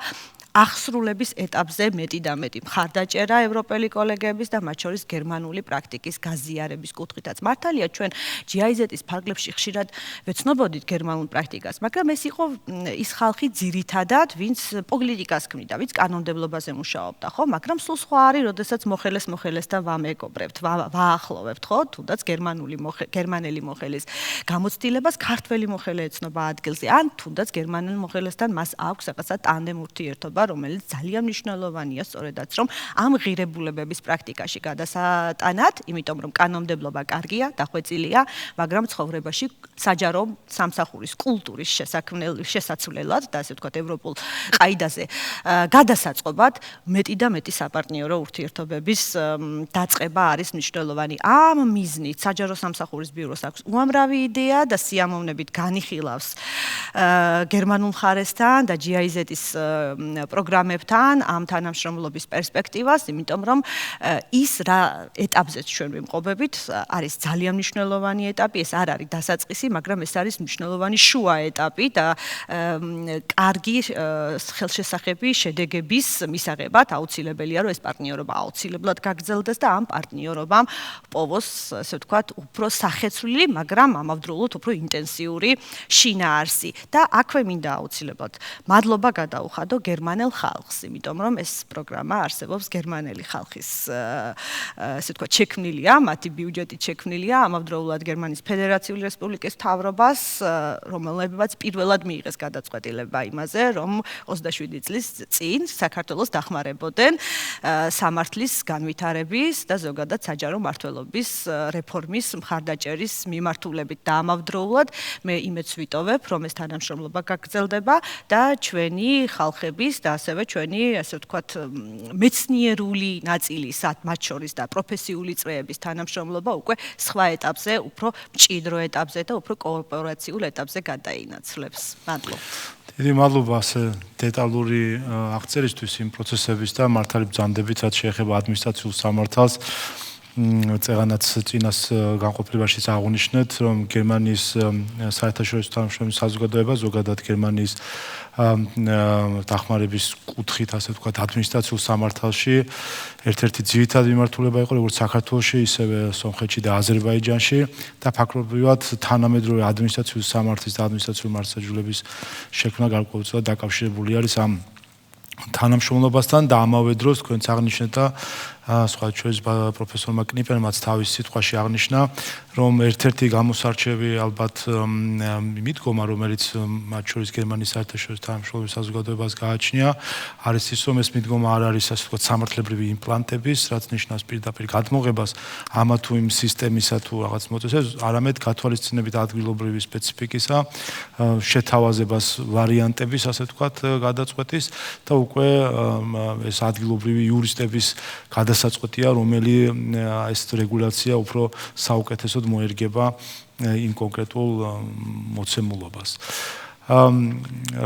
აღსრულების ეტაპზე მეტი და მეტი მხარდაჭერა ევროპელი კოლეგების და მათ შორის გერმანული პრაქტიკის გაზიარების კუთხითაც. მართალია ჩვენ GIZ-ის ფარგლებში ხშირად ვეცნობოდით გერმანულ პრაქტიკას, მაგრამ ეს იყო ის ხალხი ძირითადად, ვინც პოლიტიკას ქმნიდა, ვინც კანონმდებლობაზე მუშაობდა, ხო? მაგრამ სულ სხვა არის, როდესაც მოხელესთან ვამეგობრებთ, ვაახლოვებთ, ხო? თუნდაც გერმანელი მოხელის გამოცდილებას ქართველი მოხელე ეცნობა ადგილზე, ან თუნდაც გერმანელ მოხელესთან მას აქვს რაღაცა ტანდემ ურთიერთობა, რომელიც ძალიან მნიშვნელოვანია, სწორედაც რომ ამ ღირებულებების პრაქტიკაში გადასატანად, იმიტომ რომ კანონმდებლობა კარგია, დახვეწილია, მაგრამ ცხოვრებაში საჯარო სამსახურის კულტურის შესაცვლელად და ასე ვთქვათ ევროპულ ყაიდაზე გადასაწყობად მეტი და მეტი საპარტნიორო ურთიერთობების დაწყება არის მნიშვნელოვანი. ამ მიზნით საჯარო სამსახურის ბიუროს აქვს უამრავი იდეა და სიამოვნებით განიხილავს გერმანულ მხარესთან და GIZ-ის პროგრამებთან ამ თანამშრომლობის პერსპექტივას, იმიტომ რომ ის რა ეტაპზეც ჩვენ ვიმყოფებით, არის ძალიან მნიშვნელოვანი ეტაპი, ეს არ არის დასაწყისი, მაგრამ ეს არის მნიშვნელოვანი შუა ეტაპი და კარგი ხელშესახები შედეგების მისაღებად აუცილებელია, რომ ეს პარტნიორობა აუცილებლად გაგრძელდეს და ამ პარტნიორობამ პოვოს, ასე ვთქვათ, უფრო სახეცვლილი, მაგრამ ამავდროულად უფრო ინტენსიური შინაარსი და აქვე მინდა აუცილებლად მადლობა გადაუხადო გერმანელ ხალხს, იმიტომ რომ ეს პროგრამა არსებობს გერმანელი ხალხის, ასე ვთქვათ, შექმნილია, მათი ბიუჯეტით შექმნილია, ამავდროულად გერმანიის ფედერაციული რესპუბლიკის მთავრობას, რომელებაც პირველად მიიღეს გადაწყვეტილება იმაზე, რომ 27 წლის წინ საქართველოს დახმარებოდნენ სამართლის განვითარების და ზოგადად საჯარო მმართველობის რეფორმის მხარდაჭერის მიმართულებით და ამავდროულად მე იმედს ვიტოვებ, რომ ეს თანამშრომლობა გაგრძელდება და ჩვენი ხალხების და ასევე ჩვენი, ასე ვთქვათ, მეცნიერული ნაწილის, მათ შორის და პროფესიული წრეების თანამშრომლობა უკვე სხვა ეტაპზე, უფრო მჭიდრო ეტაპზე და უფრო კოოპერაციულ ეტაპზე გადაინაცვლებს. მადლობა. დიდი მადლობა ასე დეტალური აღწერისთვის იმ პროცესების და მართალი ბრძანდებით, რაც შეეხება ადმინისტრაციულ სამართალს. წეგანაც წინას განყოფილებაშიც აღნიშნეთ, რომ გერმანიის საერთაშორისო თანამშრომლობის საზოგადოება ზოგადად გერმანიის დახმარების კუთხით, ასე ვთქვათ, ადმინისტრაციულ სამართალში ერთ-ერთი ძირითადი მიმართულება იყო როგორც საქართველოში, ისევე სომხეთში და აზერბაიჯანში და ფაქტობრივად თანამედროვე ადმინისტრაციული სამართლის და ადმინისტრაციული მართლმსაჯულების შექმნა გარკვეულწილად დაკავშირებული არის ამ თანამშრომლობასთან და ამავე დროს თქვენც აღნიშნეთ და სხვა ჩვენს პროფესორმა კნიპერმაც თავის სიტყვაში აღნიშნა, რომ ერთ-ერთი გამოსარჩევი ალბათ მიდგომა, რომელიც მათ შორის გერმანიის საერთაშორისო თანამშრომლობის საზოგადოებას გააჩნია, არის ის, რომ ეს მიდგომა არ არის, ასე ვთქვათ, სამართლებრივი იმპლანტების, რაც ნიშნავს პირდაპირ გადმოღებას ამა თუ იმ სისტემისა თუ რაღაც მოწესებს, არამედ გათვალისწინებით ადგილობრივი სპეციფიკისა, შეთავაზებას ვარიანტების, ასე ვთქვათ, გადაწყვეტის და უკვე ეს ადგილობრივი იურისტების გადასაწყვეტია, რომელი ეს რეგულაცია უფრო საუკეთესოდ მოერგება იმ კონკრეტულ მოცემულობას.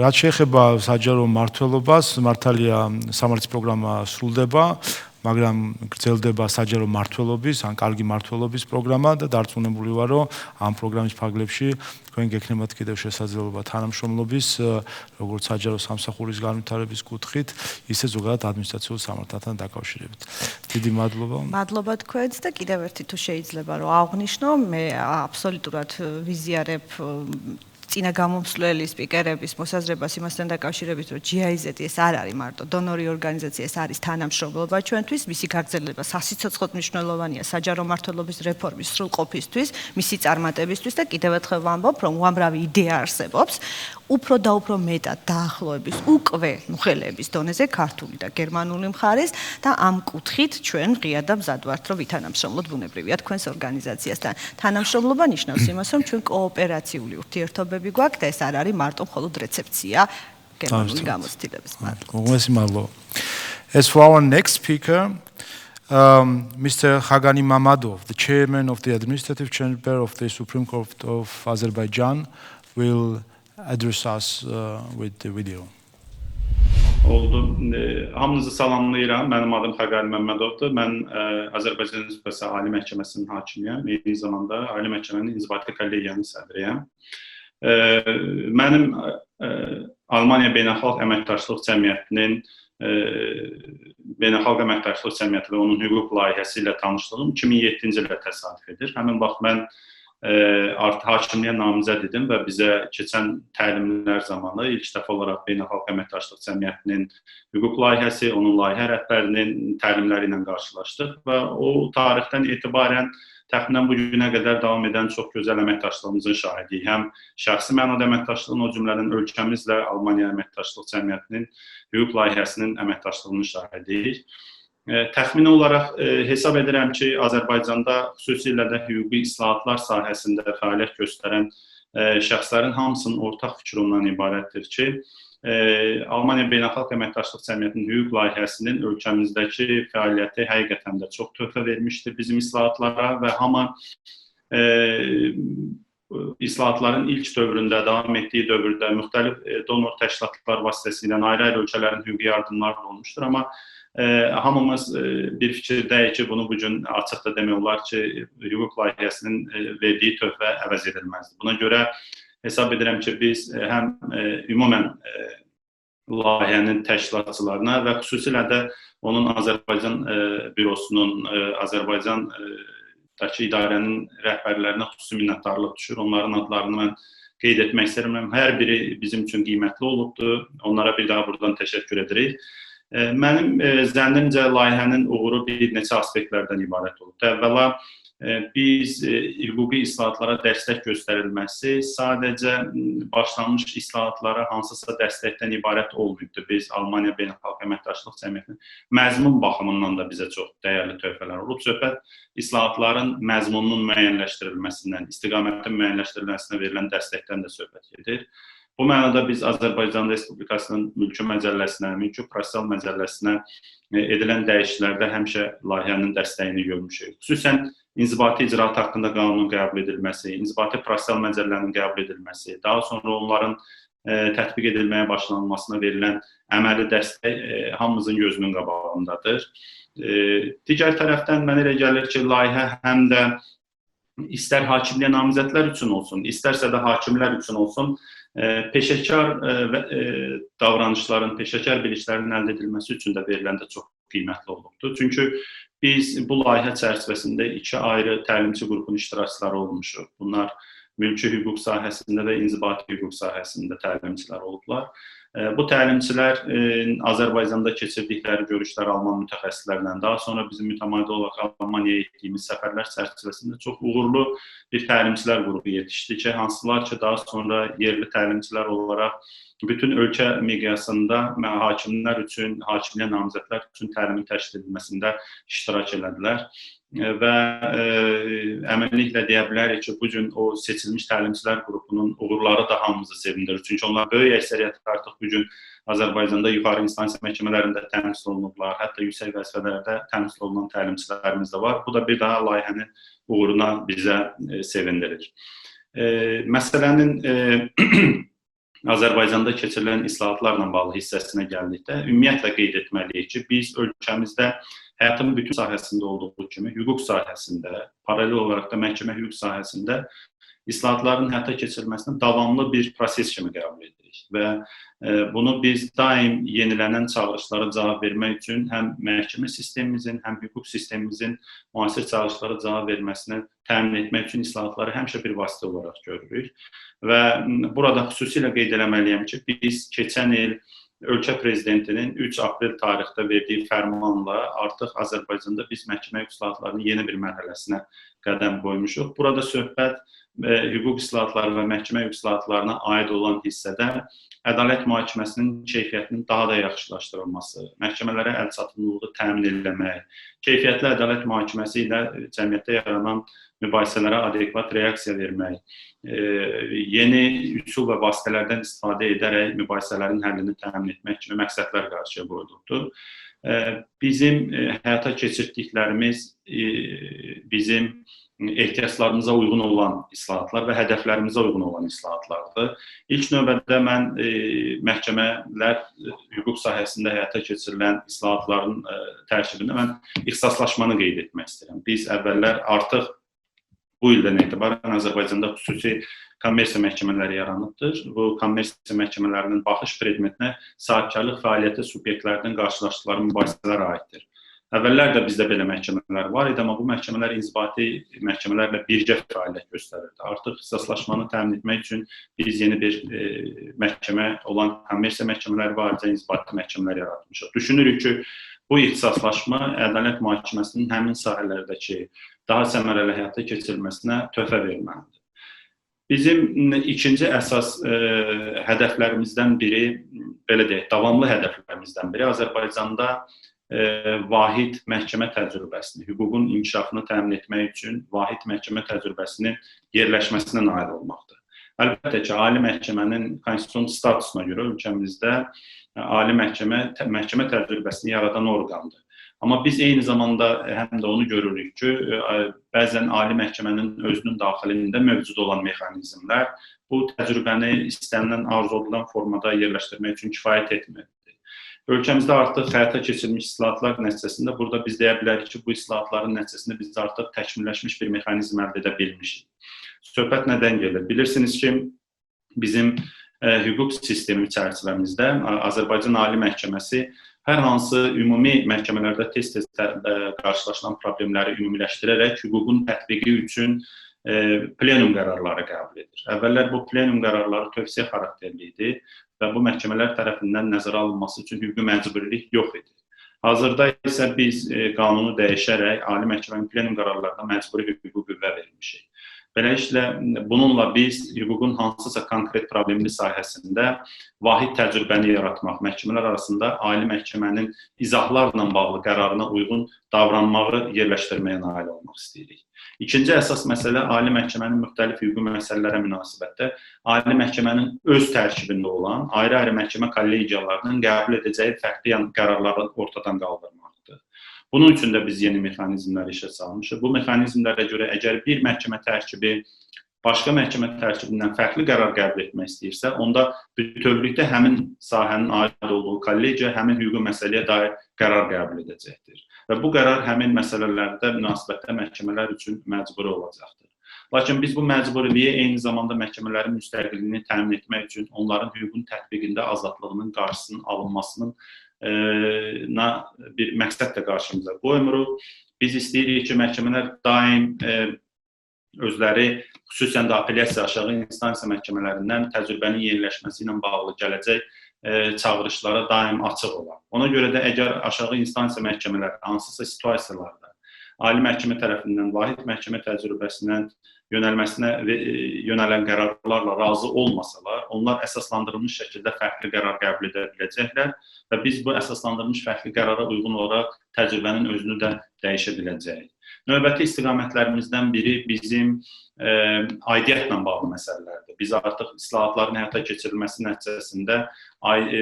რაც შეეხება საჯარო მმართველობას, მართალია სამართლის პროგრამა სრულდება, მაგრამ გრძელდება საჯარო მმართველობის, ან კარგი მმართველობის პროგრამა და დარწმუნებული ვარ, რომ ამ პროგრამის ფარგლებში თქვენ გექნებათ კიდევ შესაძლებლობა თანამშრომლობის, როგორც საჯარო სამსახურის განვითარების კუთხით, ისე ზოგადად ადმინისტრაციულ სამართალთან დაკავშირებით. დიდი მადლობა. მადლობა თქვენს და კიდევ ერთი თუ შეიძლება რომ აღვნიშნო, მე აბსოლუტურად ვიზიარებ წინა გამომსვლელი სპიკერების მოსაზრებას იმასთან დაკავშირებით, რომ GIZ ეს არ არის მარტო დონორი ორგანიზაცია, ეს არის თანამშრომლობა ჩვენთვის, მისი გაგრძელება სასიცოცხლოდ მნიშვნელოვანია საჯარო მმართველობის რეფორმის სრულყოფისთვის, მისი წარმატებისთვის და კიდევ ერთხელ ვამბობ, რომ უამრავი იდეა არსებობს, უფრო და უფრო მეტად დაახლოების უკვე მოხელეების დონეზე ქართული და გერმანული მხარეს და ამ კუთხით ჩვენ ღია და მზად ვართ, რომ ვითანამშრომლოთ ბუნებრივია თქვენს ორგანიზაციასთან. თანამშრომლობა ნიშნავს იმას, რომ ჩვენ კოოპერაციული ურთიერთობები გვაქვს და ეს არ არის მარტო მხოლოდ რეცეფცია გერმანული გამოცდილების. მადლობა. As for our next speaker, Mr. Hagani Mamadov, the chairman of the administrative chamber of the Supreme Court of Azerbaijan, will address us with the video. Oldu. Hamınızı salamlayıram. Mənim adım Xəqani Məmmədovdur. Mən Azərbaycan Respublikası Ali Məhkəməsinin hakimiyəm. Eyni zamanda Ali Məhkəmənin İnzibati kollegiyanın sədriyəm. Mənim Almaniya Beynəlxalq Əməkdaşlıq Cəmiyyətinin Beynəlxalq Əməkdaşlıq Cəmiyyəti və onun hüquq layihəsi ilə tanışlığım 2007-ci ildə təsadüf edir. Həmin vaxt mən hakimliyə namizəd idim və bizə keçən təlimlər zamanı ilk dəfə olaraq Beynəlxalq Əməkdaşlıq Cəmiyyətinin hüquq layihəsi, onun layihə rəhbərinin təlimləri ilə qarşılaşdıq və o tarixdən etibarən təxminən bu günə qədər davam edən çox gözəl əməkdaşlığımızın şahidiyik. Həm şəxsi mənada əməkdaşlığın, o cümlədən ölkəmizlə Almaniya Əməkdaşlıq Cəmiyyətinin hüquq layihəsinin əməkdaşlığının şahidiyik. Təxmini olaraq hesab edirəm ki, Azərbaycanda xüsusilə də hüquqi islahatlar sahəsində fəaliyyət göstərən şəxslərin hamısının ortaq fikri ondan ibarətdir ki, Almaniya Beynəlxalq Əməkdaşlıq Cəmiyyətinin hüquq layihəsinin ölkəmizdəki fəaliyyəti həqiqətən də çox töhfə vermişdir bizim islahatlara və hamı islahatların ilk dövründə, davam etdiyi dövrdə müxtəlif donor təşkilatlar vasitəsilə ayrı-ayrı ölkələrin hüquqi yardımları da olmuşdur, amma hamımız bir fikirdəyik ki, bunu bugün açıq da demək olar ki, hüquq layihəsinin verdiyi töhfə əvəz edilməzdir. Buna görə hesab edirəm ki, biz həm ümumən layihənin təşkilatçılarına və xüsusilə də onun Azərbaycan bürosunun, Azərbaycandakı idarənin rəhbərlərinə xüsusi minnətdarlıq düşür. Onların adlarını mən qeyd etmək istəyirəm. Hər biri bizim üçün qiymətli olubdur. Onlara bir daha buradan təşəkkür edirik. Mənim zənnimcə layihənin uğuru bir neçə aspektlərdən ibarət olub. Əvvəla biz hüquqi islahatlara dəstək göstərilməsi sadəcə başlanmış islahatlara hansısa dəstəkdən ibarət olmayıbdır. Biz Almaniya Beynəlxalq Əməkdaşlıq Cəmiyyətinin məzmun baxımından da bizə çox dəyərli töhfələr olub. Söhbət islahatların məzmununun müəyyənləşdirilməsindən, istiqamətin müəyyənləşdirilməsinə verilən dəstəkdən də söhbət gedir. Bu mənada biz Azərbaycan Respublikasının mülki məcəlləsinə, mülki prosessual məcəlləsinə edilən dəyişikliklərdə həmişə layihənin dəstəyini görmüşük. Xüsusən inzibati icraat haqqında qanunun qəbul edilməsi, inzibati prosessual məcəllənin qəbul edilməsi, daha sonra onların tətbiq edilməyə başlanılmasına verilən əməli dəstək hamımızın gözünün qabağındadır. Digər tərəfdən mənə elə gəlir ki, layihə həm də istər hakimliyə namizədlər üçün olsun, istərsə də hakimlər üçün olsun, peşəkar davranışların, peşəkar biliklərin əldə edilməsi üçün də veriləndə çox qiymətli olubdur. Çünki biz bu layihə çərçivəsində iki ayrı təlimçi qrupun iştirakçıları olmuşuq. Bunlar mülki hüquq sahəsində və inzibati hüquq sahəsində təlimçilər olublar. Bu təlimçilər Azərbaycanda keçirdikləri görüşlər Alman mütəxəssislərlə, daha sonra bizim mütəmadi olaraq Almaniyaya etdiyimiz səfərlər çərçivəsində çox uğurlu bir təlimçilər qrupu yetişdi ki, hansılar ki, daha sonra yerli təlimçilər olaraq bütün ölkə miqyasında hakimlər üçün, hakimliyə namizədlər üçün təlimin təşkil edilməsində iştirak elədilər. Və əminliklə deyə bilərik ki, bu gün o seçilmiş təlimçilər qrupunun uğurları da hamımızı sevindirir. Çünki onlar böyük əksəriyyəti artıq bu gün Azərbaycanda yuxarı instansiya məhkəmələrində təmsil olunublar, hətta yüksək vəzifələrdə təmsil olunan təlimçilərimiz də var. Bu da bir daha layihənin uğuruna bizə sevindirir. Məsələnin Azərbaycanda keçirilən islahatlarla bağlı hissəsinə gəldikdə ümumiyyətlə qeyd etməliyik ki, biz ölkəmizdə həyatın bütün sahəsində olduğu kimi hüquq sahəsində, paralel olaraq da məhkəmə hüquq sahəsində islahatların həyata keçirilməsini davamlı bir proses kimi qəbul edirik və bunu biz daim yenilənən çağırışlara cavab vermək üçün həm məhkəmə sistemimizin, həm hüquq sistemimizin müasir çağırışlara cavab verməsini təmin etmək üçün islahatları həmişə bir vasitə olaraq görürük və burada xüsusilə qeyd eləməliyəm ki, biz keçən il ölkə prezidentinin 3 aprel tarixdə verdiyi fərmanla artıq Azərbaycanda biz məhkəmə islahatlarının yeni bir mərhələsinə qədəm qoymuşuq. Burada söhbət hüquq islahatları və məhkəmə islahatlarına aid olan hissədə ədalət mühakiməsinin keyfiyyətinin daha da yaxşılaşdırılması, məhkəmələrə əlçatımlılığı təmin etmək, keyfiyyətli ədalət mühakiməsi ilə cəmiyyətdə yaranan mübahisələrə adekvat reaksiya vermək, yeni üsul və vasitələrdən istifadə edərək mübahisələrin həllini təmin etmək kimi məqsədlər qarşıya qoyulubdur. Bizim həyata keçirdiklərimiz bizim ehtiyaclarımıza uyğun olan islahatlar və hədəflərimizə uyğun olan islahatlardır. İlk növbədə mən məhkəmələr hüquq sahəsində həyata keçirilən islahatların tərkibində mən ixtisaslaşmanı qeyd etmək istəyirəm. Biz əvvəllər artıq bu ildən etibarən Azərbaycanda xüsusi kommersiya məhkəmələri yaranıbdır. Bu kommersiya məhkəmələrinin baxış predmetinə sahibkarlıq fəaliyyəti subyektlərinin qarşılaşdıqları mübahisələr aiddir. Əvvəllər də bizdə belə məhkəmələr var idi, amma bu məhkəmələr inzibati məhkəmələrlə birgə fəaliyyət göstərirdi. Artıq ixtisaslaşmanı təmin etmək üçün biz yeni bir məhkəmə olan kommersiya məhkəmələri və ayrıca inzibati məhkəmələr yaratmışıq. Düşünürük ki, bu ixtisaslaşma ədalət mühakiməsinin həmin sahələrdəki daha səmərəli həyata keçirilməsinə töhfə verməlidir. Bizim ikinci əsas hədəflərimizdən biri, belə deyək, davamlı hədəflərimizdən biri Azərbaycanda vahid məhkəmə təcrübəsini, hüququn inkişafını təmin etmək üçün vahid məhkəmə təcrübəsinin yerləşməsinə nail olmaqdır. Əlbəttə ki, ali məhkəmənin konstitusiyon statusuna görə ölkəmizdə ali məhkəmə təcrübəsini yaradan orqandır. Amma biz eyni zamanda həm də onu görürük ki, bəzən ali məhkəmənin özünün daxilində mövcud olan mexanizmlər bu təcrübəni istənilən, arzu olunan formada yerləşdirmək üçün kifayət etmir. Ölkəmizdə artıq həyata keçirilmiş islahatlar nəticəsində burada biz deyə bilərik ki, bu islahatların nəticəsində biz artıq təkmilləşmiş bir mexanizm əldə edə bilmişik. Söhbət nədən gedir? Bilirsiniz ki, bizim hüquq sistemi çərçivəmizdə Azərbaycan Ali Məhkəməsi hər hansı ümumi məhkəmələrdə tez-tez qarşılaşılan problemləri ümumiləşdirərək hüququn tətbiqi üçün plenum qərarları qəbul edir. Əvvəllər bu plenum qərarları tövsiyə xarakterli idi və bu məhkəmələr tərəfindən nəzərə alınması üçün hüquqi məcburilik yox idi. Hazırda isə biz qanunu dəyişərək Ali Məhkəmənin plenum qərarlarına məcburi hüquqi qüvvə vermişik. Beləliklə, bununla biz hüququn hansısa konkret problemli sahəsində vahid təcrübəni yaratmaq, məhkəmələr arasında Ali Məhkəmənin izahlarla bağlı qərarına uyğun davranmağı yerləşdirməyə nail olmaq istəyirik. İkinci əsas məsələ Ali Məhkəmənin müxtəlif hüquqi məsələlərə münasibətdə Ali Məhkəmənin öz tərkibində olan ayrı-ayrı məhkəmə kollegiyalarının qəbul edəcəyi fərqli qərarları ortadan qaldırmaqdır. Bunun üçün də biz yeni mexanizmləri işə salmışıq. Bu mexanizmlərə görə əgər bir məhkəmə tərkibi başqa məhkəmə tərkibindən fərqli qərar qəbul etmək istəyirsə, onda bütövlükdə həmin sahənin aid olduğu kollegiya həmin hüquqi məsələyə dair qərar qəbul edəcəkdir. Və bu qərar həmin məsələlərdə münasibətdə məhkəmələr üçün məcburi olacaqdır. Lakin biz bu məcburiliyi eyni zamanda məhkəmələrin müstəqilliyini təmin etmək üçün onların hüququn tətbiqində azadlığının qarşısının alınmasının bir məqsədlə qarşımıza qoymuruq. Biz istəyirik ki, məhkəmələr daim özləri, xüsusən də apellyasiya aşağı instansiya məhkəmələrindən təcrübənin yeniləşməsi ilə bağlı gələcək çağırışlara daim açıq olar. Ona görə də əgər aşağı instansiya məhkəmələri hansısa situasiyalarda Ali Məhkəmə tərəfindən vahid məhkəmə təcrübəsindən yönəlməsinə yönələn qərarlarla razı olmasalar, onlar əsaslandırılmış şəkildə fərqli qərar qəbul edə biləcəklər və biz bu əsaslandırılmış fərqli qərara uyğun olaraq təcrübənin özünü də dəyişə biləcəyik. Növbəti istiqamətlərimizdən biri bizim aidiyyətlə bağlı məsələlərdir. Biz artıq islahatların həyata keçirilməsi nəticəsində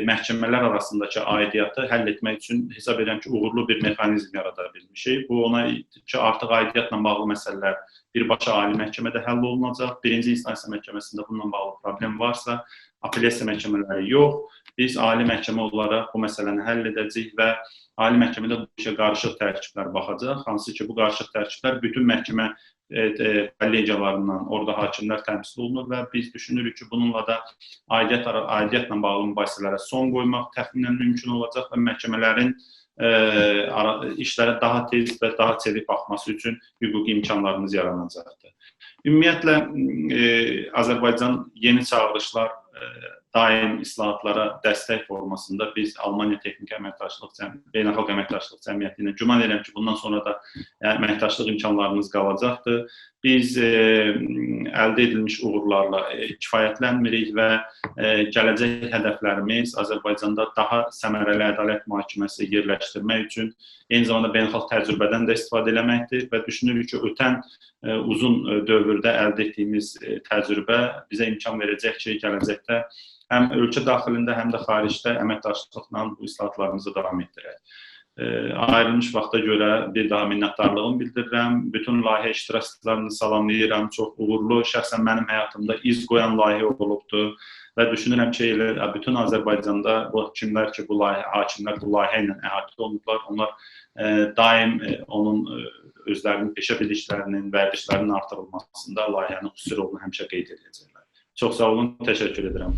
məhkəmələr arasındakı aidiyyatı həll etmək üçün hesab edirəm ki, uğurlu bir mexanizm yarada bilmişik. Bu ona ki, artıq aidiyyatla bağlı məsələlər birbaşa Ali Məhkəmədə həll olunacaq. Birinci instansiya məhkəməsində bununla bağlı problem varsa, apellyasiya məhkəmələri yox. Biz Ali Məhkəmə olaraq bu məsələni həll edəcəyik və Ali Məhkəmədə bu işə qarışıq tərkiblər baxacaq. Hansı ki, bu qarışıq tərkiblər bütün məhkəmə kollegiyalarından orada hakimlər təmsil olunur və biz düşünürük ki, bununla da aidiyyatla bağlı mübahisələrə son qoymaq təxminən mümkün olacaq və məhkəmələrin işlərə daha tez və daha çevik baxması üçün hüquqi imkanlarımız yaranacaqdır. Ümumiyyətlə, Azərbaycan yeni çağırışlar daim islahatlara dəstək formasında biz Almaniya Texniki Beynəlxalq Əməkdaşlıq Cəmiyyəti ilə güman edirəm ki, bundan sonra da əməkdaşlıq imkanlarımız qalacaqdır. Biz əldə edilmiş uğurlarla kifayətlənmirik və gələcək hədəflərimiz Azərbaycanda daha səmərəli ədalət mühakiməsi yerləşdirmək üçün eyni zamanda beynəlxalq təcrübədən də istifadə eləməkdir və düşünürük ki, ötən uzun dövrdə əldə etdiyimiz təcrübə bizə imkan verəcək ki, gələcəkdə həm ölkə daxilində, həm də xaricdə əməkdaşlıqla bu islahatlarımızı davam etdirək. Ayrılmış vaxta görə bir daha minnətdarlığımı bildirirəm. Bütün layihə iştirakçılarını salamlayıram. Çox uğurlu, şəxsən mənim həyatımda iz qoyan layihə olubdur və düşünürəm ki, bütün Azərbaycanda bu kimlər ki, hakimlər bu layihə ilə əhatə olunublar, onlar daim onun özlərinin peşə biliklərinin, vərdişlərinin artırılmasında layihənin xüsusi rolunu həmişə qeyd edəcəklər. Çox sağ olun, təşəkkür edirəm.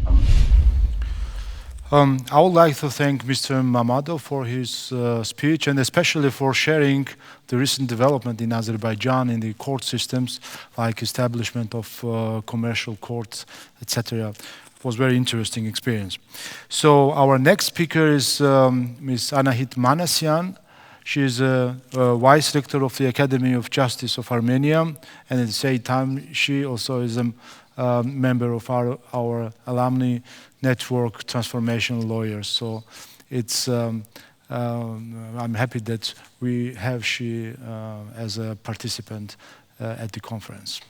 I would like to thank Mr. Mammadov for his speech and especially for sharing the recent development in Azerbaijan in the court systems, like establishment of commercial courts, etc. It was a very interesting experience. So our next speaker is Ms. Anahit Manasyan. She is a vice rector of the Academy of Justice of Armenia, and at the same time she also is a member of our alumni network, Transformation Lawyers. So it's I'm happy that we have she as a participant at the conference.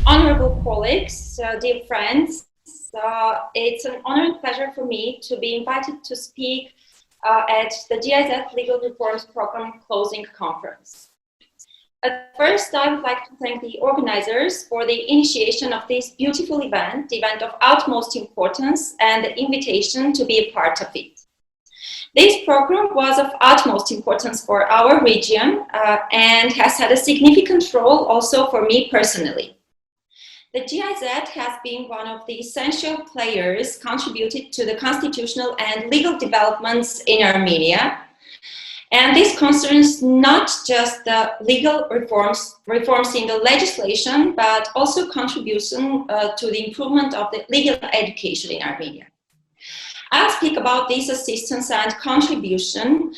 Honorable colleagues, dear friends, it's an honor and pleasure for me to be invited to speak at the GIZ Legal Reforms Program closing conference. At first, I would like to thank the organizers for the initiation of this beautiful event, the event of utmost importance, and the invitation to be a part of it. This program was of utmost importance for our region and has had a significant role also for me personally. The GIZ has been one of the essential players contributed to the constitutional and legal developments in Armenia. And this concerns not just the legal reforms in the legislation, but also contribution to the improvement of the legal education in Armenia. I'll speak about this assistance and contribution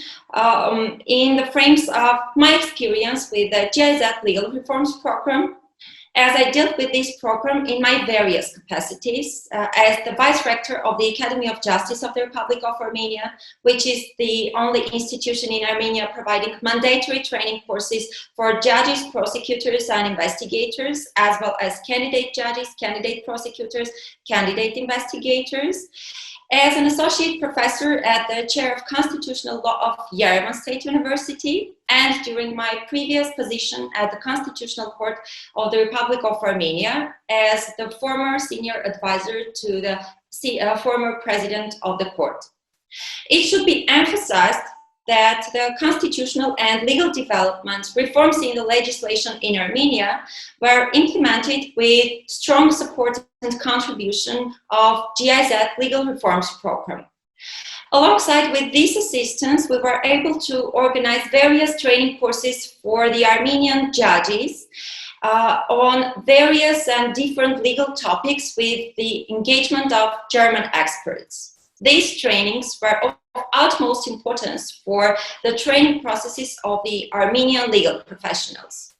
in the frames of my experience with the GIZ Legal Reforms Program, as I dealt with this program in my various capacities as the Vice Rector of the Academy of Justice of the Republic of Armenia, which is the only institution in Armenia providing mandatory training courses for judges, prosecutors, and investigators, as well as candidate judges, candidate prosecutors, candidate investigators. As an associate professor at the Chair of Constitutional Law of Yerevan State University, and during my previous position at the Constitutional Court of the Republic of Armenia as the former senior advisor to the former president of the court. It should be emphasized that the constitutional and legal development reforms in the legislation in Armenia were implemented with strong support and contribution of GIZ Legal Reforms Program. Alongside with this assistance, we were able to organize various training courses for the Armenian judges on various and different legal topics with the engagement of German experts. These trainings were of utmost importance for the training processes of the Armenian legal professionals.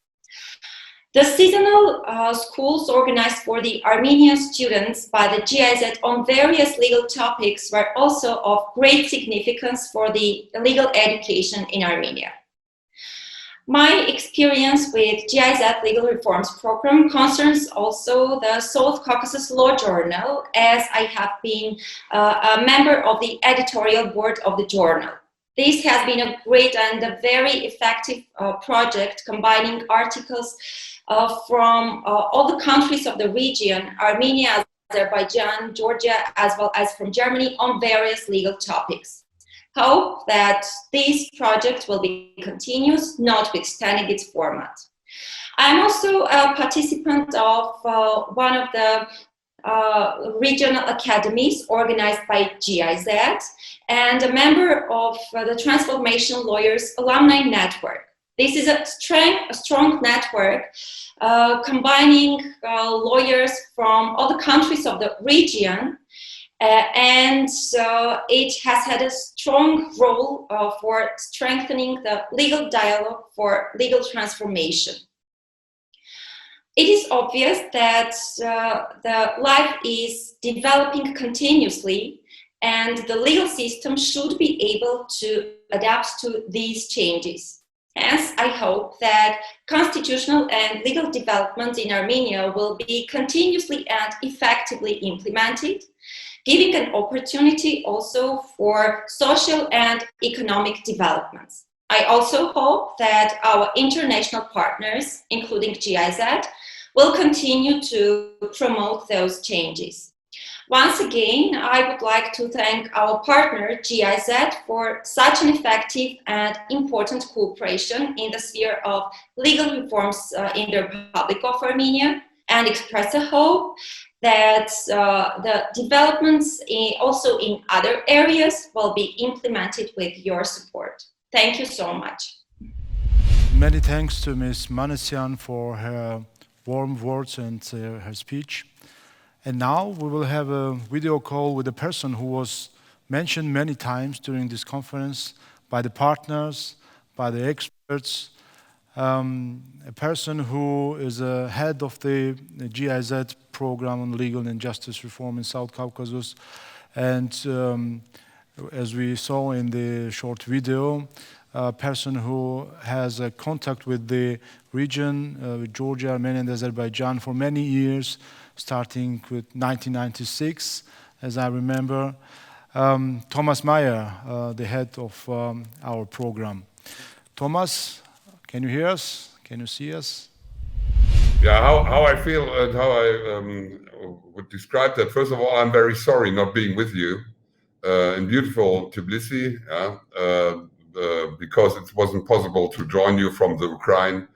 The seasonal schools organized for the Armenian students by the GIZ on various legal topics were also of great significance for the legal education in Armenia. My experience with GIZ Legal Reforms Program concerns also the South Caucasus Law Journal, as I have been a member of the editorial board of the journal. This has been a great and a very effective project combining articles from all the countries of the region, Armenia, Azerbaijan, Georgia, as well as from Germany on various legal topics. Hope that this project will be continuous, notwithstanding its format. I'm also a participant of one of the regional academies organized by GIZ and a member of the Transformation Lawyers Alumni Network. This is a strong network combining lawyers from all the countries of the region, and it has had a strong role for strengthening the legal dialogue for legal transformation. It is obvious that the life is developing continuously, and the legal system should be able to adapt to these changes. Hence, I hope that constitutional and legal development in Armenia will be continuously and effectively implemented, giving an opportunity also for social and economic developments. I also hope that our international partners, including GIZ, will continue to promote those changes. Once again, I would like to thank our partner, GIZ, for such an effective and important cooperation in the sphere of legal reforms in the Republic of Armenia, and express a hope that the developments also in other areas will be implemented with your support. Thank you so much. Many thanks to Ms. Manasyan for her warm words and her speech. And now we will have a video call with a person who was mentioned many times during this conference by the partners, by the experts, a person who is a head of the GIZ program on legal and justice reform in South Caucasus. And as we saw in the short video, a person who has a contact with the region, with Georgia, Armenia, and Azerbaijan for many years, starting with 1996, as I remember. Thomas Meyer, the head of our program. Thomas, can you hear us? Can you see us? Yeah, how I feel and how I would describe that. First of all, I'm very sorry not being with you in beautiful Tbilisi, because it wasn't possible to join you from the Ukraine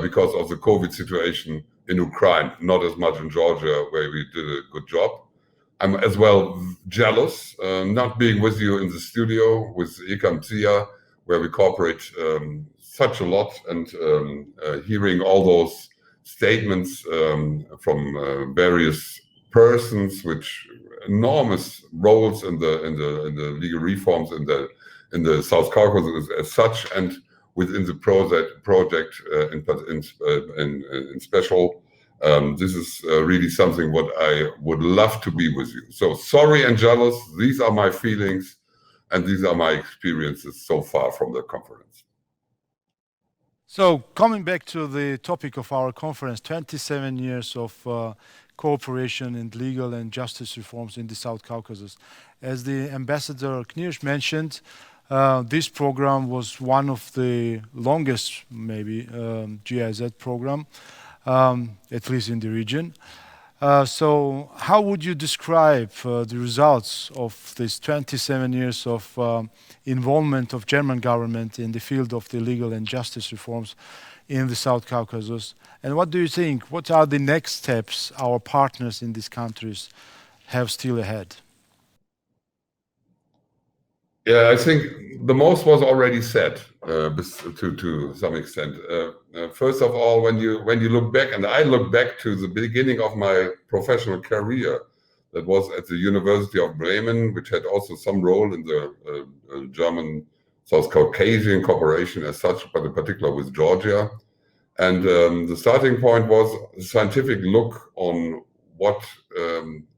because of the COVID situation in Ukraine, not as much in Georgia, where we did a good job. I'm as well jealous not being with you in the studio with Ikam Tia, where we cooperate such a lot, and hearing all those statements from various persons, which enormous roles in the legal reforms in the South Caucasus as such, and within the project in special. This is really something what I would love to be with you. So sorry and jealous. These are my feelings, and these are my experiences so far from the conference. So coming back to the topic of our conference, 27 years of cooperation in legal and justice reforms in the South Caucasus. As the Ambassador Knirsch mentioned, this program was one of the longest, maybe, GIZ program, at least in the region. So how would you describe the results of this 27 years of involvement of German government in the field of the legal and justice reforms in the South Caucasus? And what do you think? What are the next steps our partners in these countries have still ahead? Yeah, I think the most was already said to some extent. First of all, when you look back, and I look back to the beginning of my professional career, that was at the University of Bremen, which had also some role in the German South Caucasian cooperation as such, but in particular with Georgia. And the starting point was a scientific look on what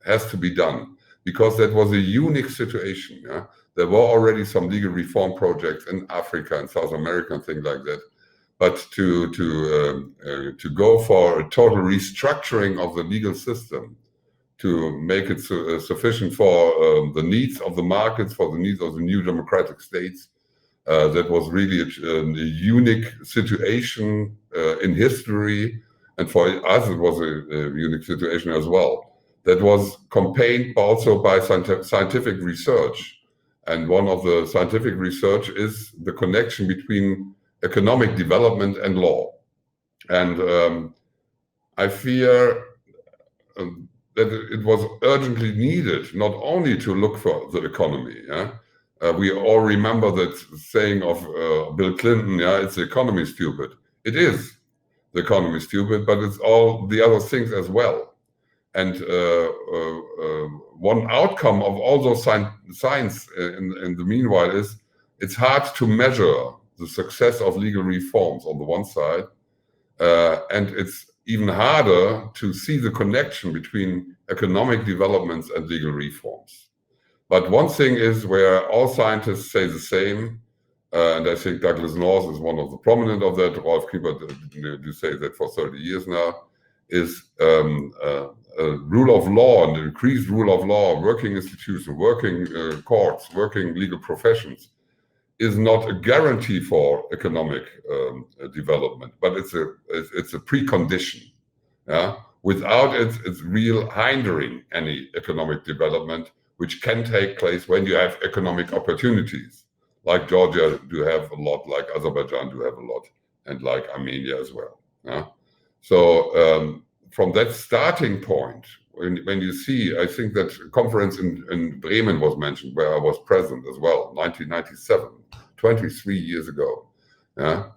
has to be done, because that was a unique situation. Yeah? There were already some legal reform projects in Africa and South America and things like that. But to go for a total restructuring of the legal system, to make it sufficient for the needs of the markets, for the needs of the new democratic states, that was really a unique situation in history. And for us, it was a unique situation as well. That was accompanied also by scientific research. And one of the scientific research is the connection between economic development and law. And I fear that it was urgently needed not only to look for the economy. Yeah? We all remember that saying of Bill Clinton, yeah, it's the economy stupid. It is the economy stupid, but it's all the other things as well. And one outcome of all those science in the meanwhile is it's hard to measure the success of legal reforms on the one side, and it's even harder to see the connection between economic developments and legal reforms. But one thing is where all scientists say the same, and I think Douglas North is one of the prominent of that, Rolf Kieber do say that for 30 years now, is rule of law and increased rule of law, working institutions, working courts, working legal professions is not a guarantee for economic development, but it's a precondition. Yeah? Without it, it's real hindering any economic development, which can take place when you have economic opportunities. Like Georgia do have a lot, like Azerbaijan do have a lot, and like Armenia as well. Yeah? So from that starting point, when you see, I think that conference in Bremen was mentioned, where I was present as well, 1997, 23 years ago. Yeah?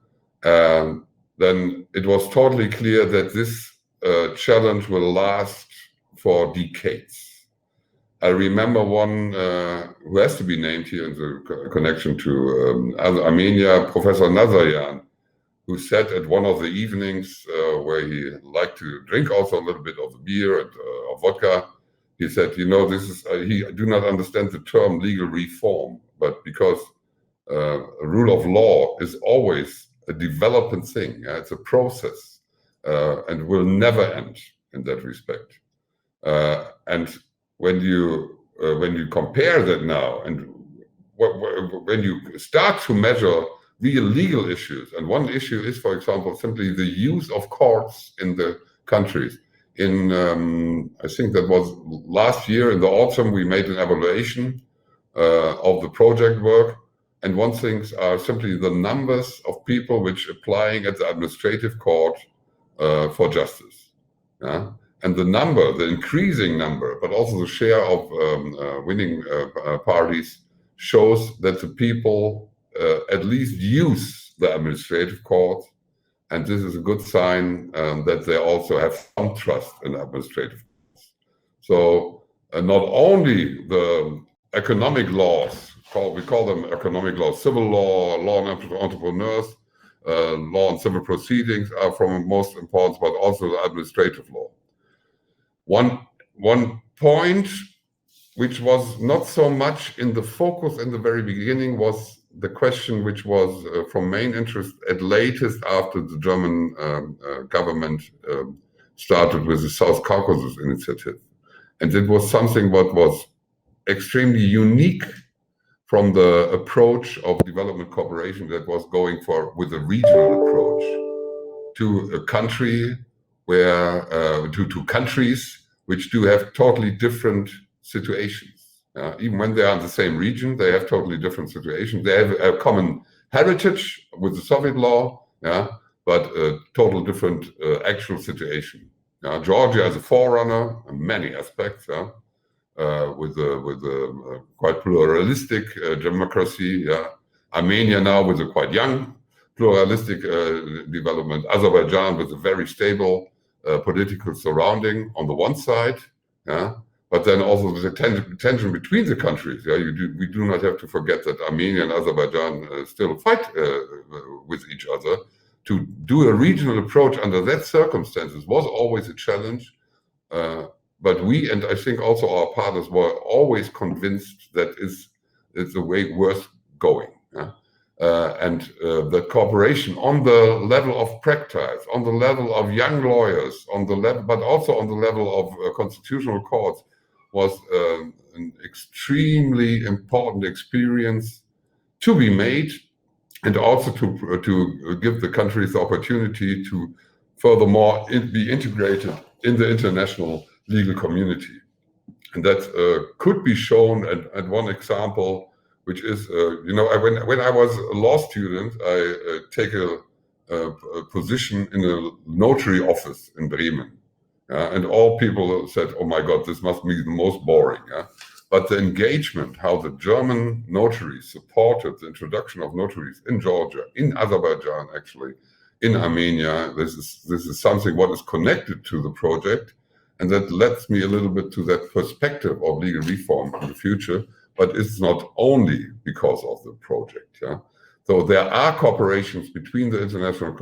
Then it was totally clear that this challenge will last for decades. I remember one who has to be named here in the connection to Armenia, Professor Nazaryan, who said at one of the evenings where he liked to drink also a little bit of the beer and of vodka, he said, you know, this is, he do not understand the term legal reform, but because rule of law is always a developing thing. Yeah? It's a process and will never end in that respect. And when you compare that now, and when you start to measure real legal issues, and one issue is, for example, simply the use of courts in the countries. In I think that was last year in the autumn, we made an evaluation of the project work, and one thing are simply the numbers of people which applying at the administrative court for justice. Yeah? And the number, the increasing number, but also the share of winning parties shows that the people at least use the administrative court, and this is a good sign that they also have some trust in administrative courts. So not only the economic laws, we call them economic laws, civil law, law on entrepreneurs, law and civil proceedings are from most importance, but also the administrative law. One point which was not so much in the focus in the very beginning was the question which was from main interest at latest after the German government started with the South Caucasus initiative. And it was something what was extremely unique from the approach of development cooperation that was going for with a regional approach to a country where to countries which do have totally different situations. Even when they are in the same region, they have totally different situations. They have a common heritage with the Soviet law, but a total different actual situation. Georgia as a forerunner in many aspects, with a quite pluralistic democracy. Armenia now with a quite young pluralistic development. Azerbaijan with a very stable political surrounding on the one side, but then also the tension between the countries. We do not have to forget that Armenia and Azerbaijan still fight with each other. To do a regional approach under that circumstances was always a challenge, but we, and I think also our partners, were always convinced that it's the way worth going. And the cooperation on the level of practice, on the level of young lawyers, on the level, but also on the level of constitutional courts, was an extremely important experience to be made, and also to give the countries the opportunity to furthermore be integrated in the international legal community. And that could be shown at one example, which is, when I was a law student, I take a position in a notary office in Bremen. And all people said, oh my God, this must be the most boring. But the engagement, how the German notaries supported the introduction of notaries in Georgia, in Azerbaijan, actually, in Armenia, this is something what is connected to the project. And that leads me a little bit to that perspective of legal reform in the future, but it's not only because of the project. So there are cooperations between the international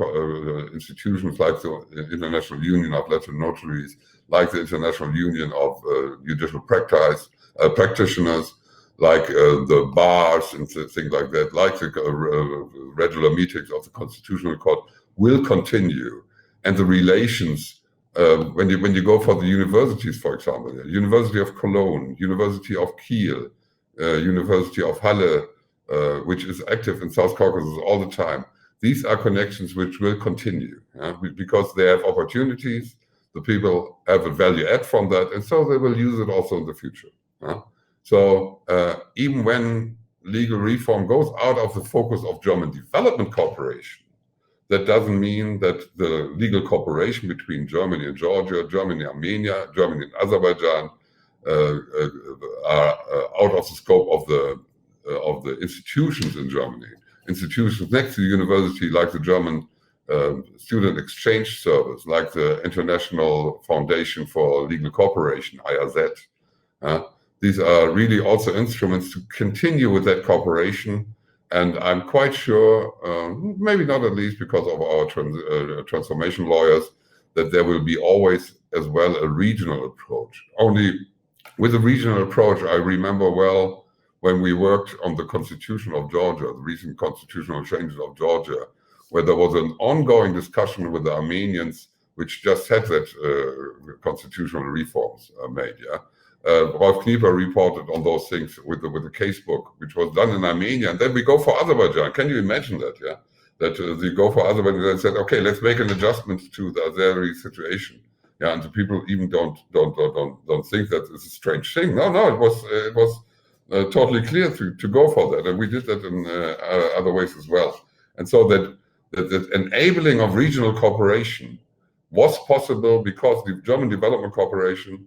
institutions, like the International Union of Letters Notaries, like the International Union of Judicial Practitioners, like the bars and things like that, like the regular meetings of the Constitutional Court will continue. And the relations, when you go for the universities, for example, University of Cologne, University of Kiel, University of Halle, which is active in South Caucasus all the time. These are connections which will continue, because they have opportunities, The people have a value add from that, and so they will use it also in the future. So even when legal reform goes out of the focus of German development cooperation, that doesn't mean that the legal cooperation between Germany and Georgia, Germany and Armenia, Germany and Azerbaijan are out of the scope of the institutions in Germany. Institutions next to the university, like the German Student Exchange Service, like the International Foundation for Legal Cooperation, IRZ. These are really also instruments to continue with that cooperation. And I'm quite sure, maybe not at least because of our transformation lawyers, that there will be always as well a regional approach. Only with a regional approach, I remember well when we worked on the Constitution of Georgia, the recent constitutional changes of Georgia, where there was an ongoing discussion with the Armenians, which just had that constitutional reforms made. Rolf Knieper reported on those things with the casebook, which was done in Armenia, and then we go for Azerbaijan. Can you imagine that? That they go for Azerbaijan and said, okay, let's make an adjustment to the Azeri situation. And the people even don't think that it's a strange thing. No, it was totally clear to go for that, and we did that in other ways as well. And so that enabling of regional cooperation was possible because the German development cooperation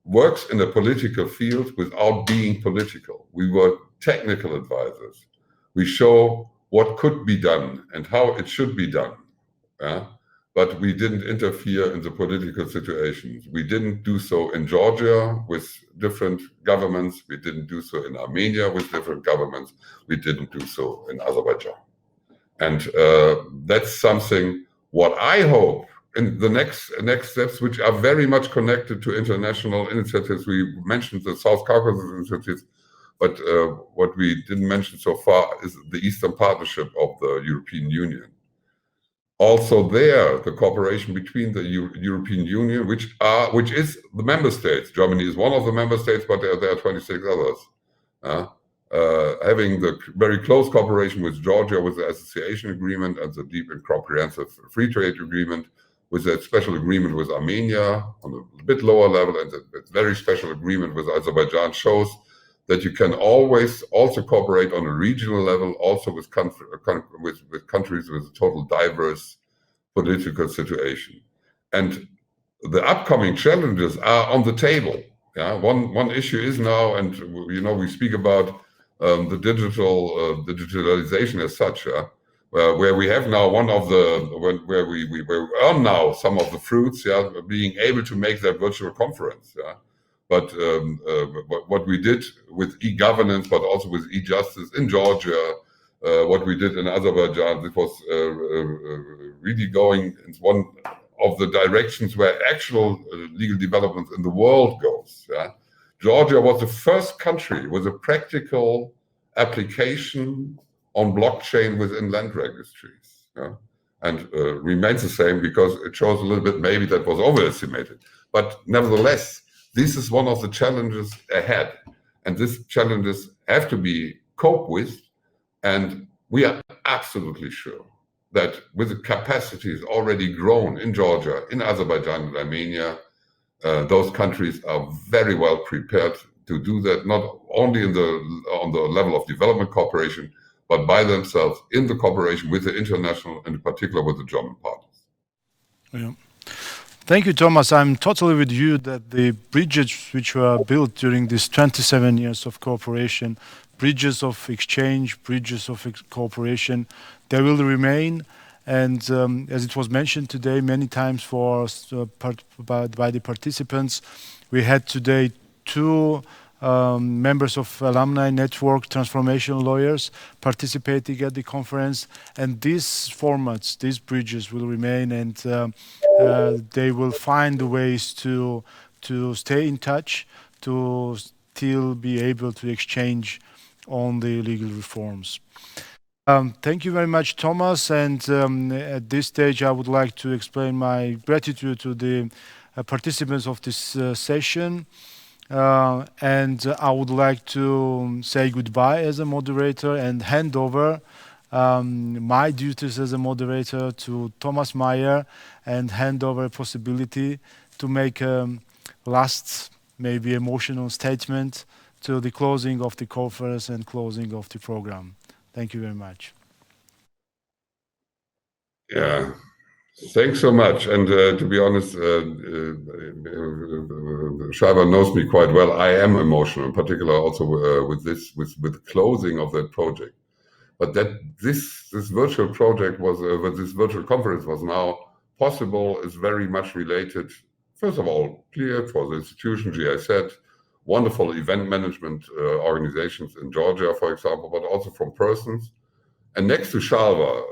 works in a political field without being political. We were technical advisors. We show what could be done and how it should be done. But we didn't interfere in the political situations. We didn't do so in Georgia with different governments. We didn't do so in Armenia with different governments. We didn't do so in Azerbaijan. And that's something what I hope in the next steps, which are very much connected to international initiatives. We mentioned the South Caucasus initiatives, but what we didn't mention so far is the Eastern Partnership of the European Union. Also there, the cooperation between the European Union, which is the member states. Germany is one of the member states, but there are 26 others. Having the very close cooperation with Georgia with the association agreement and the deep and comprehensive free trade agreement, with a special agreement with Armenia on a bit lower level, and a very special agreement with Azerbaijan shows that you can always also cooperate on a regional level, also with countries with a total diverse political situation. And the upcoming challenges are on the table. One issue is now, and we speak about the digitalization as such, where we have now where we earn now some of the fruits, being able to make that virtual conference. But what we did with e-governance, but also with e-justice in Georgia, what we did in Azerbaijan, it was really going in one of the directions where actual legal development in the world goes. Georgia was the first country with a practical application on blockchain within land registries, and remains the same because it shows a little bit maybe that was overestimated. But nevertheless, this is one of the challenges ahead, and these challenges have to be coped with, and we are absolutely sure that with the capacities already grown in Georgia, in Azerbaijan and Armenia, those countries are very well prepared to do that, not only on the level of development cooperation, but by themselves in the cooperation with the international, and in particular with the German partners. Yeah. Thank you, Thomas. I'm totally with you that the bridges which were built during these 27 years of cooperation, bridges of exchange, bridges of cooperation, they will remain. And as it was mentioned today many times by the participants, we had today two members of Alumni Network Transformation Lawyers participating at the conference, and these formats, these bridges will remain, and they will find ways to stay in touch, to still be able to exchange on the legal reforms. Thank you very much, Thomas, and at this stage I would like to explain my gratitude to the participants of this session. And I would like to say goodbye as a moderator and hand over my duties as a moderator to Thomas Mayer and hand over a possibility to make a last, maybe emotional statement to the closing of the conference and closing of the program. Thank you very much. Yeah, thanks so much. And to be honest, Shaiba knows me quite well. I am emotional, in particular also with the closing of that project. But that this virtual project was, this virtual conference was now possible is very much related, first of all, clear for the institution, GIZ, wonderful event management organizations in Georgia, for example, but also from persons. And next to Shalva,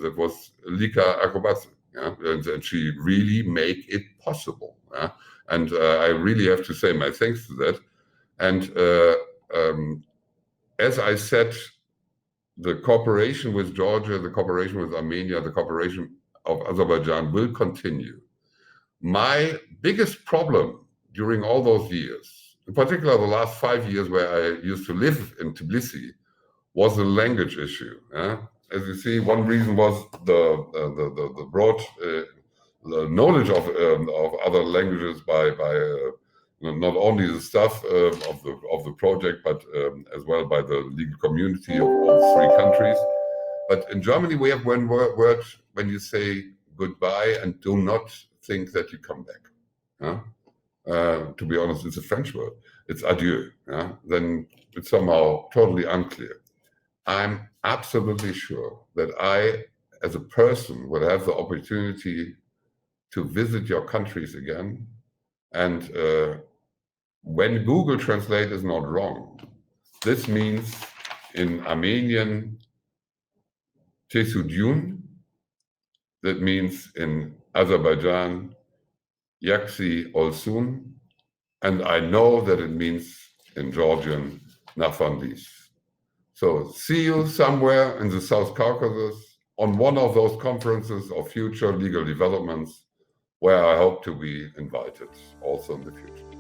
that was Lika Akobasi, yeah? And she really make it possible. Yeah? And I really have to say my thanks to that. And as I said, the cooperation with Georgia, the cooperation with Armenia, the cooperation of Azerbaijan will continue. My biggest problem during all those years, in particular the last 5 years where I used to live in Tbilisi, was the language issue. As you see, one reason was the broad knowledge of other languages by not only the staff of the project, but as well by the legal community of all three countries. But in Germany, we have one word when you say goodbye and do not think that you come back. To be honest, it's a French word. It's adieu. Then it's somehow totally unclear. I'm absolutely sure that I, as a person, will have the opportunity to visit your countries again. And when Google Translate is not wrong, this means in Armenian, Tesudyun, that means in Azerbaijan, Yaksi Olsun, and I know that it means in Georgian, Nafandis. So see you somewhere in the South Caucasus on one of those conferences of future legal developments where I hope to be invited also in the future.